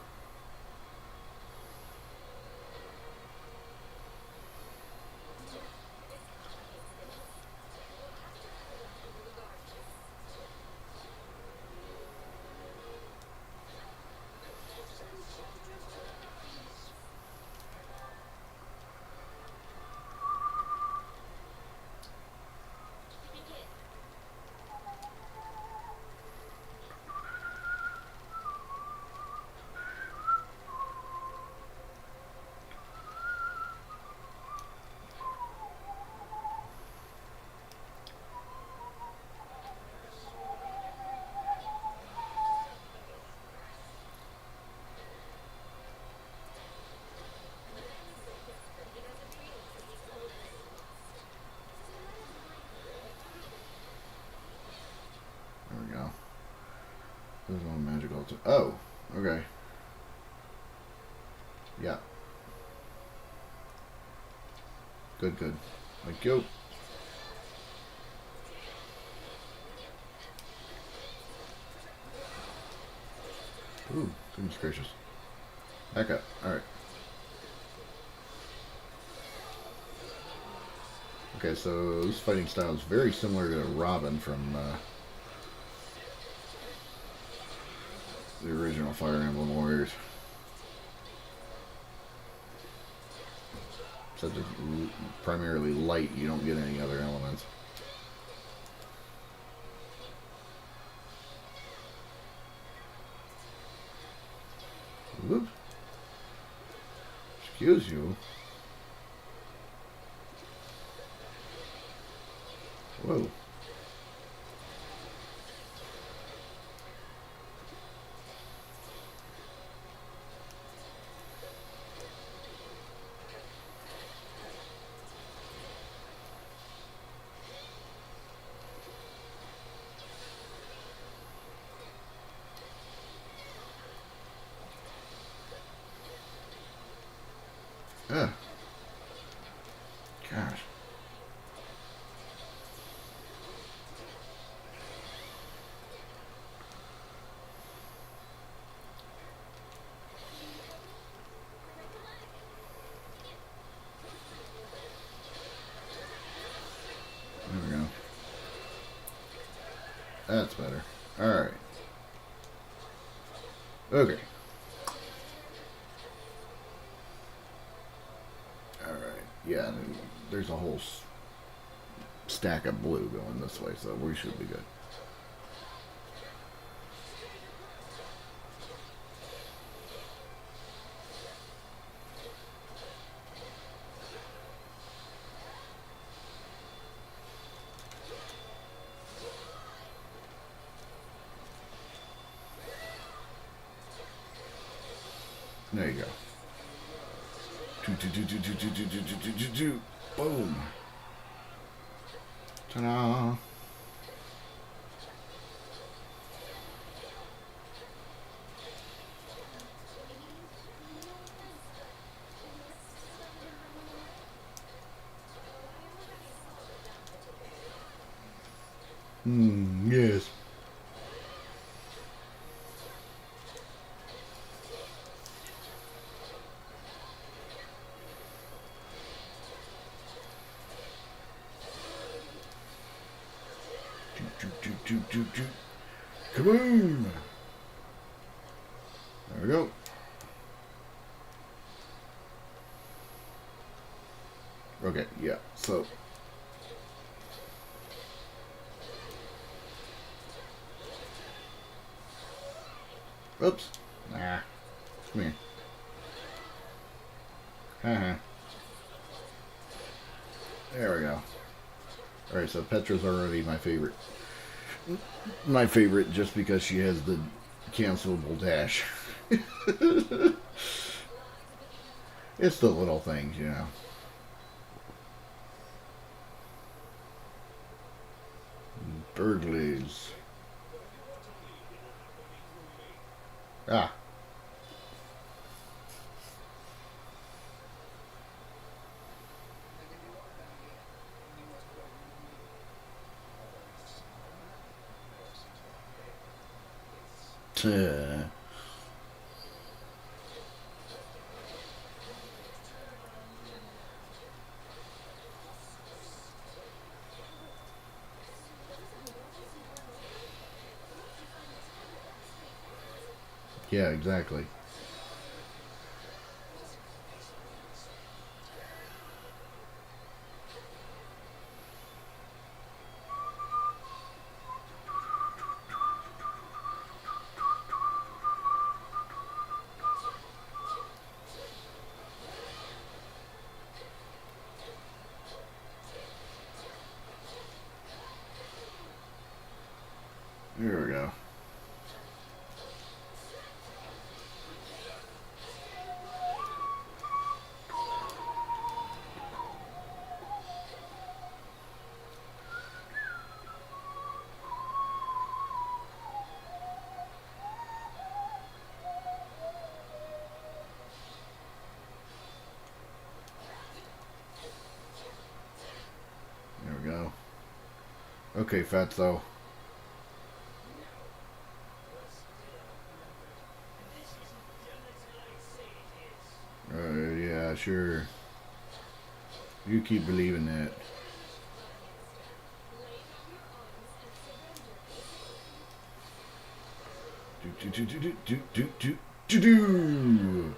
There we go. There's one magical. Oh, okay. Yeah. Good, good. Thank you. Ooh, goodness gracious. Back up. Alright. Okay, so this fighting style is very similar to Robin from the original Fire Emblem Warriors. Except it's primarily light, you don't get any other elements. Whoop. Excuse you. Whoa. Ugh. Gosh. There we go. That's better. Alright. Okay. Alright. Yeah, there's a whole stack of blue going this way, so we should be good. There you go. Boom. Ta-da. Yes. Kaboom! There we go. Okay, yeah, so. Oops. Nah. Come here. Haha. There we go. Alright, so Petra's already my favorite. My favorite just because she has the cancelable dash. It's the little things, you know. Burglaries. Ah. Yeah, exactly. There we go. There we go. Okay, Fatso. Yeah, sure. You keep believing that. Do.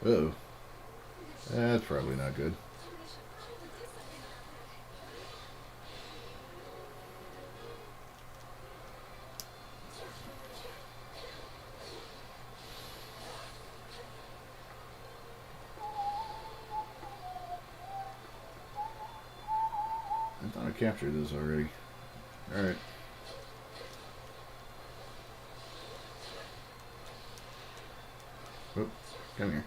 Uh-oh. That's probably not good. I thought I captured this already. Alright. Oh, come here.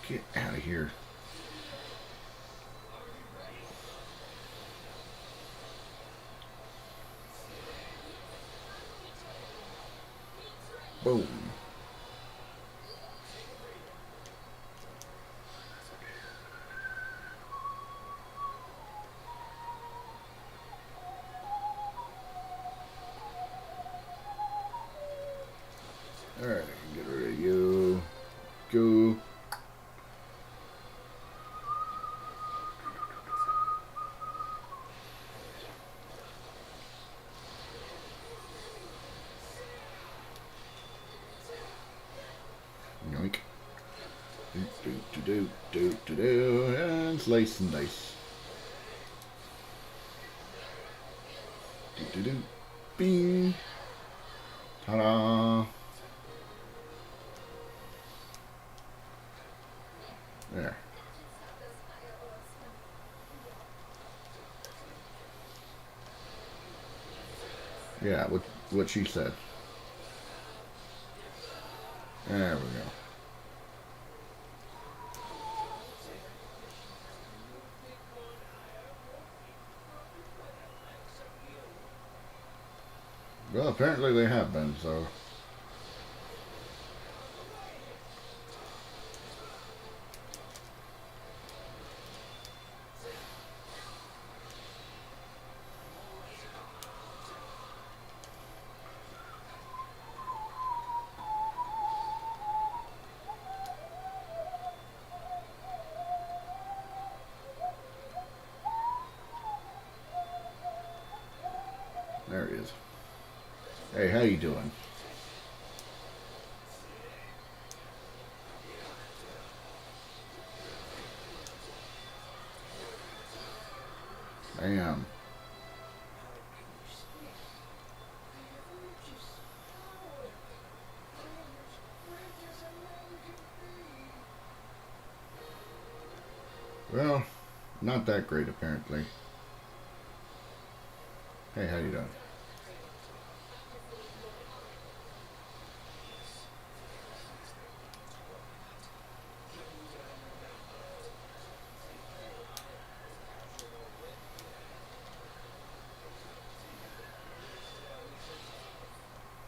Get out of here. Boom. Alright, get rid of you. Go. Yoink. Do. And slice and dice. Do. Bing. Ta-da. There. Yeah, what she said. There we go. Well, apparently they have been, so... There he is. Hey, how you doing? Bam. Well, not that great apparently. Hey, how you doing?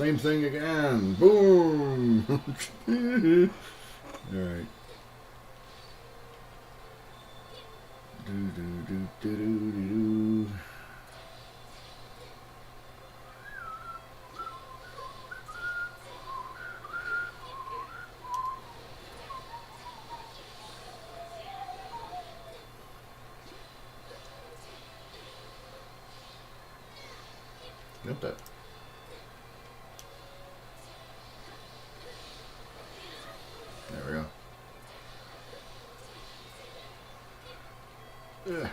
Same thing again. Boom. All right. Do do do do do do. Got that. There we go. Ugh.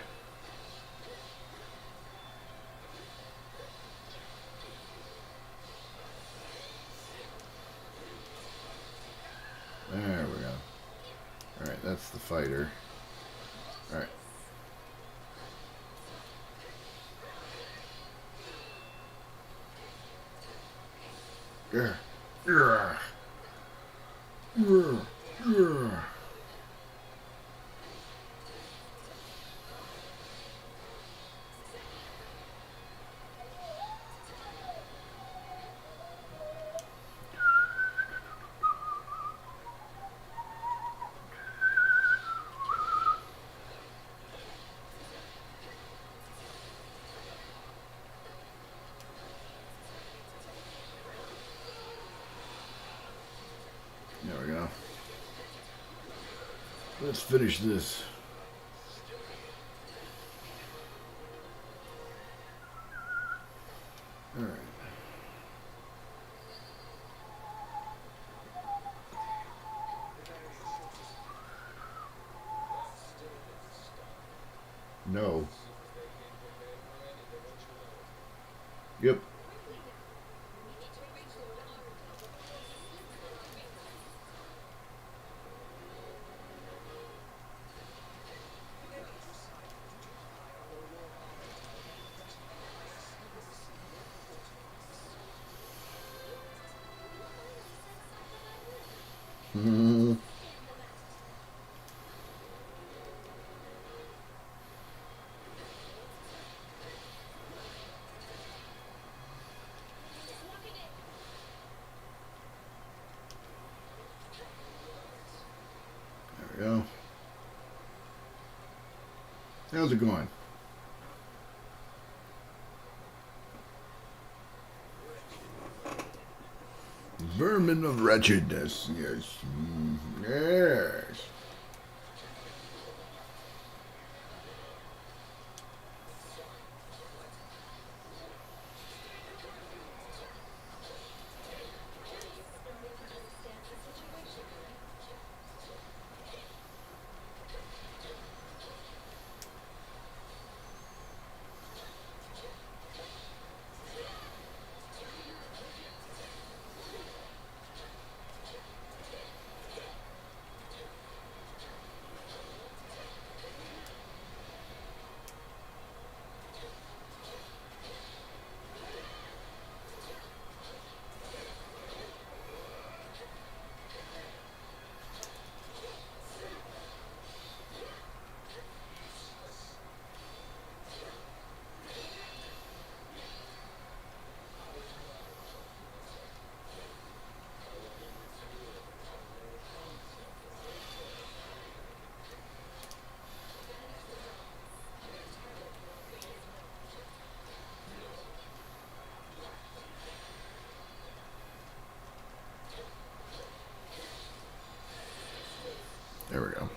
There we go. Alright, that's the fighter. Alright. Yeah. Yeah. Yeah. Yeah. There we go. Let's finish this. All right. No. Yep. Mm. There we go. How's it going? Vermin of wretchedness. Yes. Yes. There we go.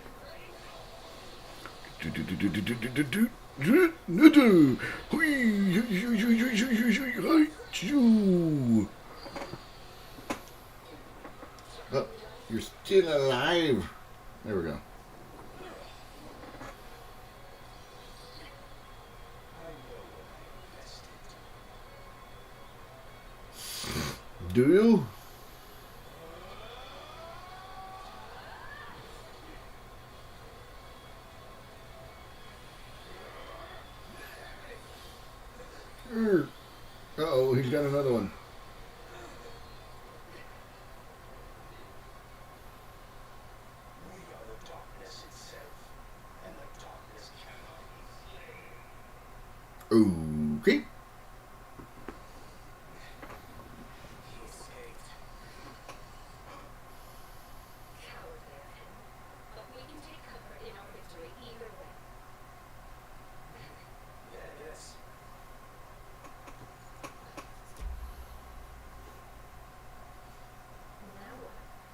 Oh, you're still alive. There we go. Do you? Uh-oh, he's got another one. Okay.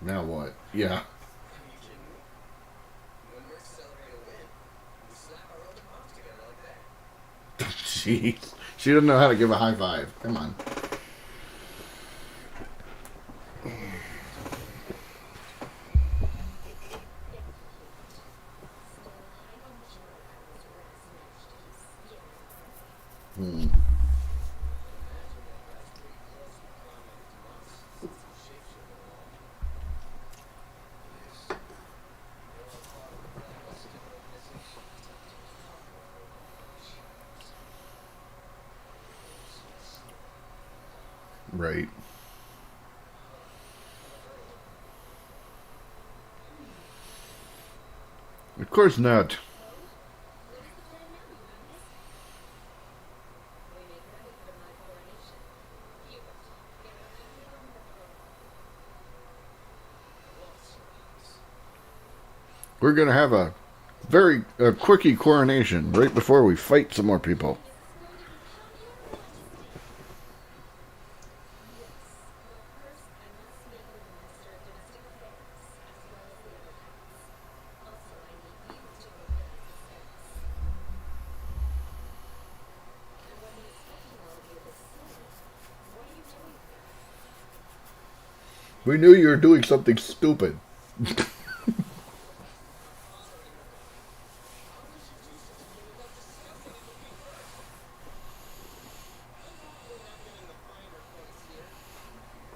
Now what? Yeah. Jeez. She doesn't know how to give a high five. Come on. Hmm. Right. Of course not. We're gonna have a quickie coronation right before we fight some more people. We knew you were doing something stupid.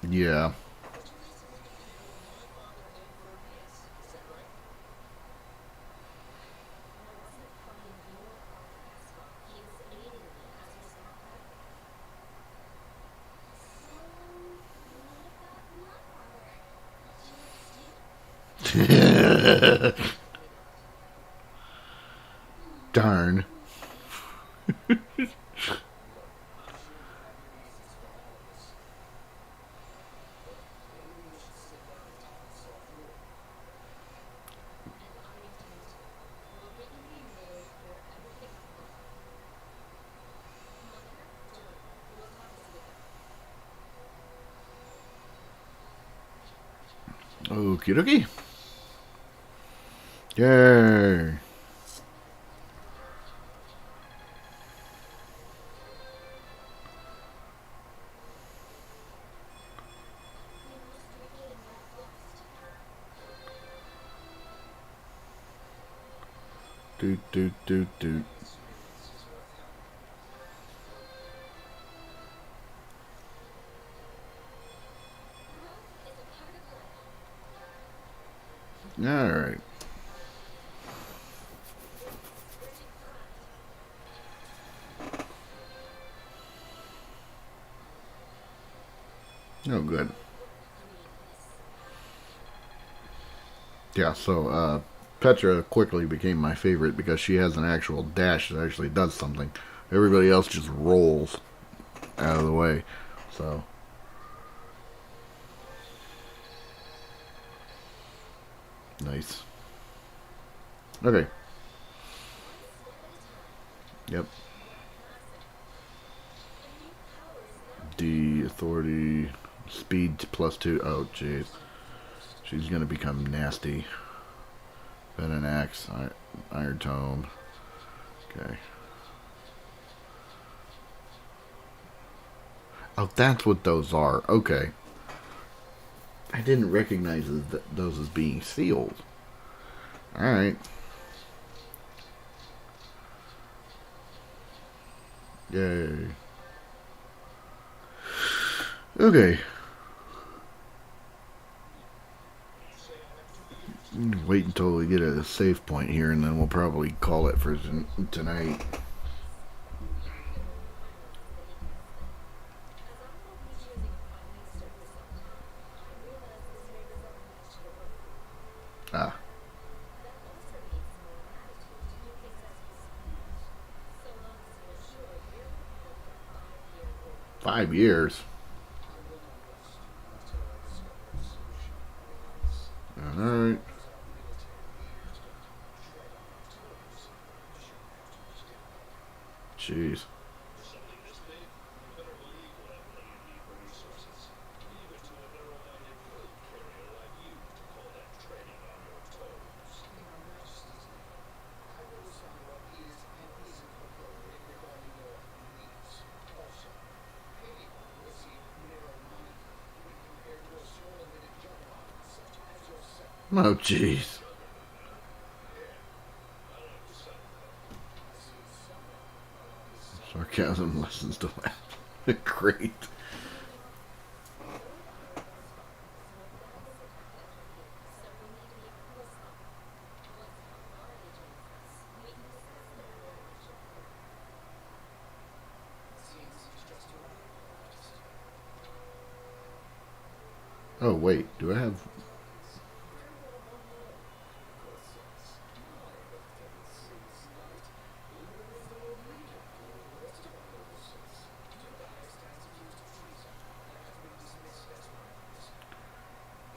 Yeah. Darn. Okie dokie. Yay. Doot, doot, doot, doot. Alright. Oh, good. Yeah, so, Petra quickly became my favorite because she has an actual dash that actually does something. Everybody else just rolls out of the way. So, nice. Okay. Yep. D, authority, speed +2. Oh, jeez. She's gonna become nasty. Pen and axe, iron tome. Okay. Oh, that's what those are. Okay. I didn't recognize those as being sealed. Alright. Yay. Okay. Wait until we get a save point here, and then we'll probably call it for tonight. Ah. 5 years. Alright. Jeez. Oh, jeez. Sarcasm lessons to laugh. Great. Oh, wait. Do I have...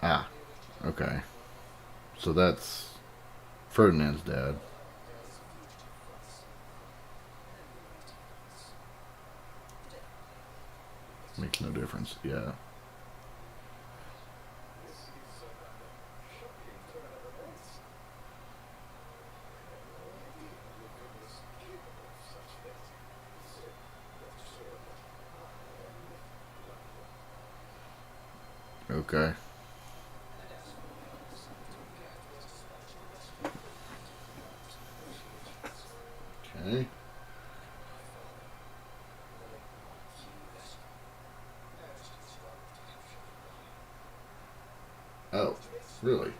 Ah, okay. So that's Ferdinand's dad. Makes no difference. Yeah. Okay. Okay. Oh, really?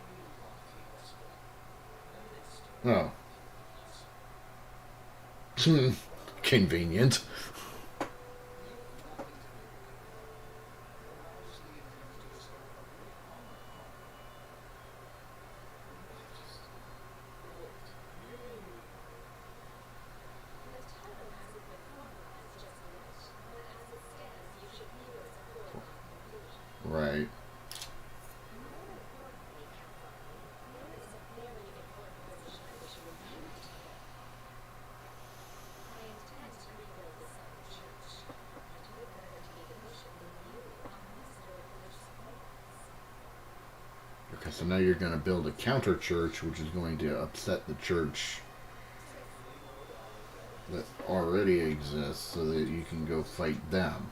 Oh. Convenient. Right. Okay, so now you're going to build a counter church, which is going to upset the church that already exists so that you can go fight them.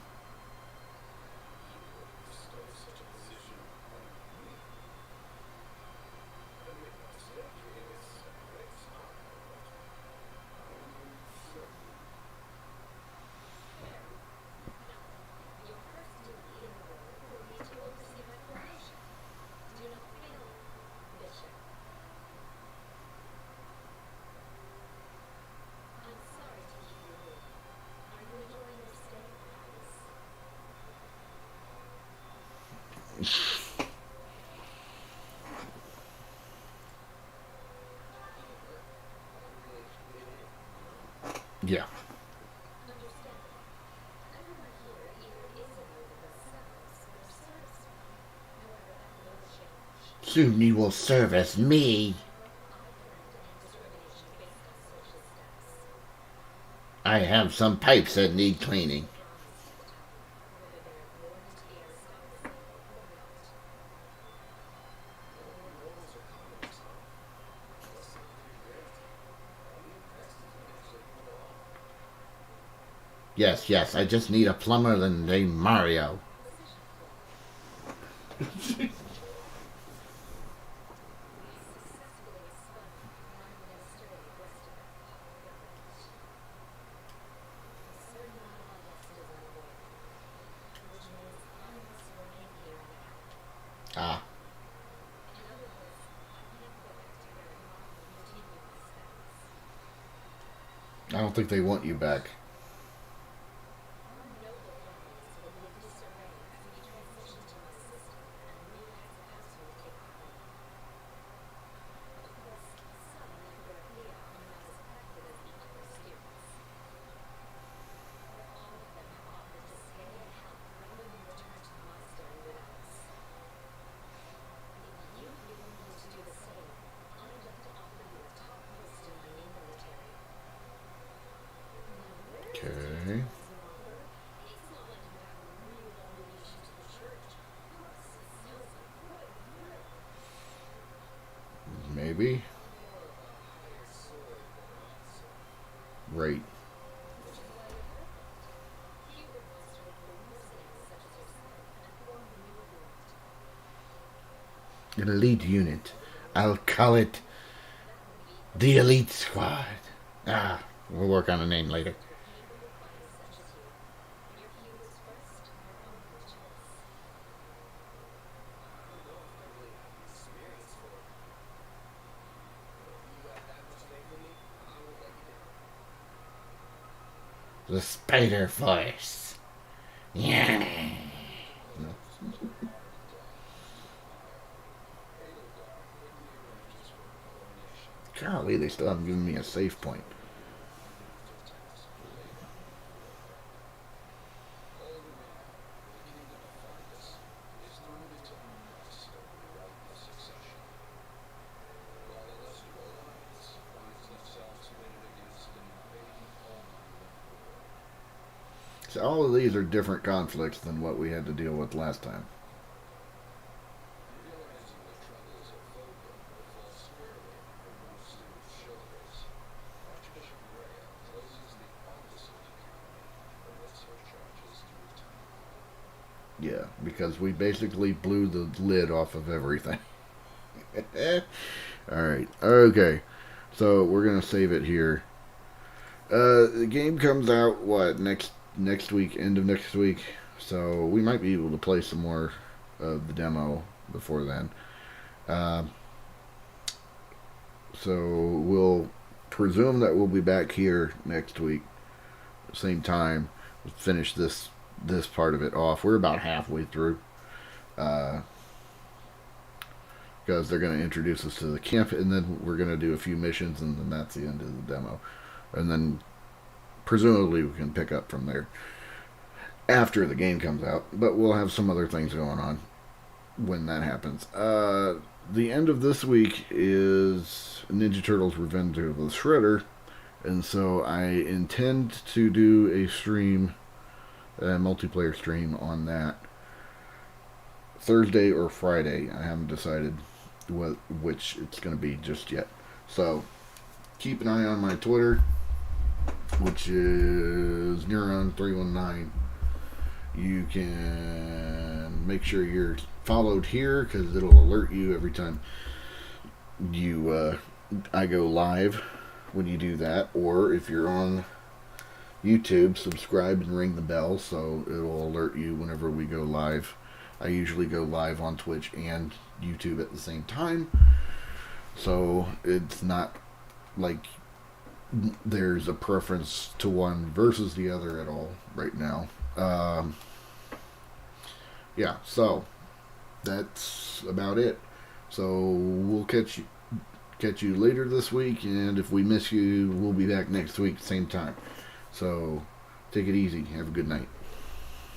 Yeah. Soon you will service me. I have some pipes that need cleaning. Yes, yes, I just need a plumber named Mario. Ah, I don't think they want you back. Okay. Maybe. Right. An elite unit. I'll call it the Elite Squad. We'll work on a name later. The Spider Force. Yeah. Golly, they still haven't given me a save point. So all of these are different conflicts than what we had to deal with last time. Yeah, because we basically blew the lid off of everything. Alright, okay. So we're going to save it here. The game comes out, what, next week, end of next week. So we might be able to play some more of the demo before then. So we'll presume that we'll be back here next week, same time. We'll finish this part of it off. We're about halfway through, because they're going to introduce us to the camp, and then we're going to do a few missions, and then that's the end of the demo. And then presumably we can pick up from there after the game comes out. But we'll have some other things going on when that happens. The end of this week is Ninja Turtles Revenge of the Shredder, and so I intend to do a stream, a multiplayer stream on that Thursday or Friday. I haven't decided which it's going to be just yet. So keep an eye on my Twitter, which is Neuron319. You can make sure you're followed here because it'll alert you every time I go live when you do that. Or if you're on YouTube, subscribe and ring the bell so it'll alert you whenever we go live. I usually go live on Twitch and YouTube at the same time, so it's not like there's a preference to one versus the other at all right now. Yeah, so that's about it. So we'll catch you later this week, and if we miss you, we'll be back next week, same time. So take it easy. Have a good night.